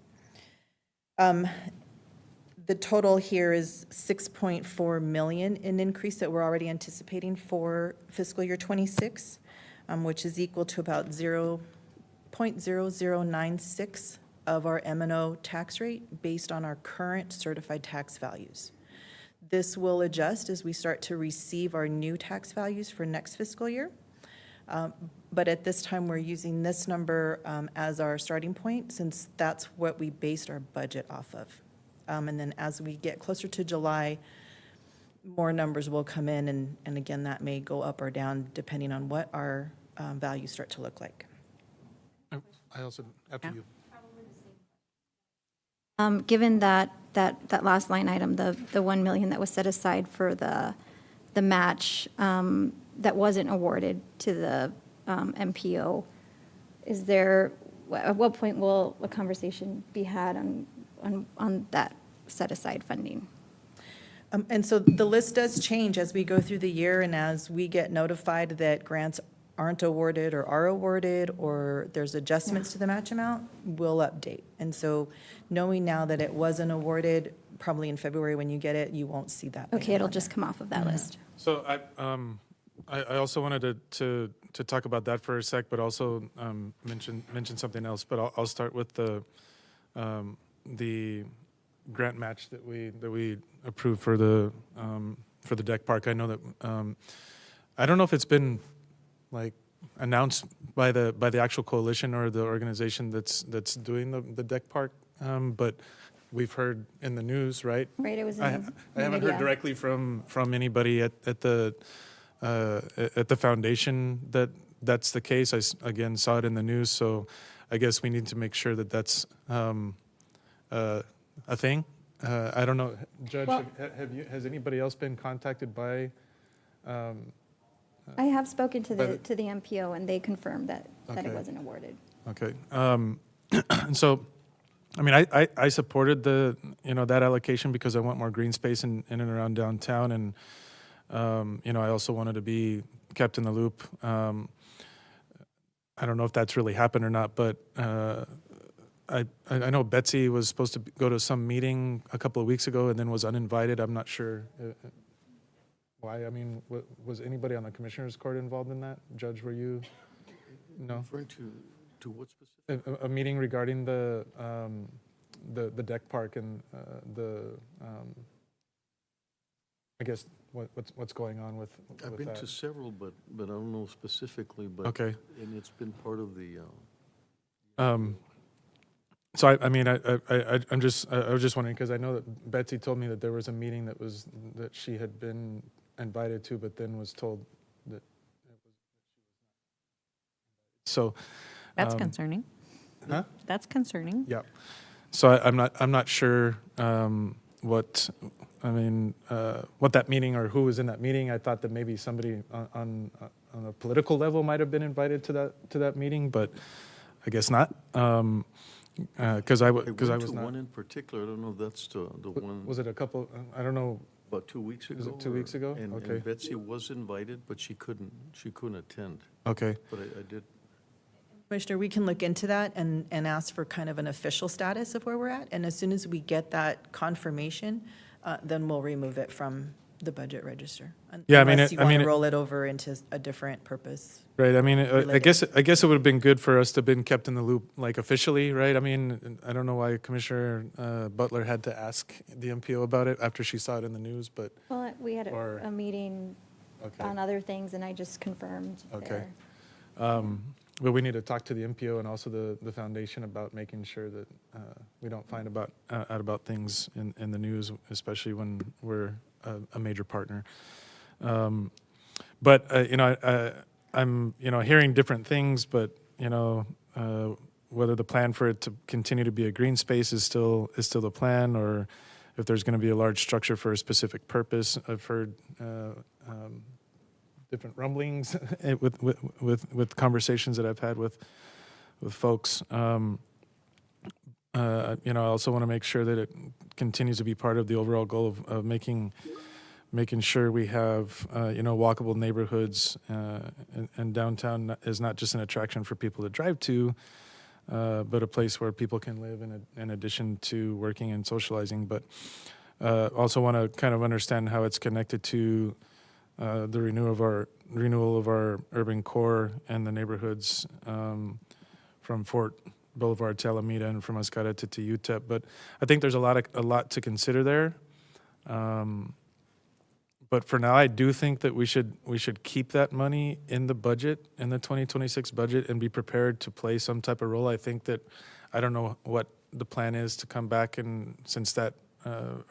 Speaker 11: The total here is 6.4 million in increase that we're already anticipating for fiscal year 26, which is equal to about 0.0096 of our M&O tax rate based on our current certified tax values. This will adjust as we start to receive our new tax values for next fiscal year. But at this time, we're using this number as our starting point since that's what we based our budget off of. And then as we get closer to July, more numbers will come in, and again, that may go up or down depending on what our values start to look like.
Speaker 7: I also, after you.
Speaker 9: Given that last line item, the 1 million that was set aside for the match that wasn't awarded to the MPO, is there, at what point will a conversation be had on that set aside funding?
Speaker 11: And so the list does change as we go through the year and as we get notified that grants aren't awarded or are awarded or there's adjustments to the match amount, we'll update. And so knowing now that it wasn't awarded, probably in February when you get it, you won't see that.
Speaker 9: Okay, it'll just come off of that list.
Speaker 7: So I also wanted to talk about that for a sec, but also mention something else. But I'll start with the grant match that we approved for the deck park. I know that I don't know if it's been like announced by the actual coalition or the organization that's doing the deck park, but we've heard in the news, right?
Speaker 9: Right, it was in
Speaker 7: I
Speaker 9: the
Speaker 7: haven't
Speaker 9: media.
Speaker 7: heard directly from anybody at the foundation that's the case. I again saw it in the news, so I guess we need to make sure that that's a thing. I don't know, Judge.
Speaker 9: Well,
Speaker 7: has anybody else been contacted by?
Speaker 9: I have spoken to
Speaker 7: But-
Speaker 9: the MPO, and they confirmed that it
Speaker 7: Okay.
Speaker 9: wasn't awarded.
Speaker 7: Okay. And so, I mean, I supported that allocation because I want more green space in and around downtown, and I also wanted to be kept in the loop. I don't know if that's really happened or not, but I know Betsy was supposed to go to some meeting a couple of weeks ago and then was uninvited. I'm not sure why. I mean, was anybody on the Commissioners Court involved in that? Judge, were you? No?
Speaker 3: Referring to what specific?
Speaker 7: A meeting regarding the deck park and I guess what's going on with
Speaker 3: I've been
Speaker 7: that.
Speaker 3: to several, but I don't know specifically, but.
Speaker 7: Okay.
Speaker 3: And it's been part of the.
Speaker 7: So I mean, I was just wondering because I know that Betsy told me that there was a meeting that she had been invited to, but then was told that it was. So.
Speaker 6: That's concerning.
Speaker 7: Huh?
Speaker 6: That's concerning.
Speaker 7: Yeah. So I'm not sure what that meeting or who was in that meeting. I thought that maybe somebody on a political level might have been invited to that meeting, but I guess not. Because I was
Speaker 3: to
Speaker 7: not.
Speaker 3: one in particular, I don't know if that's the one.
Speaker 7: Was it a couple? I don't know.
Speaker 3: About 2 weeks ago.
Speaker 7: Was it 2 weeks ago?
Speaker 3: And
Speaker 7: Okay.
Speaker 3: Betsy was invited, but she couldn't attend.
Speaker 7: Okay.
Speaker 3: But I did.
Speaker 11: Commissioner, we can look into that and ask for kind of an official status of where we're at. And as soon as we get that confirmation, then we'll remove it from the budget register.
Speaker 7: Yeah, I mean,
Speaker 11: Unless you
Speaker 7: I
Speaker 11: want
Speaker 7: mean,
Speaker 11: to roll it over into a different purpose.
Speaker 7: Right, I mean, I
Speaker 11: related.
Speaker 7: guess it would have been good for us to have been kept in the loop, like officially, right? I mean, I don't know why Commissioner Butler had to ask the MPO about it after she saw it in the news, but,
Speaker 9: Well, we had
Speaker 7: Or-
Speaker 9: a meeting
Speaker 7: Okay.
Speaker 9: on other things, and I just confirmed
Speaker 7: okay.
Speaker 9: there.
Speaker 7: But we need to talk to the MPO and also the foundation about making sure that we don't find out about things in the news, especially when we're a major partner. But, I'm, hearing different things, but, whether the plan for it to continue to be a green space is still the plan, or if there's going to be a large structure for a specific purpose. I've heard different rumblings with conversations that I've had with folks. I also want to make sure that it continues to be part of the overall goal of making sure we have, walkable neighborhoods, and downtown is not just an attraction for people to drive to, but a place where people can live in addition to working and socializing. But also want to kind of understand how it's connected to the renewal of our urban core and the neighborhoods from Fort Boulevard to Alameda and from Mascata to UTEP. But I think there's a lot to consider there. But for now, I do think that we should keep that money in the budget, in the 2026 budget, and be prepared to play some type of role. I think that, I don't know what the plan is to come back, and since that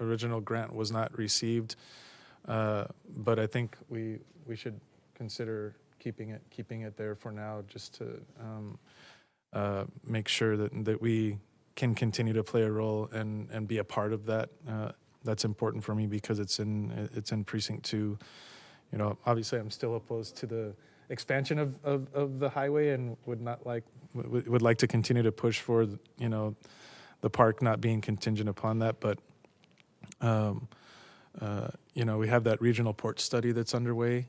Speaker 7: original grant was not received, but I think we should consider keeping it there for now, just to make sure that we can continue to play a role and be a part of that. That's important for me because it's in precinct 2. Obviously I'm still opposed to the expansion of the highway and would like to continue to push for the park not being contingent upon that. But we have that regional port study that's underway,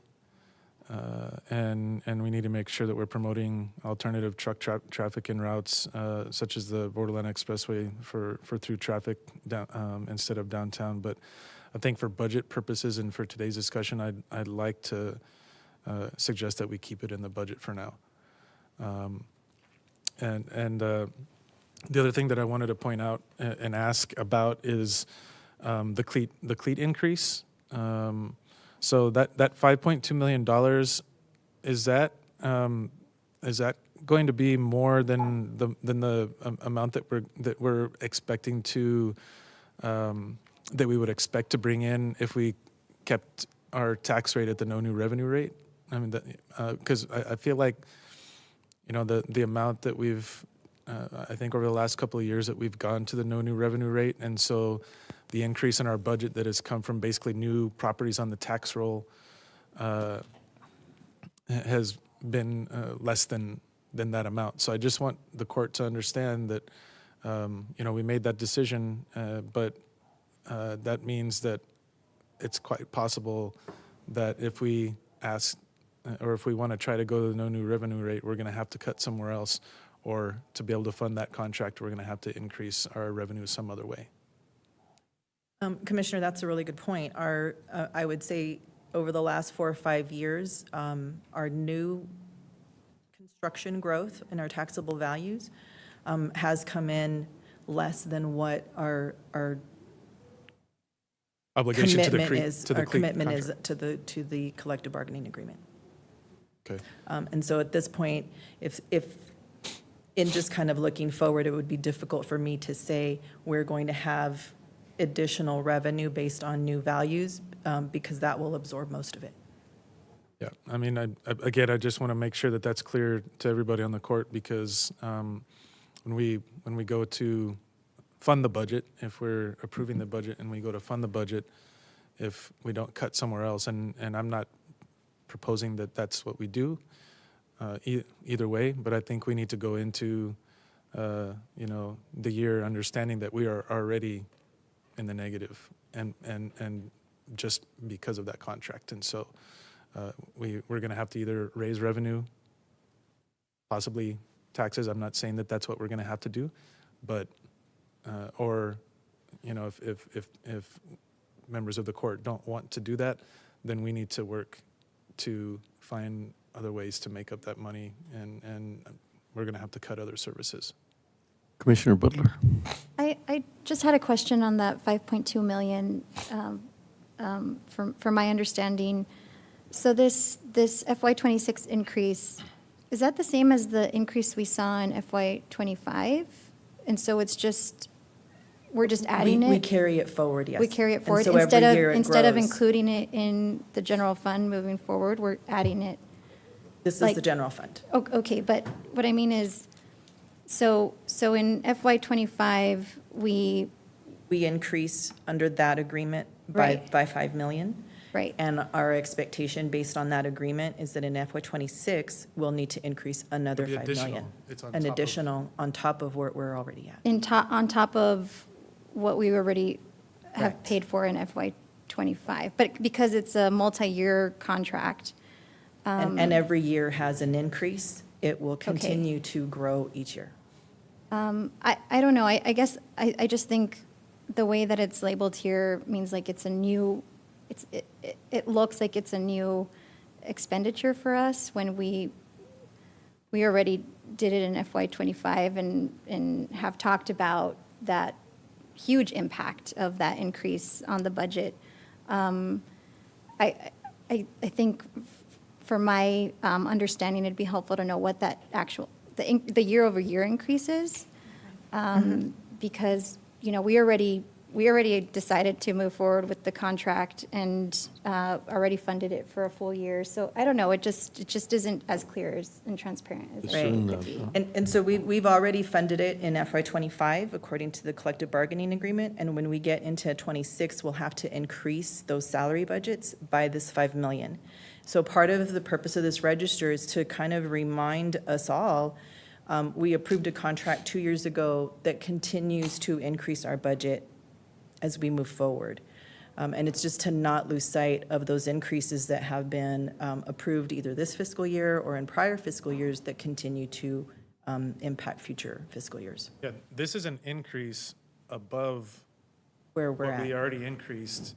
Speaker 7: and we need to make sure that we're promoting alternative truck traffic and routes, such as the Borderland Expressway for through traffic down, instead of downtown. But I think for budget purposes and for today's discussion, I'd like to suggest that we keep it in the budget for now. And the other thing that I wanted to point out and ask about is the cleat increase. So that $5.2 million, is that going to be more than the amount that we're expecting to that we would expect to bring in if we kept our tax rate at the no new revenue rate? I mean, because I feel like the amount that we've I think over the last couple of years that we've gone to the no new revenue rate, and so the increase in our budget that has come from basically new properties on the tax roll has been less than that amount. So I just want the court to understand that we made that decision, but that means that it's quite possible that if we ask or if we want to try to go to the no new revenue rate, we're going to have to cut somewhere else, or to be able to fund that contract, we're going to have to increase our revenue some other way.
Speaker 11: Commissioner, that's a really good point. I would say over the last 4 or 5 years, our new construction growth and our taxable values has come in less than what our
Speaker 7: obligation
Speaker 11: commitment is.
Speaker 7: to the
Speaker 11: Our commitment is
Speaker 7: contract.
Speaker 11: to the collective bargaining agreement.
Speaker 7: Okay.
Speaker 11: And so at this point, if in just kind of looking forward, it would be difficult for me to say we're going to have additional revenue based on new values, because that will absorb most of it.
Speaker 7: Yeah, I mean, I just want to make sure that that's clear to everybody on the court, because when we go to fund the budget, if we're approving the budget and we go to fund the budget, if we don't cut somewhere else, and I'm not proposing that that's what we do, either way, but I think we need to go into the year understanding that we are already in the negative, and just because of that contract. And so we're going to have to either raise revenue, possibly taxes. I'm not saying that that's what we're going to have to do, but or if members of the court don't want to do that, then we need to work to find other ways to make up that money, and we're going to have to cut other services.
Speaker 3: Commissioner Butler.
Speaker 9: I just had a question on that 5.2 million. From my understanding, so this FY26 increase, is that the same as the increase we saw in FY25? And so it's just, we're just adding it?
Speaker 11: We carry it forward, yes.
Speaker 9: We carry it
Speaker 11: And
Speaker 9: forward.
Speaker 11: so every year it
Speaker 9: Instead of
Speaker 11: grows.
Speaker 9: including it in the general fund moving forward, we're adding it.
Speaker 11: This is
Speaker 9: like-
Speaker 11: the general fund.
Speaker 9: Okay, but what I mean is, so in FY25, we
Speaker 11: increase under that agreement by
Speaker 9: Right.
Speaker 11: 5 million.
Speaker 9: Right.
Speaker 11: And our expectation based on that agreement is that in FY26, we'll need to increase another
Speaker 7: It'll be
Speaker 11: 5
Speaker 7: additional.
Speaker 11: million.
Speaker 7: It's on
Speaker 11: An
Speaker 7: top of-
Speaker 11: additional on top of what we're already at.
Speaker 9: on top of what we already have
Speaker 11: Correct.
Speaker 9: paid for in FY25. But because it's a multi-year contract.
Speaker 11: And every year has an increase. It will continue to grow each year.
Speaker 9: I don't know, I guess, I just think the way that it's labeled here means like it's a new, it looks like it's a new expenditure for us when we already did it in FY25 and have talked about that huge impact of that increase on the budget. I think for my understanding, it'd be helpful to know what that actual, the year-over-year increase is. Because, we already decided to move forward with the contract and already funded it for a full year. So I don't know, it just isn't as clear and transparent as it could be.
Speaker 11: And so we've already funded it in FY25 according to the collective bargaining agreement. And when we get into 26, we'll have to increase those salary budgets by this 5 million. So part of the purpose of this register is to kind of remind us all, we approved a contract 2 years ago that continues to increase our budget as we move forward. And it's just to not lose sight of those increases that have been approved either this fiscal year or in prior fiscal years that continue to impact future fiscal years.
Speaker 7: Yeah, this is an increase above
Speaker 11: Where we're
Speaker 7: what we
Speaker 11: at.
Speaker 7: already increased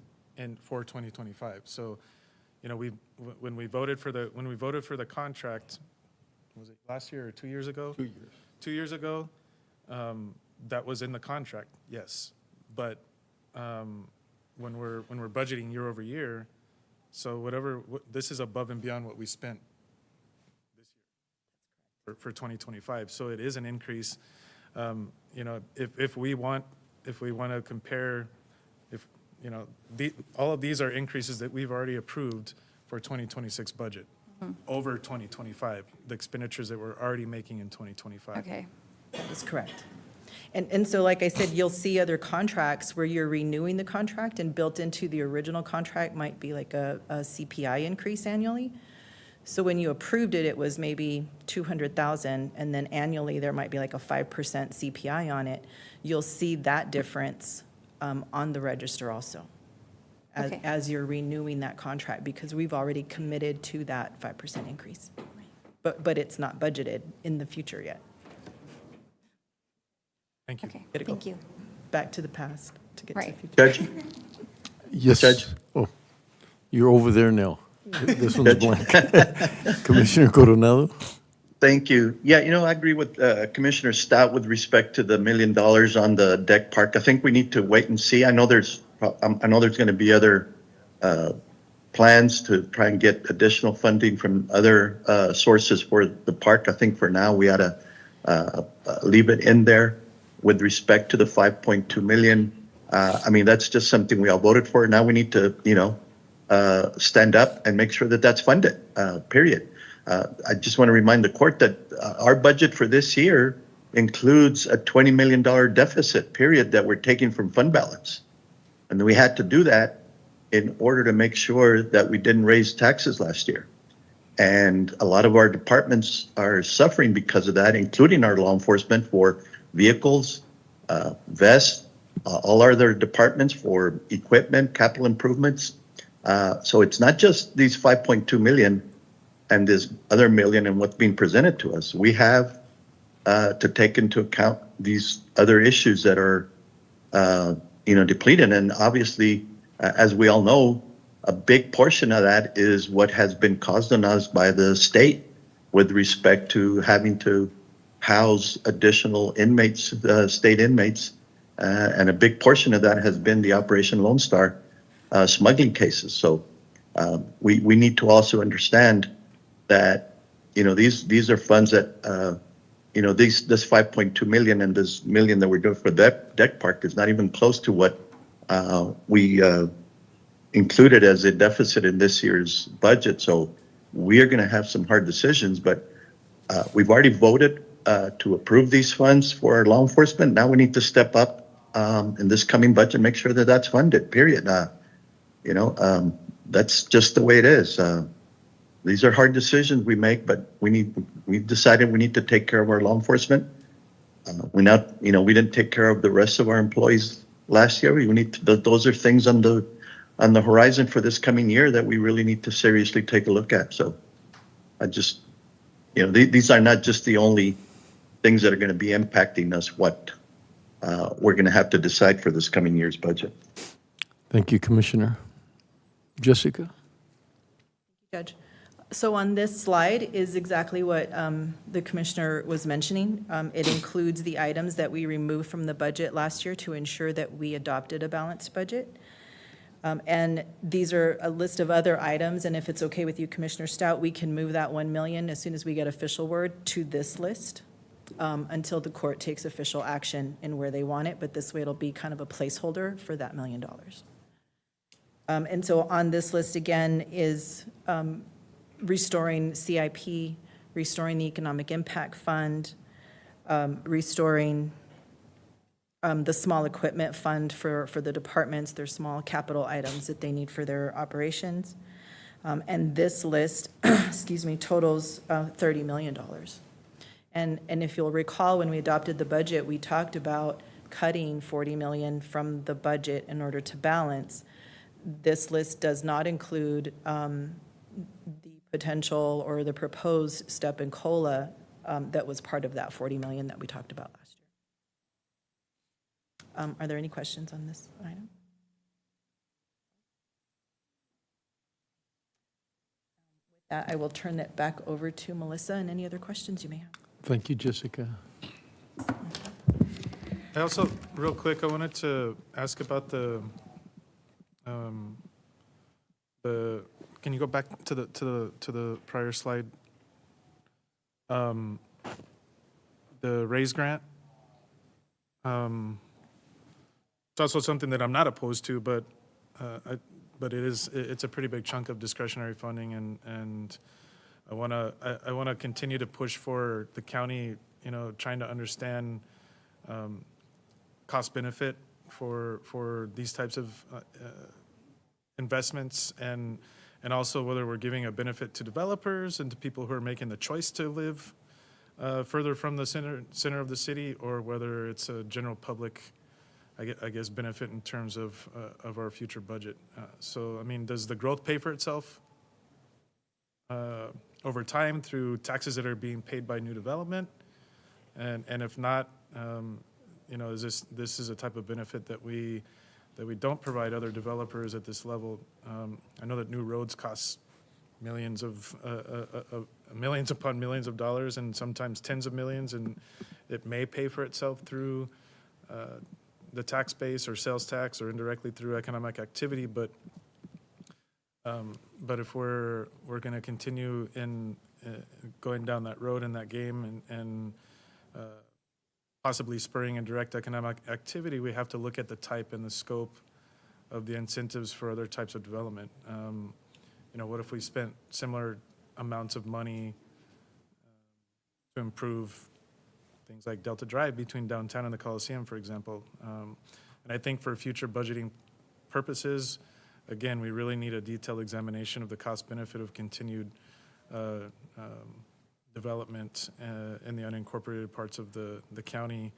Speaker 7: for 2025. So, when we voted for the contract, was it last year or 2 years ago?
Speaker 3: 2 years.
Speaker 7: 2 years ago, that was in the contract, yes. But when we're budgeting year over year, so this is above and beyond what we spent this year for 2025. So it is an increase. If we want to compare, all of these are increases that we've already approved for 2026 budget over 2025, the expenditures that we're already making in 2025.
Speaker 9: Okay.
Speaker 11: That's correct. And so, like I said, you'll see other contracts where you're renewing the contract, and built into the original contract might be like a CPI increase annually. So when you approved it, it was maybe 200,000, and then annually there might be like a 5% CPI on it. You'll see that difference on the register also,
Speaker 9: Okay.
Speaker 11: as you're renewing that contract, because we've already committed to that 5% increase. But it's not budgeted in the future yet.
Speaker 7: Thank you.
Speaker 9: Okay,
Speaker 11: Gotta go
Speaker 9: thank you.
Speaker 11: back to the past to get to the
Speaker 9: Right.
Speaker 11: future.
Speaker 4: Judge?
Speaker 3: Yes.
Speaker 4: Judge?
Speaker 3: Oh, you're over there now. This one's blank. Commissioner Coronado?
Speaker 4: Thank you. Yeah, I agree with Commissioner Stout with respect to the $1 million on the deck park. I think we need to wait and see. I know there's going to be other plans to try and get additional funding from other sources for the park. I think for now we ought to leave it in there with respect to the 5.2 million. That's just something we all voted for. Now we need to, stand up and make sure that that's funded, period. I just want to remind the court that our budget for this year includes a $20 million deficit, period, that we're taking from fund balance. And we had to do that in order to make sure that we didn't raise taxes last year. And a lot of our departments are suffering because of that, including our law enforcement for vehicles, vests, all our other departments for equipment, capital improvements. So it's not just these 5.2 million and this other million and what's being presented to us. We have to take into account these other issues that are, depleted. And obviously, as we all know, a big portion of that is what has been caused on us by the state with respect to having to house additional inmates, state inmates. And a big portion of that has been the Operation Lone Star smuggling cases. So we need to also understand that, these are funds that, this 5.2 million and this million that we're doing for that deck park is not even close to what we included as a deficit in this year's budget. So we are going to have some hard decisions, but we've already voted to approve these funds for law enforcement. Now we need to step up in this coming budget, make sure that that's funded, period. That's just the way it is. These are hard decisions we make, but we've decided we need to take care of our law enforcement. We didn't take care of the rest of our employees last year. We need to, those are things on the horizon for this coming year that we really need to seriously take a look at. So I just, these are not just the only things that are going to be impacting us, what we're going to have to decide for this coming year's budget.
Speaker 3: Thank you, Commissioner. Jessica?
Speaker 11: Judge. So on this slide is exactly what the commissioner was mentioning. It includes the items that we removed from the budget last year to ensure that we adopted a balanced budget. And these are a list of other items, and if it's okay with you, Commissioner Stout, we can move that 1 million as soon as we get official word to this list until the court takes official action in where they want it, but this way it'll be kind of a placeholder for that $1 million. And so on this list again is restoring CIP, restoring the Economic Impact Fund, restoring the small equipment fund for the departments, their small capital items that they need for their operations. And this list, totals $30 million. And if you'll recall, when we adopted the budget, we talked about cutting $40 million from the budget in order to balance. This list does not include the potential or the proposed step in COLA that was part of that $40 million that we talked about last year. Are there any questions on this item? With that, I will turn it back over to Melissa and any other questions you may have.
Speaker 3: Thank you, Jessica.
Speaker 7: I also, real quick, I wanted to ask about the can you go back to the prior slide? The raise grant. It's also something that I'm not opposed to, but it's a pretty big chunk of discretionary funding, and I want to continue to push for the county, trying to understand cost benefit for these types of investments, and also whether we're giving a benefit to developers and to people who are making the choice to live further from the center of the city, or whether it's a general public, I guess, benefit in terms of our future budget. So, I mean, does the growth pay for itself over time through taxes that are being paid by new development? And if not, is this is a type of benefit that we don't provide other developers at this level? I know that new roads cost millions upon millions of dollars, and sometimes tens of millions, and it may pay for itself through the tax base or sales tax or indirectly through economic activity. But if we're going to continue in going down that road in that game and possibly spurring in direct economic activity, we have to look at the type and the scope of the incentives for other types of development. What if we spent similar amounts of money to improve things like Delta Drive between downtown and the Coliseum, for example? And I think for future budgeting purposes, again, we really need a detailed examination of the cost benefit of continued development in the unincorporated parts of the county,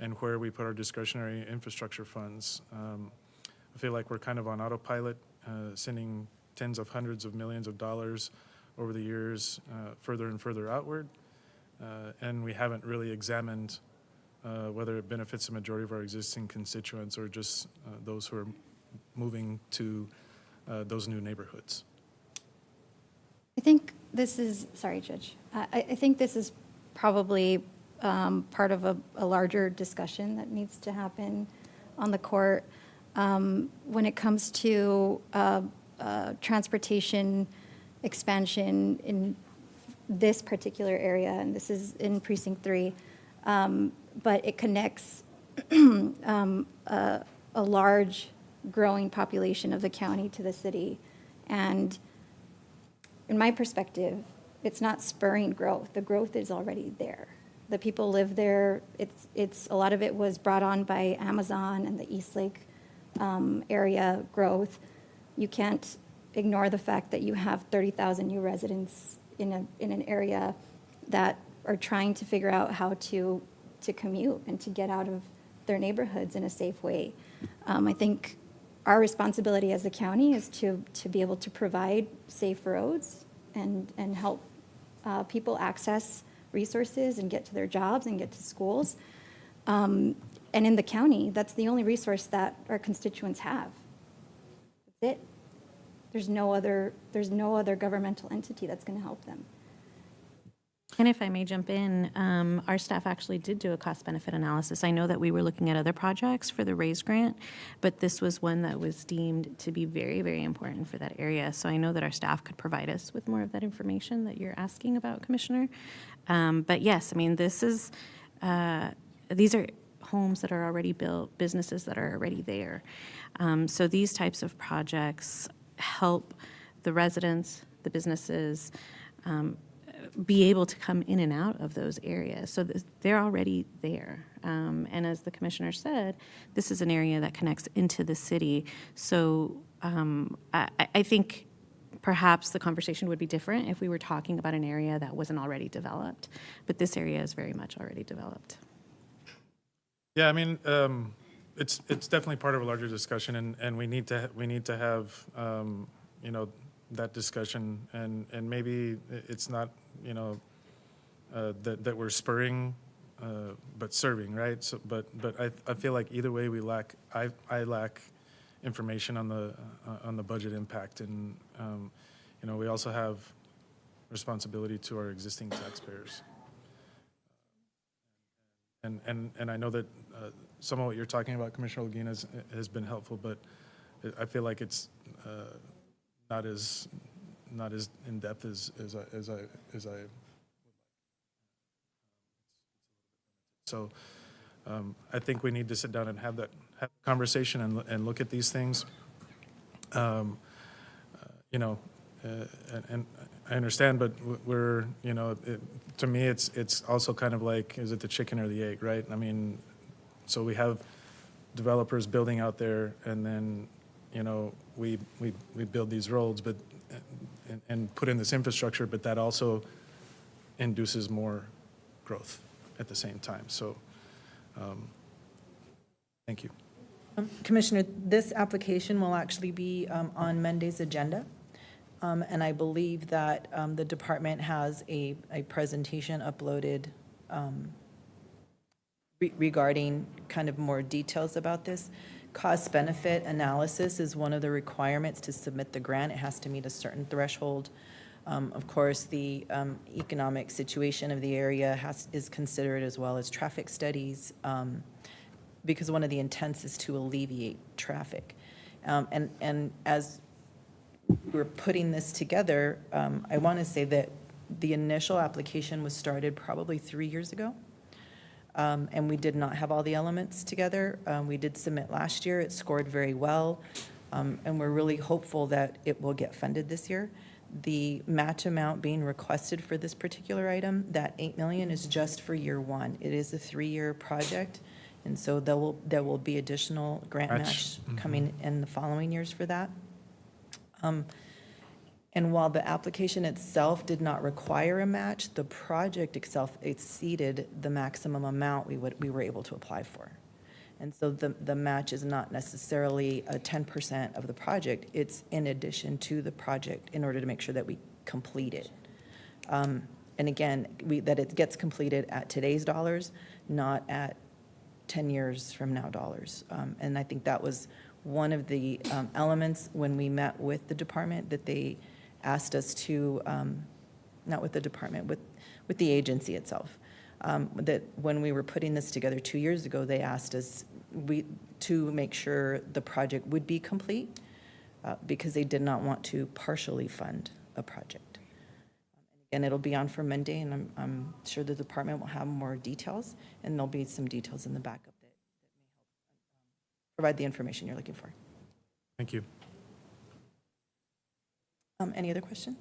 Speaker 7: and where we put our discretionary infrastructure funds. I feel like we're kind of on autopilot, sending tens of hundreds of millions of dollars over the years further and further outward, and we haven't really examined whether it benefits the majority of our existing constituents or just those who are moving to those new neighborhoods.
Speaker 9: I think this is, sorry, Judge. I think this is probably part of a larger discussion that needs to happen on the court when it comes to transportation expansion in this particular area, and this is in Precinct 3, but it connects a large growing population of the county to the city. And in my perspective, it's not spurring growth. The growth is already there. The people live there. It's a lot of it was brought on by Amazon and the Eastlake area growth. You can't ignore the fact that you have 30,000 new residents in an area that are trying to figure out how to commute and to get out of their neighborhoods in a safe way. I think our responsibility as the county is to be able to provide safe roads and help people access resources and get to their jobs and get to schools. And in the county, that's the only resource that our constituents have. That's it. There's no other governmental entity that's going to help them.
Speaker 6: And if I may jump in, our staff actually did do a cost-benefit analysis. I know that we were looking at other projects for the RAISE grant, but this was one that was deemed to be very, very important for that area. So I know that our staff could provide us with more of that information that you're asking about, Commissioner. But yes, I mean, this is, these are homes that are already built, businesses that are already there. So these types of projects help the residents, the businesses, be able to come in and out of those areas. So they're already there. And as the commissioner said, this is an area that connects into the city. So I think perhaps the conversation would be different if we were talking about an area that wasn't already developed. But this area is very much already developed.
Speaker 7: Yeah, I mean, it's definitely part of a larger discussion, and we need to have you know, that discussion, and maybe it's not, you know, that we're spurring, but serving, right? So, but I feel like either way we lack. I lack information on the budget impact, and you know, we also have responsibility to our existing taxpayers. And I know that some of what you're talking about, Commissioner Holguin, has been helpful, but I feel like it's not as in depth as I. So I think we need to sit down and have that conversation and look at these things. You know, and I understand, but we're, you know, to me it's also kind of like, is it the chicken or the egg, right? I mean, so we have developers building out there, and then, you know, we build these roads, but and put in this infrastructure, but that also induces more growth at the same time. So, thank you.
Speaker 11: Commissioner, this application will actually be on Monday's agenda. And I believe that the department has a presentation uploaded regarding kind of more details about this. Cost-benefit analysis is one of the requirements to submit the grant. It has to meet a certain threshold. Of course, the economic situation of the area is considered, as well as traffic studies, because one of the intents is to alleviate traffic. And as we're putting this together, I want to say that the initial application was started probably 3 years ago. And we did not have all the elements together. We did submit last year. It scored very well. And we're really hopeful that it will get funded this year. The match amount being requested for this particular item, that $8 million, is just for year one. It is a 3-year project. And so there will be additional grant match coming in the following years for that. And while the application itself did not require a match, the project itself exceeded the maximum amount we were able to apply for. And so the match is not necessarily a 10% of the project. It's in addition to the project in order to make sure that we complete it. And again, that it gets completed at today's dollars, not at 10 years from now dollars. And I think that was one of the elements when we met with the department that they asked us to, not with the department, with the agency itself, that when we were putting this together 2 years ago, they asked us to make sure the project would be complete because they did not want to partially fund a project. And it'll be on for Monday, and I'm sure the department will have more details, and there'll be some details in the backup that may help provide the information you're looking for.
Speaker 7: Thank you.
Speaker 11: Any other questions?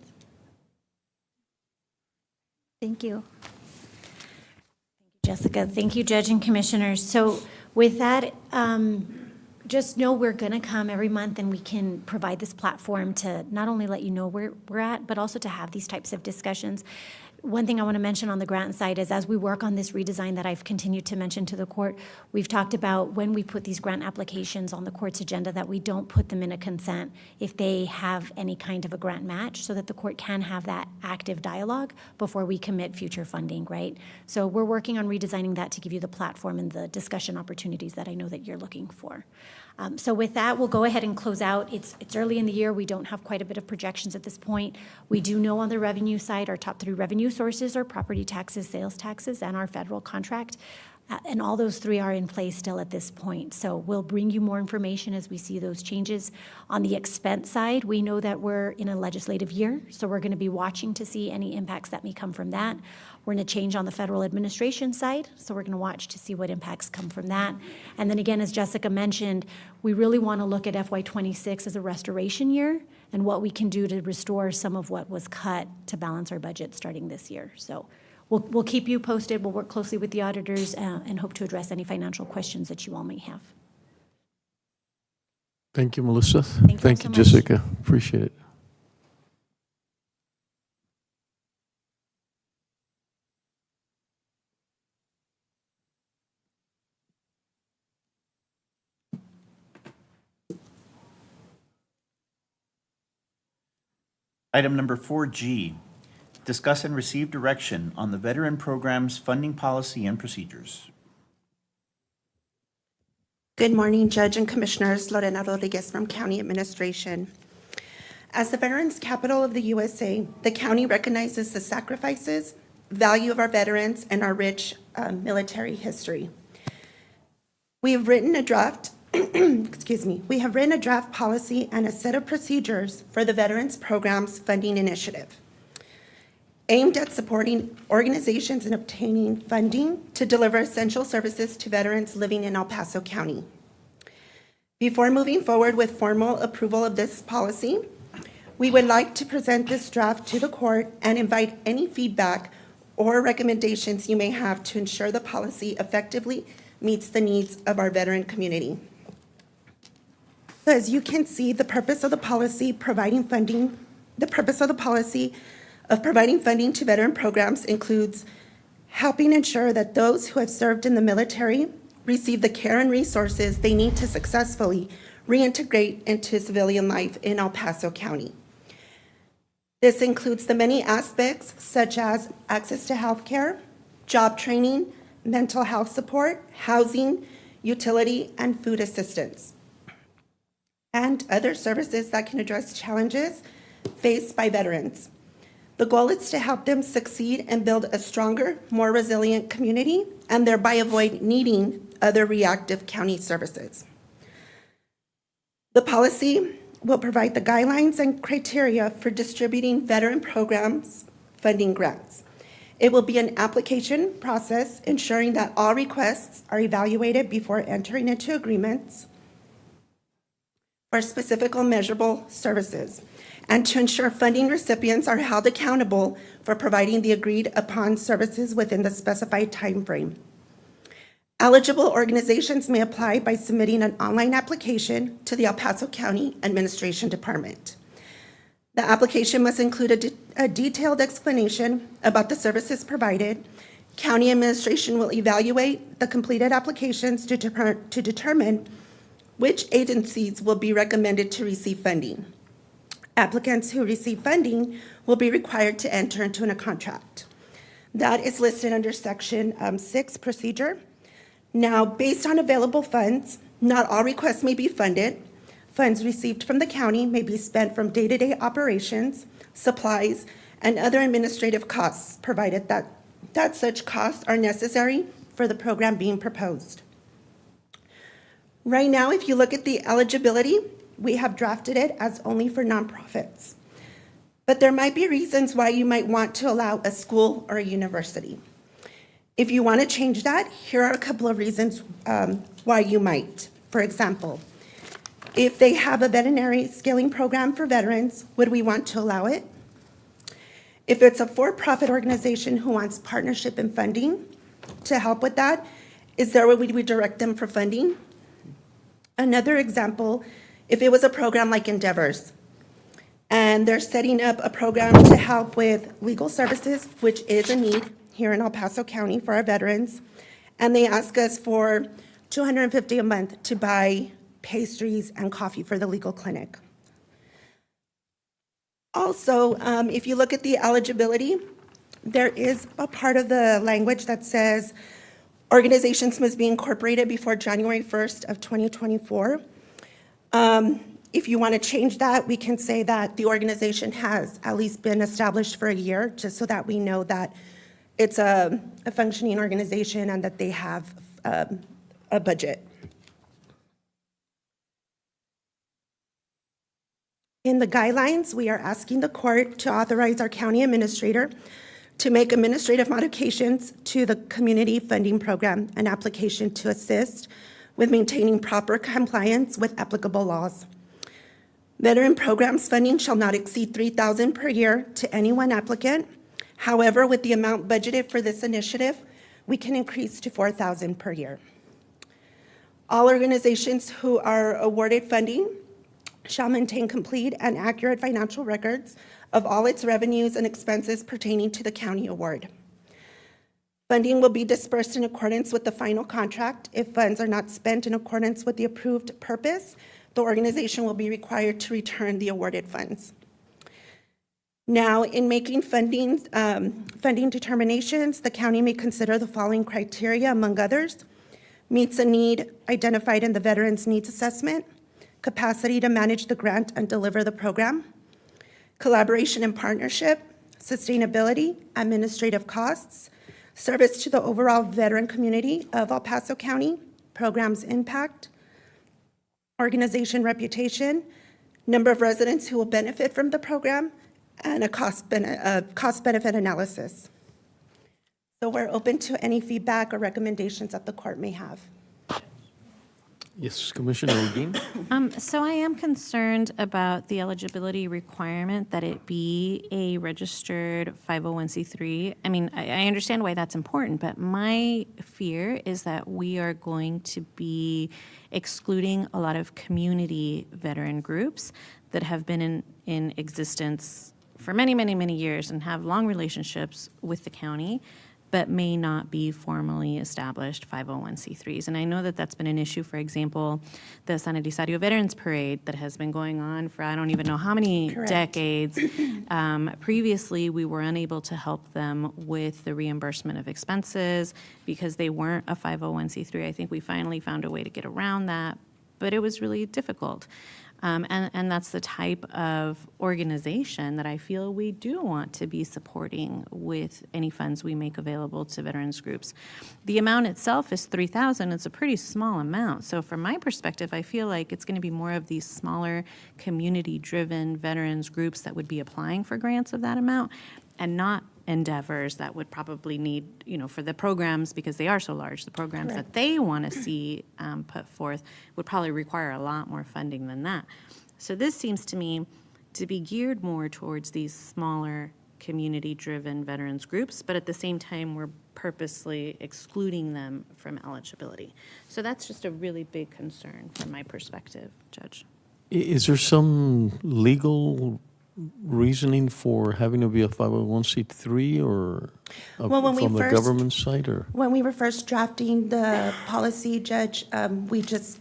Speaker 8: Thank you. Jessica, thank you, Judge and Commissioners. So with that, just know we're going to come every month and we can provide this platform to not only let you know where we're at, but also to have these types of discussions. One thing I want to mention on the grant side is as we work on this redesign that I've continued to mention to the court, we've talked about when we put these grant applications on the court's agenda that we don't put them in a consent if they have any kind of a grant match so that the court can have that active dialogue before we commit future funding, right? So we're working on redesigning that to give you the platform and the discussion opportunities that I know that you're looking for. So with that, we'll go ahead and close out. It's early in the year. We don't have quite a bit of projections at this point. We do know on the revenue side, our top 3 revenue sources are property taxes, sales taxes, and our federal contract. And all those 3 are in place still at this point. So we'll bring you more information as we see those changes. On the expense side, we know that we're in a legislative year, so we're going to be watching to see any impacts that may come from that. We're going to change on the federal administration side, so we're going to watch to see what impacts come from that. And then again, as Jessica mentioned, we really want to look at FY26 as a restoration year and what we can do to restore some of what was cut to balance our budget starting this year. So we'll keep you posted. We'll work closely with the auditors and hope to address any financial questions that you all may have.
Speaker 3: Thank you, Melissa.
Speaker 8: Thank you so much.
Speaker 3: Jessica. Appreciate it.
Speaker 2: Item number 4G, discuss and receive direction on the veteran program's funding policy and procedures.
Speaker 12: Good morning, Judge and Commissioners. Lorena Rodriguez from County Administration. As the veterans' capital of the USA, the county recognizes the sacrifices, value of our veterans, and our rich military history. We have written a draft we have written a draft policy and a set of procedures for the Veterans Programs Funding Initiative, aimed at supporting organizations and obtaining funding to deliver essential services to veterans living in El Paso County. Before moving forward with formal approval of this policy, we would like to present this draft to the court and invite any feedback or recommendations you may have to ensure the policy effectively meets the needs of our veteran community. So as you can see, the purpose of the policy of providing funding to veteran programs includes helping ensure that those who have served in the military receive the care and resources they need to successfully reintegrate into civilian life in El Paso County. This includes the many aspects such as access to health care, job training, mental health support, housing, utility, and food assistance, and other services that can address challenges faced by veterans. The goal is to help them succeed and build a stronger, more resilient community, and thereby avoid needing other reactive county services. The policy will provide the guidelines and criteria for distributing veteran programs funding grants. It will be an application process ensuring that all requests are evaluated before entering into agreements for specific or measurable services, and to ensure funding recipients are held accountable for providing the agreed upon services within the specified time frame. Eligible organizations may apply by submitting an online application to the El Paso County Administration Department. The application must include a detailed explanation about the services provided. County administration will evaluate the completed applications to determine which agencies will be recommended to receive funding. Applicants who receive funding will be required to enter into a contract. That is listed under Section 6 procedure. Now, based on available funds, not all requests may be funded. Funds received from the county may be spent from day-to-day operations, supplies, and other administrative costs, provided that such costs are necessary for the program being proposed. Right now, if you look at the eligibility, we have drafted it as only for nonprofits. But there might be reasons why you might want to allow a school or a university. If you want to change that, here are a couple of reasons why you might. For example, if they have a veterinary scaling program for veterans, would we want to allow it? If it's a for-profit organization who wants partnership and funding to help with that, is there where we direct them for funding? Another example, if it was a program like Endeavors, and they're setting up a program to help with legal services, which is a need here in El Paso County for our veterans, and they ask us for $250 a month to buy pastries and coffee for the legal clinic. Also, if you look at the eligibility, there is a part of the language that says organizations must be incorporated before January 1st of 2024. If you want to change that, we can say that the organization has at least been established for a year, just so that we know that it's a functioning organization and that they have a budget. In the guidelines, we are asking the court to authorize our county administrator to make administrative modifications to the community funding program, an application to assist with maintaining proper compliance with applicable laws. Veteran programs funding shall not exceed $3,000 per year to any one applicant. However, with the amount budgeted for this initiative, we can increase to $4,000 per year. All organizations who are awarded funding shall maintain complete and accurate financial records of all its revenues and expenses pertaining to the county award. Funding will be dispersed in accordance with the final contract. If funds are not spent in accordance with the approved purpose, the organization will be required to return the awarded funds. Now, in making funding determinations, the county may consider the following criteria, among others: meets a need identified in the Veterans Needs Assessment, capacity to manage the grant and deliver the program, collaboration and partnership, sustainability, administrative costs, service to the overall veteran community of El Paso County, program's impact, organization reputation, number of residents who will benefit from the program, and a cost-benefit analysis. So we're open to any feedback or recommendations that the court may have.
Speaker 3: Yes, Commissioner Udine?
Speaker 6: So I am concerned about the eligibility requirement that it be a registered 501c3. I mean, I understand why that's important, but my fear is that we are going to be excluding a lot of community veteran groups that have been in existence for many, many, many years and have long relationships with the county, but may not be formally established 501c3s. And I know that that's been an issue. For example, the San Elizario Veterans Parade that has been going on for I don't even know how many decades. Previously, we were unable to help them with the reimbursement of expenses because they weren't a 501c3. I think we finally found a way to get around that, but it was really difficult. And that's the type of organization that I feel we do want to be supporting with any funds we make available to veterans groups. The amount itself is $3,000. It's a pretty small amount. So from my perspective, I feel like it's going to be more of these smaller community-driven veterans groups that would be applying for grants of that amount, and not endeavors that would probably need, for the programs, because they are so large, the programs that they want to see put forth would probably require a lot more funding than that. So this seems to me to be geared more towards these smaller community-driven veterans groups, but at the same time, we're purposely excluding them from eligibility. So that's just a really big concern from my perspective, Judge.
Speaker 3: Is there some legal reasoning for having to be a 501c3 or from the government side? Or
Speaker 12: when we were first drafting the policy, Judge, we just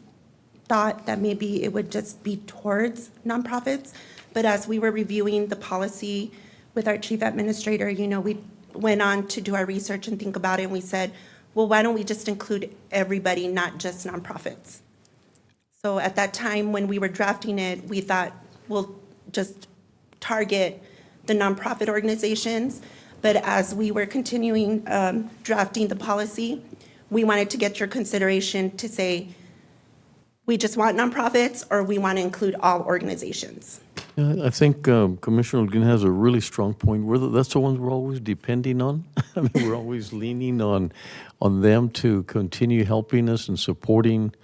Speaker 12: thought that maybe it would just be towards nonprofits. But as we were reviewing the policy with our chief administrator, we went on to do our research and think about it, and we said, well, why don't we just include everybody, not just nonprofits? So at that time, when we were drafting it, we thought we'll just target the nonprofit organizations. But as we were continuing drafting the policy, we wanted to get your consideration to say, we just want nonprofits, or we want to include all organizations.
Speaker 3: Yeah, I think Commissioner Holguin has a really strong point. That's the ones we're always depending on. I mean, we're always leaning on them to continue helping us and supporting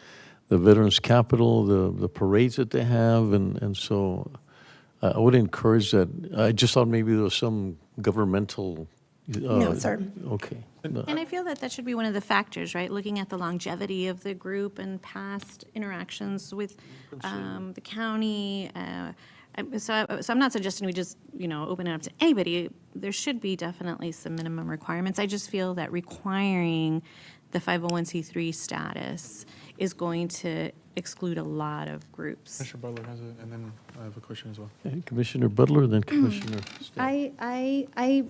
Speaker 3: the Veterans Capital, the parades that they have, and so I would encourage that. I just thought maybe there was some governmental.
Speaker 12: No, sir.
Speaker 3: Okay. No.
Speaker 6: And I feel that that should be one of the factors, right? Looking at the longevity of the group and past interactions with the county. So I'm not suggesting we just, open it up to anybody. There should be definitely some minimum requirements. I just feel that requiring the 501c3 status is going to exclude a lot of groups.
Speaker 7: Commissioner Butler has it, and then I have a question as well.
Speaker 3: Okay, Commissioner Butler, then Commissioner Steele.
Speaker 9: I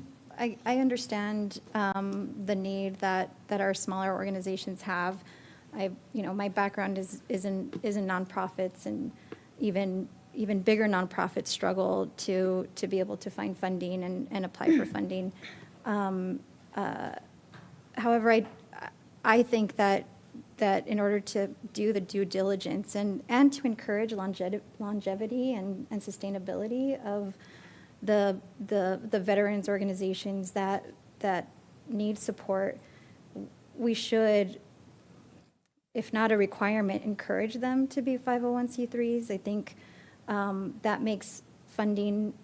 Speaker 9: understand the need that our smaller organizations have. My background is in nonprofits, and even bigger nonprofits struggle to be able to find funding and apply for funding. However, I think that in order to do the due diligence and to encourage longevity and sustainability of the veterans organizations that need support, we should, if not a requirement, encourage them to be 501c3s. I think that makes funding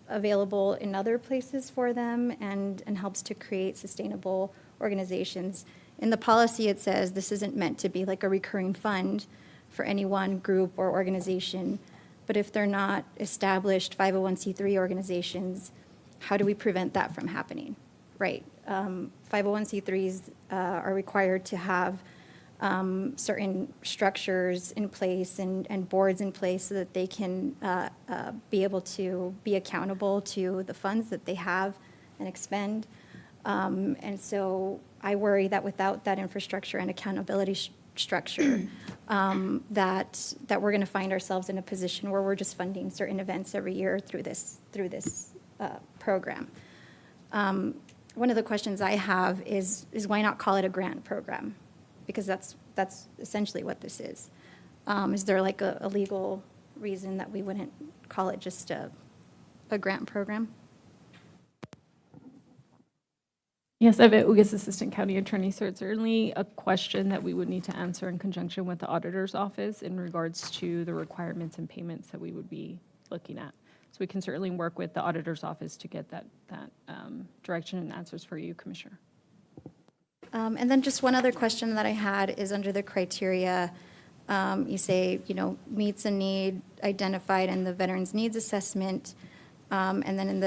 Speaker 9: available in other places for them and helps to create sustainable organizations. In the policy, it says this isn't meant to be like a recurring fund for any one group or organization. But if they're not established 501c3 organizations, how do we prevent that from happening? Right. 501c3s are required to have certain structures in place and boards in place so that they can be able to be accountable to the funds that they have and expend. And so I worry that without that infrastructure and accountability structure, that we're going to find ourselves in a position where we're just funding certain events every year through this program. One of the questions I have is why not call it a grant program? Because that's essentially what this is. Is there like a legal reason that we wouldn't call it just a grant program?
Speaker 14: Yes, I've Ugas, Assistant County Attorney, so it's certainly a question that we would need to answer in conjunction with the Auditor's Office in regards to the requirements and payments that we would be looking at. So we can certainly work with the Auditor's Office to get that direction and answers for you, Commissioner.
Speaker 9: And then just one other question that I had is under the criteria, you say, meets a need identified in the Veterans Needs Assessment, and then in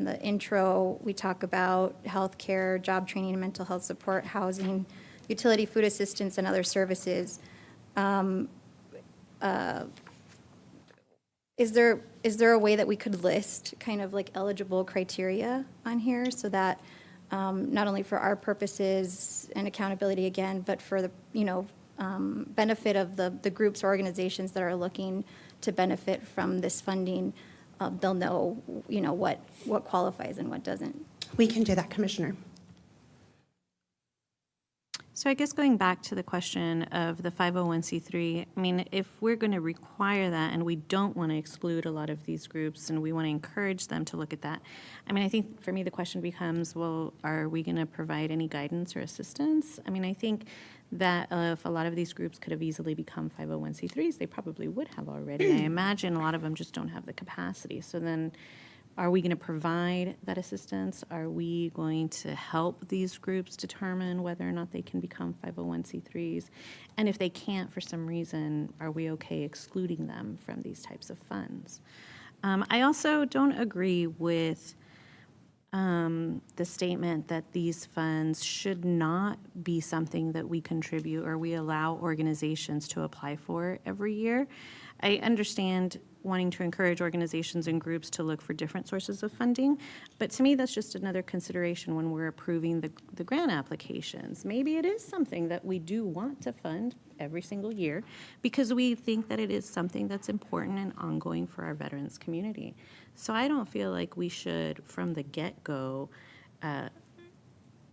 Speaker 9: the intro, we talk about healthcare, job training and mental health support, housing, utility, food assistance, and other services. Is there a way that we could list kind of like eligible criteria on here so that not only for our purposes and accountability again, but for the benefit of the groups or organizations that are looking to benefit from this funding, they'll know what qualifies and what doesn't.
Speaker 12: We can do that, Commissioner.
Speaker 6: So I guess going back to the question of the 501c3, I mean, if we're going to require that and we don't want to exclude a lot of these groups and we want to encourage them to look at that, I mean, I think for me the question becomes, well, are we going to provide any guidance or assistance? I mean, I think that if a lot of these groups could have easily become 501c3s, they probably would have already. I imagine a lot of them just don't have the capacity. So then are we going to provide that assistance? Are we going to help these groups determine whether or not they can become 501c3s? And if they can't for some reason, are we okay excluding them from these types of funds? I also don't agree with the statement that these funds should not be something that we contribute or we allow organizations to apply for every year. I understand wanting to encourage organizations and groups to look for different sources of funding. But to me, that's just another consideration when we're approving the grant applications. Maybe it is something that we do want to fund every single year because we think that it is something that's important and ongoing for our veterans community. So I don't feel like we should, from the get-go,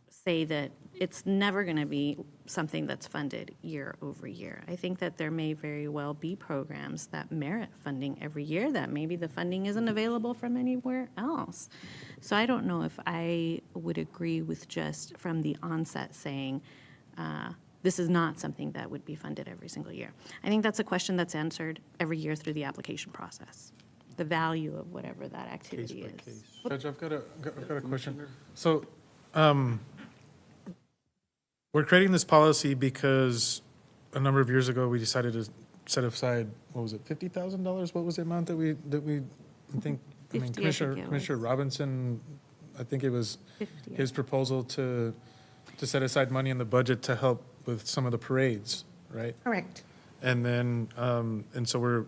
Speaker 6: say that it's never going to be something that's funded year over year. I think that there may very well be programs that merit funding every year, that maybe the funding isn't available from anywhere else. So I don't know if I would agree with just from the onset saying, this is not something that would be funded every single year. I think that's a question that's answered every year through the application process, the value of whatever that activity is.
Speaker 7: Judge, I've got a question. So, we're creating this policy because a number of years ago, we decided to set aside, what was it, $50,000? What was the amount that we, I think, I mean,
Speaker 6: 50, I think it
Speaker 7: Commissioner
Speaker 6: was.
Speaker 7: Robinson, I think it was
Speaker 6: 50,
Speaker 7: his proposal to set aside money in the budget to help with some of the parades, right?
Speaker 12: Correct.
Speaker 7: And then, and so we're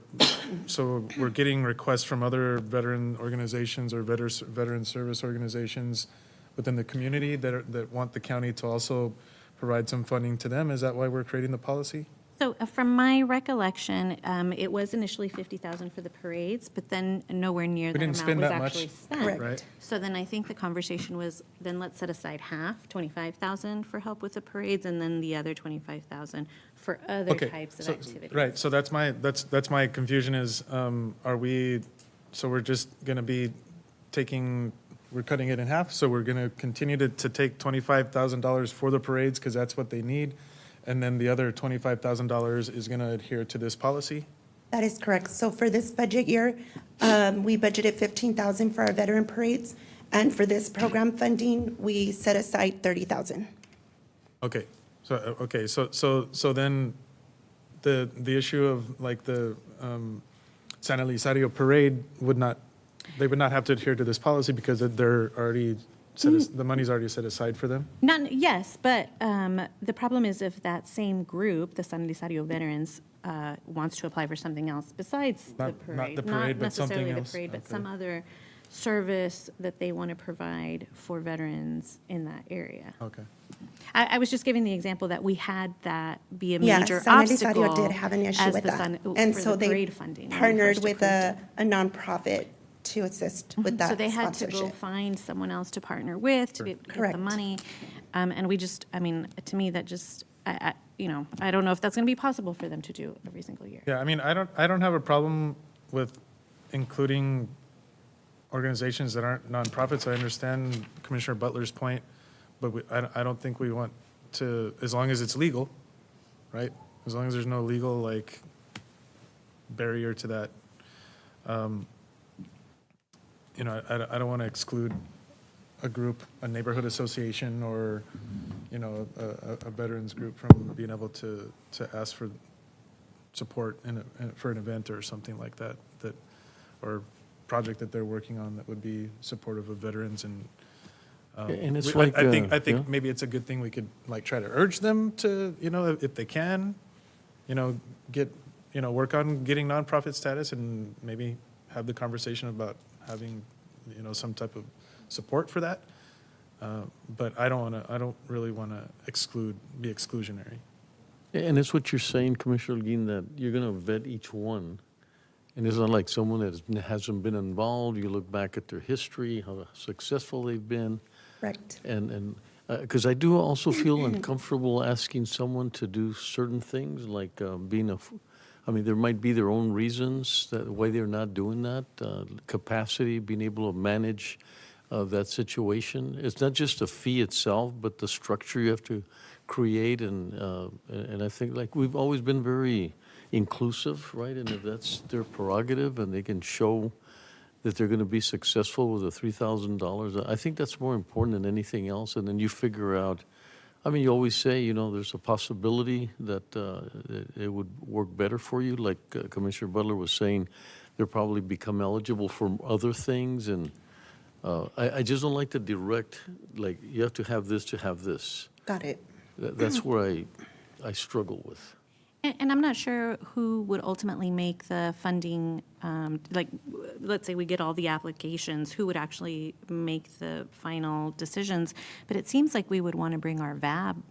Speaker 7: getting requests from other veteran organizations or veteran service organizations within the community that want the county to also provide some funding to them. Is that why we're creating the policy?
Speaker 6: So from my recollection, it was initially $50,000 for the parades, but then nowhere near
Speaker 7: We
Speaker 6: that
Speaker 7: didn't
Speaker 6: amount
Speaker 7: spend
Speaker 6: was
Speaker 7: that much.
Speaker 6: actually spent.
Speaker 12: Correct.
Speaker 7: Right.
Speaker 6: So then I think the conversation was, then let's set aside half, $25,000 for help with the parades, and then the other $25,000 for other
Speaker 7: Okay,
Speaker 6: types of
Speaker 7: so-
Speaker 6: activities.
Speaker 7: Right, so that's my confusion is, are we, so we're just going to be we're cutting it in half, so we're going to continue to take $25,000 for the parades because that's what they need, and then the other $25,000 is going to adhere to this policy?
Speaker 12: That is correct. So for this budget year, we budgeted $15,000 for our veteran parades, and for this program funding, we set aside $30,000.
Speaker 7: Okay, so then the issue of like the San Elizario parade they would not have to adhere to this policy because they're already the money's already set aside for them?
Speaker 6: Yes, but the problem is if that same group, the San Elizario veterans, wants to apply for something else besides the parade.
Speaker 7: Not the parade, but something
Speaker 6: necessarily the
Speaker 7: else.
Speaker 6: parade, but
Speaker 7: Okay.
Speaker 6: some other service that they want to provide for veterans in that area.
Speaker 7: Okay.
Speaker 6: I was just giving the example that we had that be a
Speaker 12: Yeah,
Speaker 6: major
Speaker 12: San
Speaker 6: obstacle.
Speaker 12: Elizario did have an issue
Speaker 6: as
Speaker 12: with
Speaker 6: the
Speaker 12: that.
Speaker 6: for
Speaker 12: And
Speaker 6: the
Speaker 12: so they
Speaker 6: parade funding when we
Speaker 12: partnered
Speaker 6: first
Speaker 12: with
Speaker 6: approved
Speaker 12: a nonprofit to assist with that
Speaker 6: So they had to go
Speaker 12: sponsorship.
Speaker 6: find someone else to partner with to get the
Speaker 12: Correct.
Speaker 6: money. And we just, I mean, to me, that just, I don't know if that's going to be possible for them to do every single year.
Speaker 7: Yeah, I mean, I don't have a problem with including organizations that aren't nonprofits. I understand Commissioner Butler's point, but I don't think we want to, as long as it's legal, right? As long as there's no legal, like, barrier to that. I don't want to exclude a group, a neighborhood association, or, a veterans group from being able to ask for support for an event or something like that, or project that they're working on that would be supportive of veterans and.
Speaker 3: And it's
Speaker 7: I
Speaker 3: like,
Speaker 7: think
Speaker 3: yeah.
Speaker 7: maybe it's a good thing we could like try to urge them to, if they can, work on getting nonprofit status and maybe have the conversation about having, some type of support for that. But I don't really want to be exclusionary.
Speaker 3: And it's what you're saying, Commissioner Holguin, that you're going to vet each one. And it's not like someone that hasn't been involved. You look back at their history, how successful they've been.
Speaker 12: Correct.
Speaker 3: And because I do also feel uncomfortable asking someone to do certain things, like there might be their own reasons why they're not doing that, capacity, being able to manage that situation. It's not just the fee itself, but the structure you have to create. And I think like we've always been very inclusive, right? And if that's their prerogative and they can show that they're going to be successful with the $3,000, I think that's more important than anything else. And then you figure out, you always say, there's a possibility that it would work better for you. Like Commissioner Butler was saying, they'll probably become eligible for other things. And I just don't like the direct, like, you have to have this to have this.
Speaker 12: Got it.
Speaker 3: That's where I struggle with.
Speaker 6: And I'm not sure who would ultimately make the funding, like, let's say we get all the applications, who would actually make the final decisions? But it seems like we would want to bring our VAB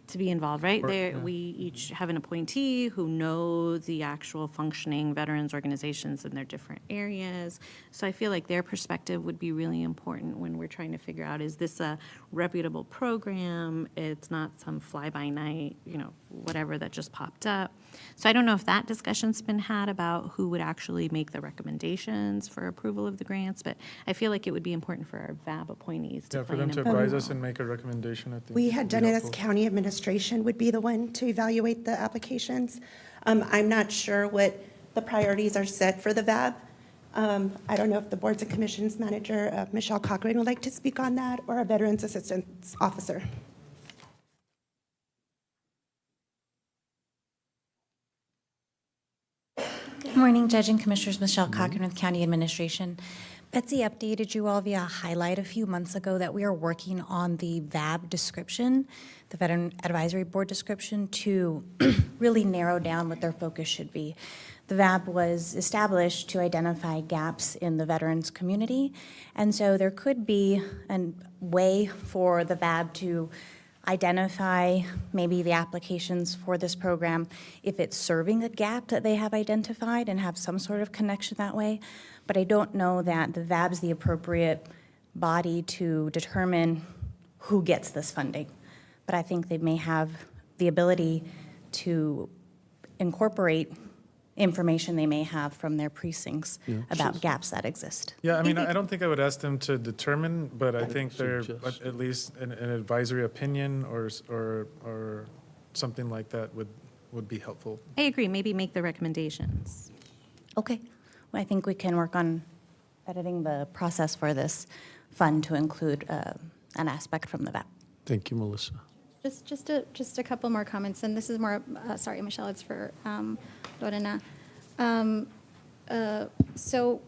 Speaker 6: to be involved, right? We each have an appointee who know the actual functioning veterans organizations in their different areas. So I feel like their perspective would be really important when we're trying to figure out, is this a reputable program? It's not some fly-by-night, whatever that just popped up. So I don't know if that discussion's been had about who would actually make the recommendations for approval of the grants, but I feel like it would be important for our VAB appointees to
Speaker 7: Yeah, for
Speaker 6: play
Speaker 7: them
Speaker 6: an
Speaker 7: to
Speaker 6: important
Speaker 7: advise us
Speaker 6: role.
Speaker 7: and make a recommendation, I think.
Speaker 12: We had
Speaker 7: would be
Speaker 12: done it as
Speaker 7: helpful.
Speaker 12: county administration would be the one to evaluate the applications. I'm not sure what the priorities are set for the VAB. I don't know if the Boards and Commissions Manager, Michelle Cochran, would like to speak on that, or a Veterans Assistance Officer.
Speaker 19: Good morning, Judge and Commissioners. Michelle Chacon with County Administration. Betsy updated you all via highlight a few months ago that we are working on the VAB description, the Veteran Advisory Board description, to really narrow down what their focus should be. The VAB was established to identify gaps in the veterans community, and so there could be a way for the VAB to identify maybe the applications for this program if it's serving a gap that they have identified and have some sort of connection that way. But I don't know that the VAB is the appropriate body to determine who gets this funding. But I think they may have the ability to incorporate information they may have from their precincts about gaps that exist.
Speaker 7: Yeah, I mean, I don't think I would ask them to determine, but I think they're
Speaker 3: suggest.
Speaker 7: at least an advisory opinion or something like that would be helpful.
Speaker 6: I agree, maybe make the recommendations.
Speaker 19: Okay. Well, I think we can work on editing the process for this fund to include an aspect from the VAP.
Speaker 3: Thank you, Melissa.
Speaker 9: Just a couple more comments, and this is more, sorry, Michelle, it's for Lorena. So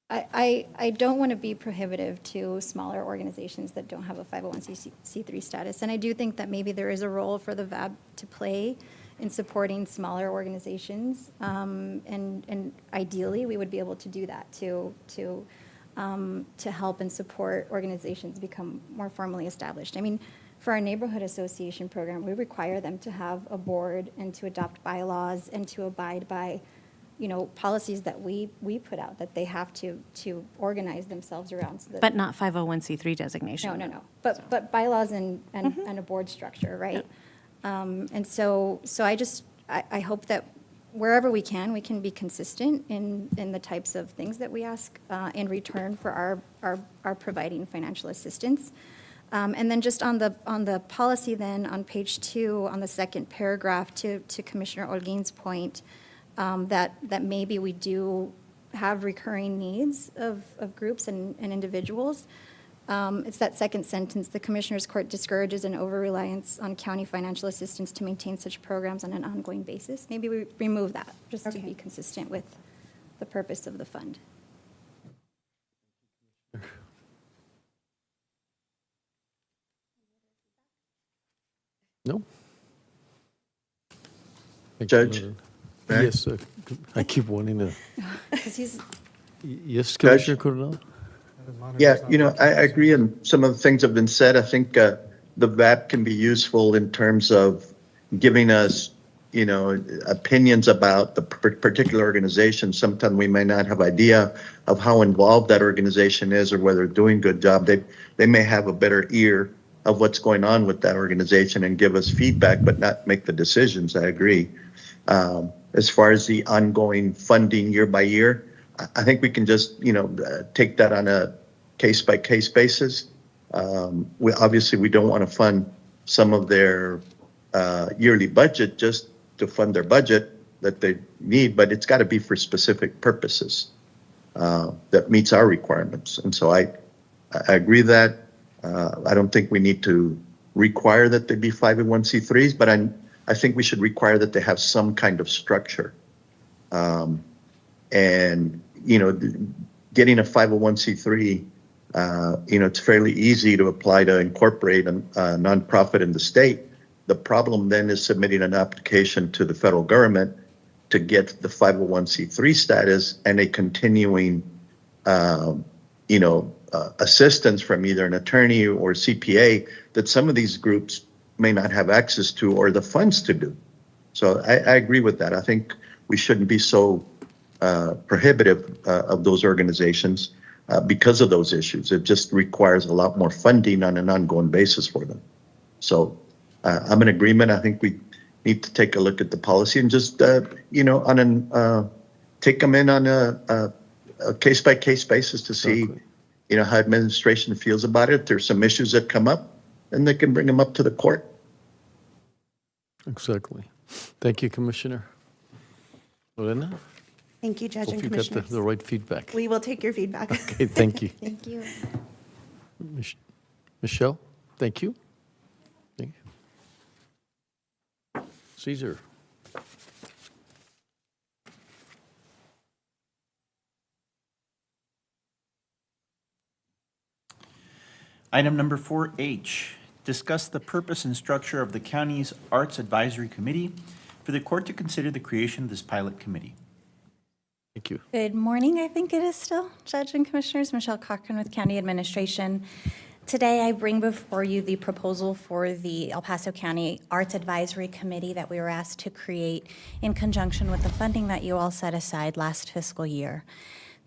Speaker 9: I don't want to be prohibitive to smaller organizations that don't have a 501c3 status, and I do think that maybe there is a role for the VAB to play in supporting smaller organizations, and ideally, we would be able to do that to help and support organizations become more formally established. I mean, for our neighborhood association program, we require them to have a board and to adopt bylaws and to abide by, policies that we put out, that they have to organize themselves around. So that,
Speaker 6: But not 501c3 designation.
Speaker 9: No. But bylaws and a board structure, right? And so I hope that wherever we can be consistent in the types of things that we ask in return for our providing financial assistance. And then just on the policy then, on page 2, on the second paragraph, to Commissioner Holguin's point, that maybe we do have recurring needs of groups and individuals. It's that second sentence: the Commissioners Court discourages an over-reliance on county financial assistance to maintain such programs on an ongoing basis. Maybe we remove that, just to be consistent with the purpose of the fund.
Speaker 3: No? Thank you,
Speaker 4: Judge?
Speaker 3: Lorena.
Speaker 4: Mayor?
Speaker 3: Yes, sir. I keep wanting to.
Speaker 9: Because he's
Speaker 3: Yes, Commissioner Coronel?
Speaker 4: Yeah, I agree on some of the things that have been said. I think the VAP can be useful in terms of giving us, opinions about the particular organization. Sometimes we may not have idea of how involved that organization is or whether they're doing a good job. They may have a better ear of what's going on with that organization and give us feedback, but not make the decisions. I agree. As far as the ongoing funding year by year, I think we can just, take that on a case-by-case basis. We don't want to fund some of their yearly budget just to fund their budget that they need, but it's got to be for specific purposes that meets our requirements. And so I agree that I don't think we need to require that they be 501c3s, but I think we should require that they have some kind of structure. And, getting a 501c3, it's fairly easy to apply to incorporate a nonprofit in the state. The problem then is submitting an application to the federal government to get the 501c3 status and a continuing, assistance from either an attorney or CPA that some of these groups may not have access to or the funds to do. So I agree with that. I think we shouldn't be so prohibitive of those organizations because of those issues. It just requires a lot more funding on an ongoing basis for them. So I'm in agreement. I think we need to take a look at the policy and just, take them in on a case-by-case basis to see, how administration feels about it. If there's some issues that come up, then they can bring them up to the court.
Speaker 3: Exactly. Thank you, Commissioner. Moreno?
Speaker 12: Thank you, Judge and
Speaker 3: Hope you got
Speaker 12: Commissioners.
Speaker 3: the right feedback.
Speaker 12: We will take your feedback.
Speaker 3: Okay, thank you.
Speaker 9: Thank you.
Speaker 3: Michelle, thank you. Thank you. Caesar.
Speaker 2: Item number 4H, discuss the purpose and structure of the county's Arts Advisory Committee for the court to consider the creation of this pilot committee.
Speaker 3: Thank you.
Speaker 19: Good morning, I think it is still, Judge and Commissioners. Michelle Chacon with County Administration. Today, I bring before you the proposal for the El Paso County Arts Advisory Committee that we were asked to create in conjunction with the funding that you all set aside last fiscal year.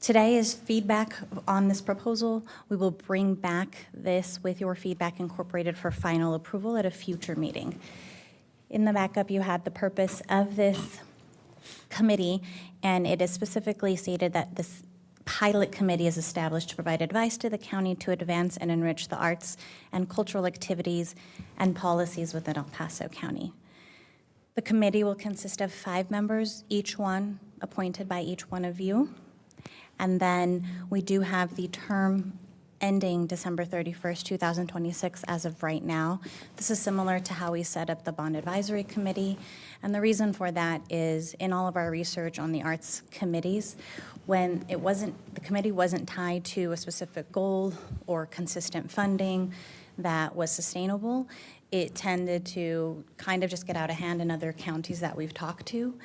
Speaker 19: Today is feedback on this proposal. We will bring back this with your feedback incorporated for final approval at a future meeting. In the backup, you have the purpose of this committee, and it is specifically stated that this pilot committee is established to provide advice to the county to advance and enrich the arts and cultural activities and policies within El Paso County. The committee will consist of 5 members, each one appointed by each one of you. And then we do have the term ending December 31st, 2026 as of right now. This is similar to how we set up the Bond Advisory Committee. And the reason for that is in all of our research on the arts committees, when the committee wasn't tied to a specific goal or consistent funding that was sustainable, it tended to kind of just get out of hand in other counties that we've talked to.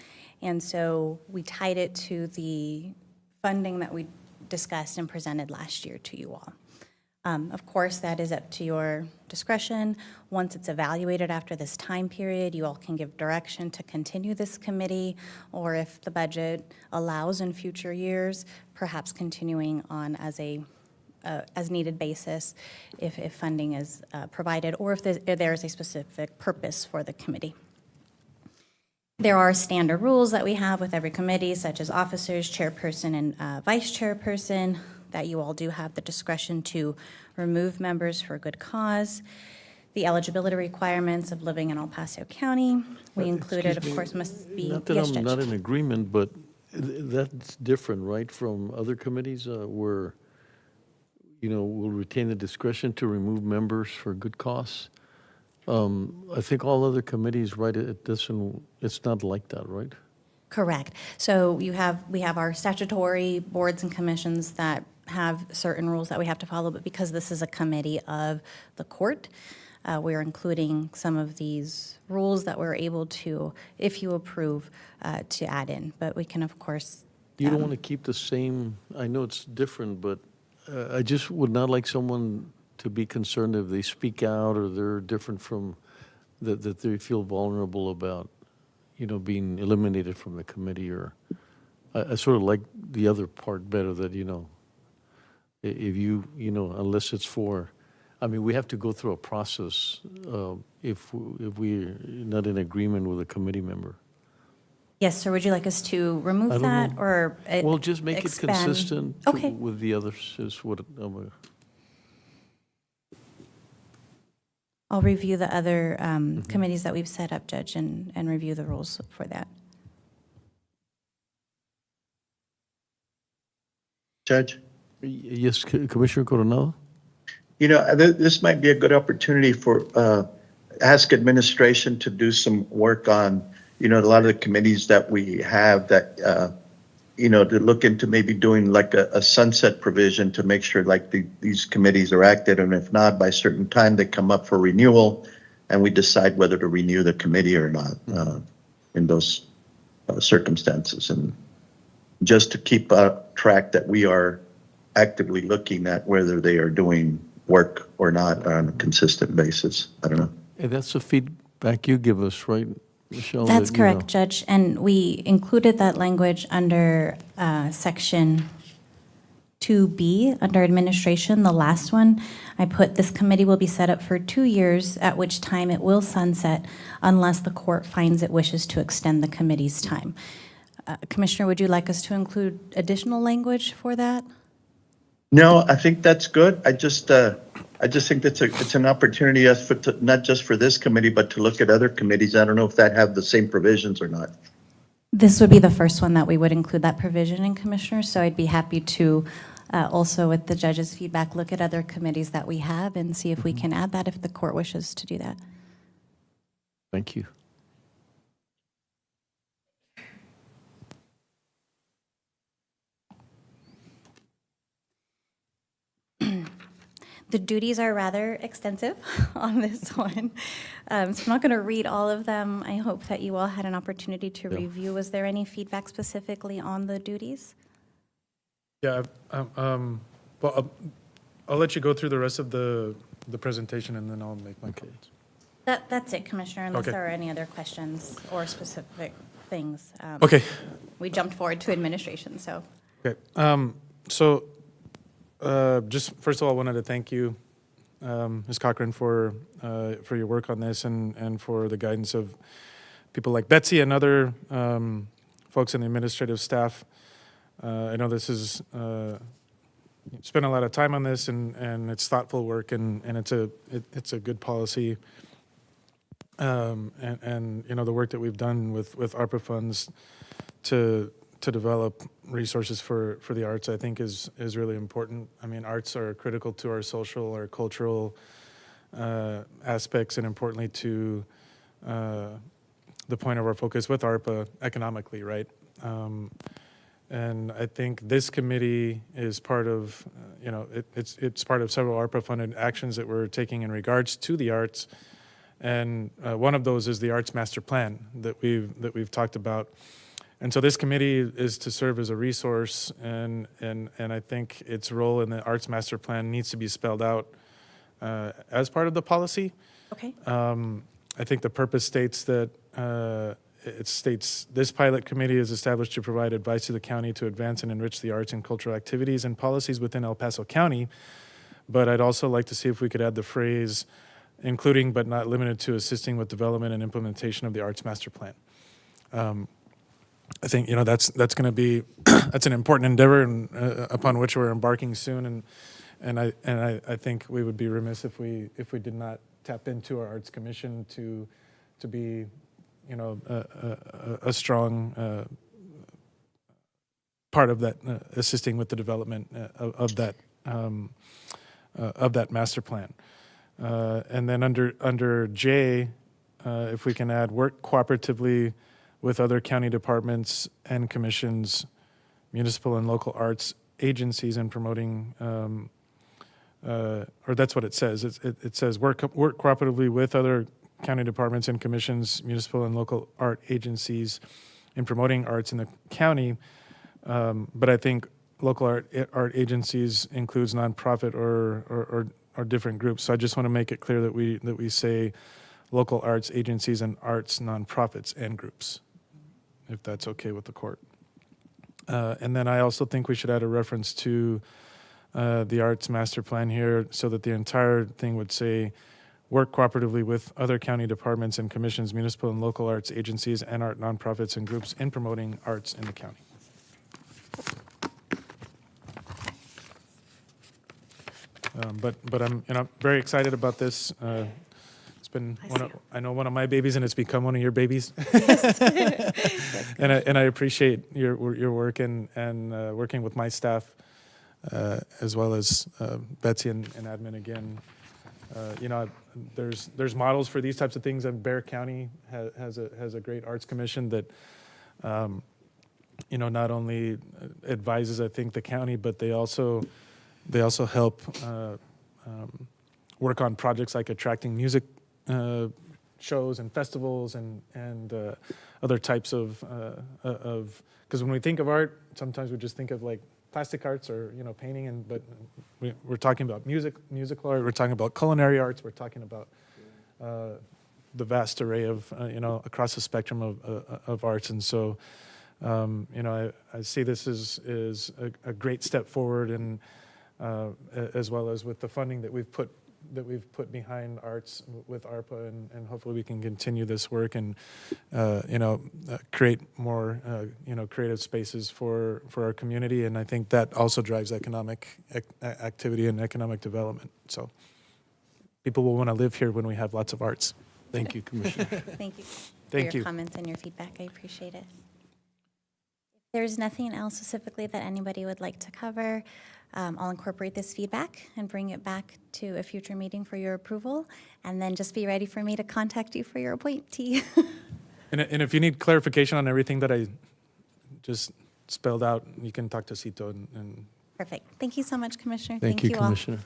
Speaker 19: And so we tied it to the funding that we discussed and presented last year to you all. Of course, that is up to your discretion. Once it's evaluated after this time period, you all can give direction to continue this committee, or if the budget allows in future years, perhaps continuing on as a as needed basis if funding is provided, or if there is a specific purpose for the committee. There are standard rules that we have with every committee, such as officers, chairperson, and vice chairperson, that you all do have the discretion to remove members for good cause. The eligibility requirements of living in El Paso County, we included, of course, must be.
Speaker 3: Not that
Speaker 19: Yes,
Speaker 3: I'm
Speaker 19: Judge.
Speaker 3: not in agreement, but that's different, right, from other committees where, we'll retain the discretion to remove members for good cause. I think all other committees, right, it's not like that, right?
Speaker 19: Correct. So we have our statutory boards and commissions that have certain rules that we have to follow, but because this is a committee of the court, we're including some of these rules that we're able to, if you approve, to add in. But we can, of course.
Speaker 3: You don't want to keep the same, I know it's different, but I just would not like someone to be concerned if they speak out or they're different from, that they feel vulnerable about, being eliminated from the committee. Or I sort of like the other part better, that, if you, unless it's for, we have to go through a process if we're not in agreement with a committee member.
Speaker 19: Yes, sir. Would you like us to
Speaker 3: I
Speaker 19: remove
Speaker 3: don't
Speaker 19: that
Speaker 3: know.
Speaker 19: or
Speaker 3: Well, just make it
Speaker 19: expand?
Speaker 3: consistent
Speaker 19: Okay.
Speaker 3: with the others is what
Speaker 19: I'll review the other committees that we've set up, Judge, and review the rules for that.
Speaker 4: Judge?
Speaker 3: Yes, Commissioner Coronado?
Speaker 4: This might be a good opportunity for, ask administration to do some work on, a lot of the committees that we have that, to look into maybe doing like a sunset provision to make sure like these committees are active, and if not, by a certain time they come up for renewal, and we decide whether to renew the committee or not in those circumstances. And just to keep track that we are actively looking at whether they are doing work or not on a consistent basis. I don't know.
Speaker 3: Hey, that's the feedback you give us, right, Michelle?
Speaker 19: That's
Speaker 3: that, you
Speaker 19: correct,
Speaker 3: know-
Speaker 19: Judge. And we included that language under section 2B, under administration, the last one. I put, this committee will be set up for 2 years, at which time it will sunset unless the court finds it wishes to extend the committee's time. Commissioner, would you like us to include additional language for that?
Speaker 4: No, I think that's good. I just think it's an opportunity not just for this committee, but to look at other committees. I don't know if that have the same provisions or not.
Speaker 19: This would be the first one that we would include that provision in, Commissioner, so I'd be happy to also, with the judge's feedback, look at other committees that we have and see if we can add that if the court wishes to do that.
Speaker 3: Thank you.
Speaker 19: The duties are rather extensive on this one, so I'm not going to read all of them. I hope that you all had an opportunity to review. Was there any feedback specifically on the duties?
Speaker 7: Yeah, well, I'll let you go through the rest of the presentation, and then I'll make my comments.
Speaker 19: That's it, Commissioner, unless
Speaker 7: Okay.
Speaker 19: there are any other questions or specific things.
Speaker 7: Okay.
Speaker 19: We jumped forward to administration, so.
Speaker 7: Okay, so just first of all, I wanted to thank you, Ms. Cochran, for your work on this and for the guidance of people like Betsy and other folks in the administrative staff. I know this is spent a lot of time on this, and it's thoughtful work, and it's a good policy. And you know, the work that we've done with ARPA funds to develop resources for the arts, I think is really important. I mean, arts are critical to our social, our cultural aspects, and importantly to the point of our focus with ARPA economically, right? And I think this committee is part of, you know, it's part of several ARPA-funded actions that we're taking in regards to the arts. And one of those is the Arts Master Plan that we've talked about. And so this committee is to serve as a resource, and I think its role in the Arts Master Plan needs to be spelled out as part of the policy.
Speaker 19: Okay.
Speaker 7: I think the purpose states that it states this pilot committee is established to provide advice to the county to advance and enrich the arts and cultural activities and policies within El Paso County. But I'd also like to see if we could add the phrase, including but not limited to assisting with development and implementation of the Arts Master Plan. I think, you know, that's going to be that's an important endeavor and, upon which we're embarking soon, and I think we would be remiss if we did not tap into our Arts Commission to be, you know, a strong part of that, assisting with the development of that master plan. And then under J, if we can add work cooperatively with other county departments and commissions, municipal and local arts agencies in promoting, or that's what it says. It says work cooperatively with other county departments and commissions, municipal and local art agencies in promoting arts in the county. But I think local art agencies includes nonprofit or different groups. So I just want to make it clear that we say local arts agencies and arts nonprofits and groups, if that's okay with the court. And then I also think we should add a reference to the Arts Master Plan here so that the entire thing would say work cooperatively with other county departments and commissions, municipal and local arts agencies, and art nonprofits and groups in promoting arts in the county. But I'm, you know, very excited about this. It's been I know one of my babies, and it's become one of your babies. And I appreciate your work and working with my staff, as well as Betsy and admin again. You know, there's models for these types of things, and Bexar County has a great arts commission that, you know, not only advises, I think, the county, but they also help work on projects like attracting music shows and festivals and other types of, because when we think of art, sometimes we just think of like plastic arts or, painting, but we're talking about musical art, we're talking about culinary arts, we're talking about the vast array of, across the spectrum of arts. And so, I see this as a great step forward, and as well as with the funding that we've put behind arts with ARPA, and hopefully we can continue this work and, create more, creative spaces for our community. And I think that also drives economic activity and economic development. So people will want to live here when we have lots of arts.
Speaker 3: Thank you, Commissioner.
Speaker 19: Thank you
Speaker 7: Thank
Speaker 19: for your
Speaker 7: you.
Speaker 19: comments and your feedback. I appreciate it. If there's nothing else specifically that anybody would like to cover, I'll incorporate this feedback and bring it back to a future meeting for your approval, and then just be ready for me to contact you for your appointee.
Speaker 7: And if you need clarification on everything that I just spelled out, you can talk to Cito. And
Speaker 19: Perfect. Thank you so much, Commissioner.
Speaker 3: Thank you,
Speaker 19: all.
Speaker 3: Commissioner.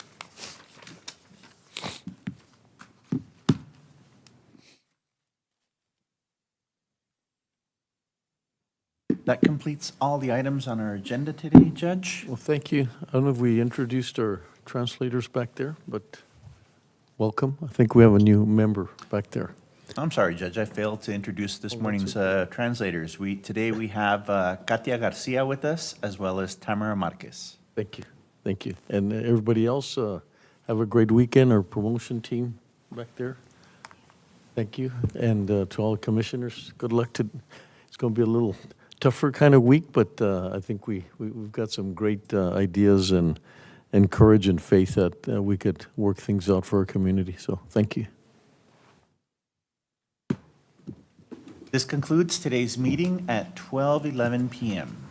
Speaker 2: That completes all the items on our agenda today, Judge.
Speaker 3: Well, thank you. I don't know if we introduced our translators back there, but welcome. I think we have a new member back there.
Speaker 2: I'm sorry, Judge, I failed to introduce this morning's translators. Today we have Katia Garcia with us, as well as Tamara Marquez.
Speaker 3: Thank you. Thank you. And everybody else, have a great weekend, our promotion team back there. Thank you. And to all the commissioners, good luck. It's going to be a little tougher kind of week, but I think we've got some great ideas and courage and faith that we could work things out for our community. So thank you.
Speaker 2: This concludes today's meeting at 12:11 p.m.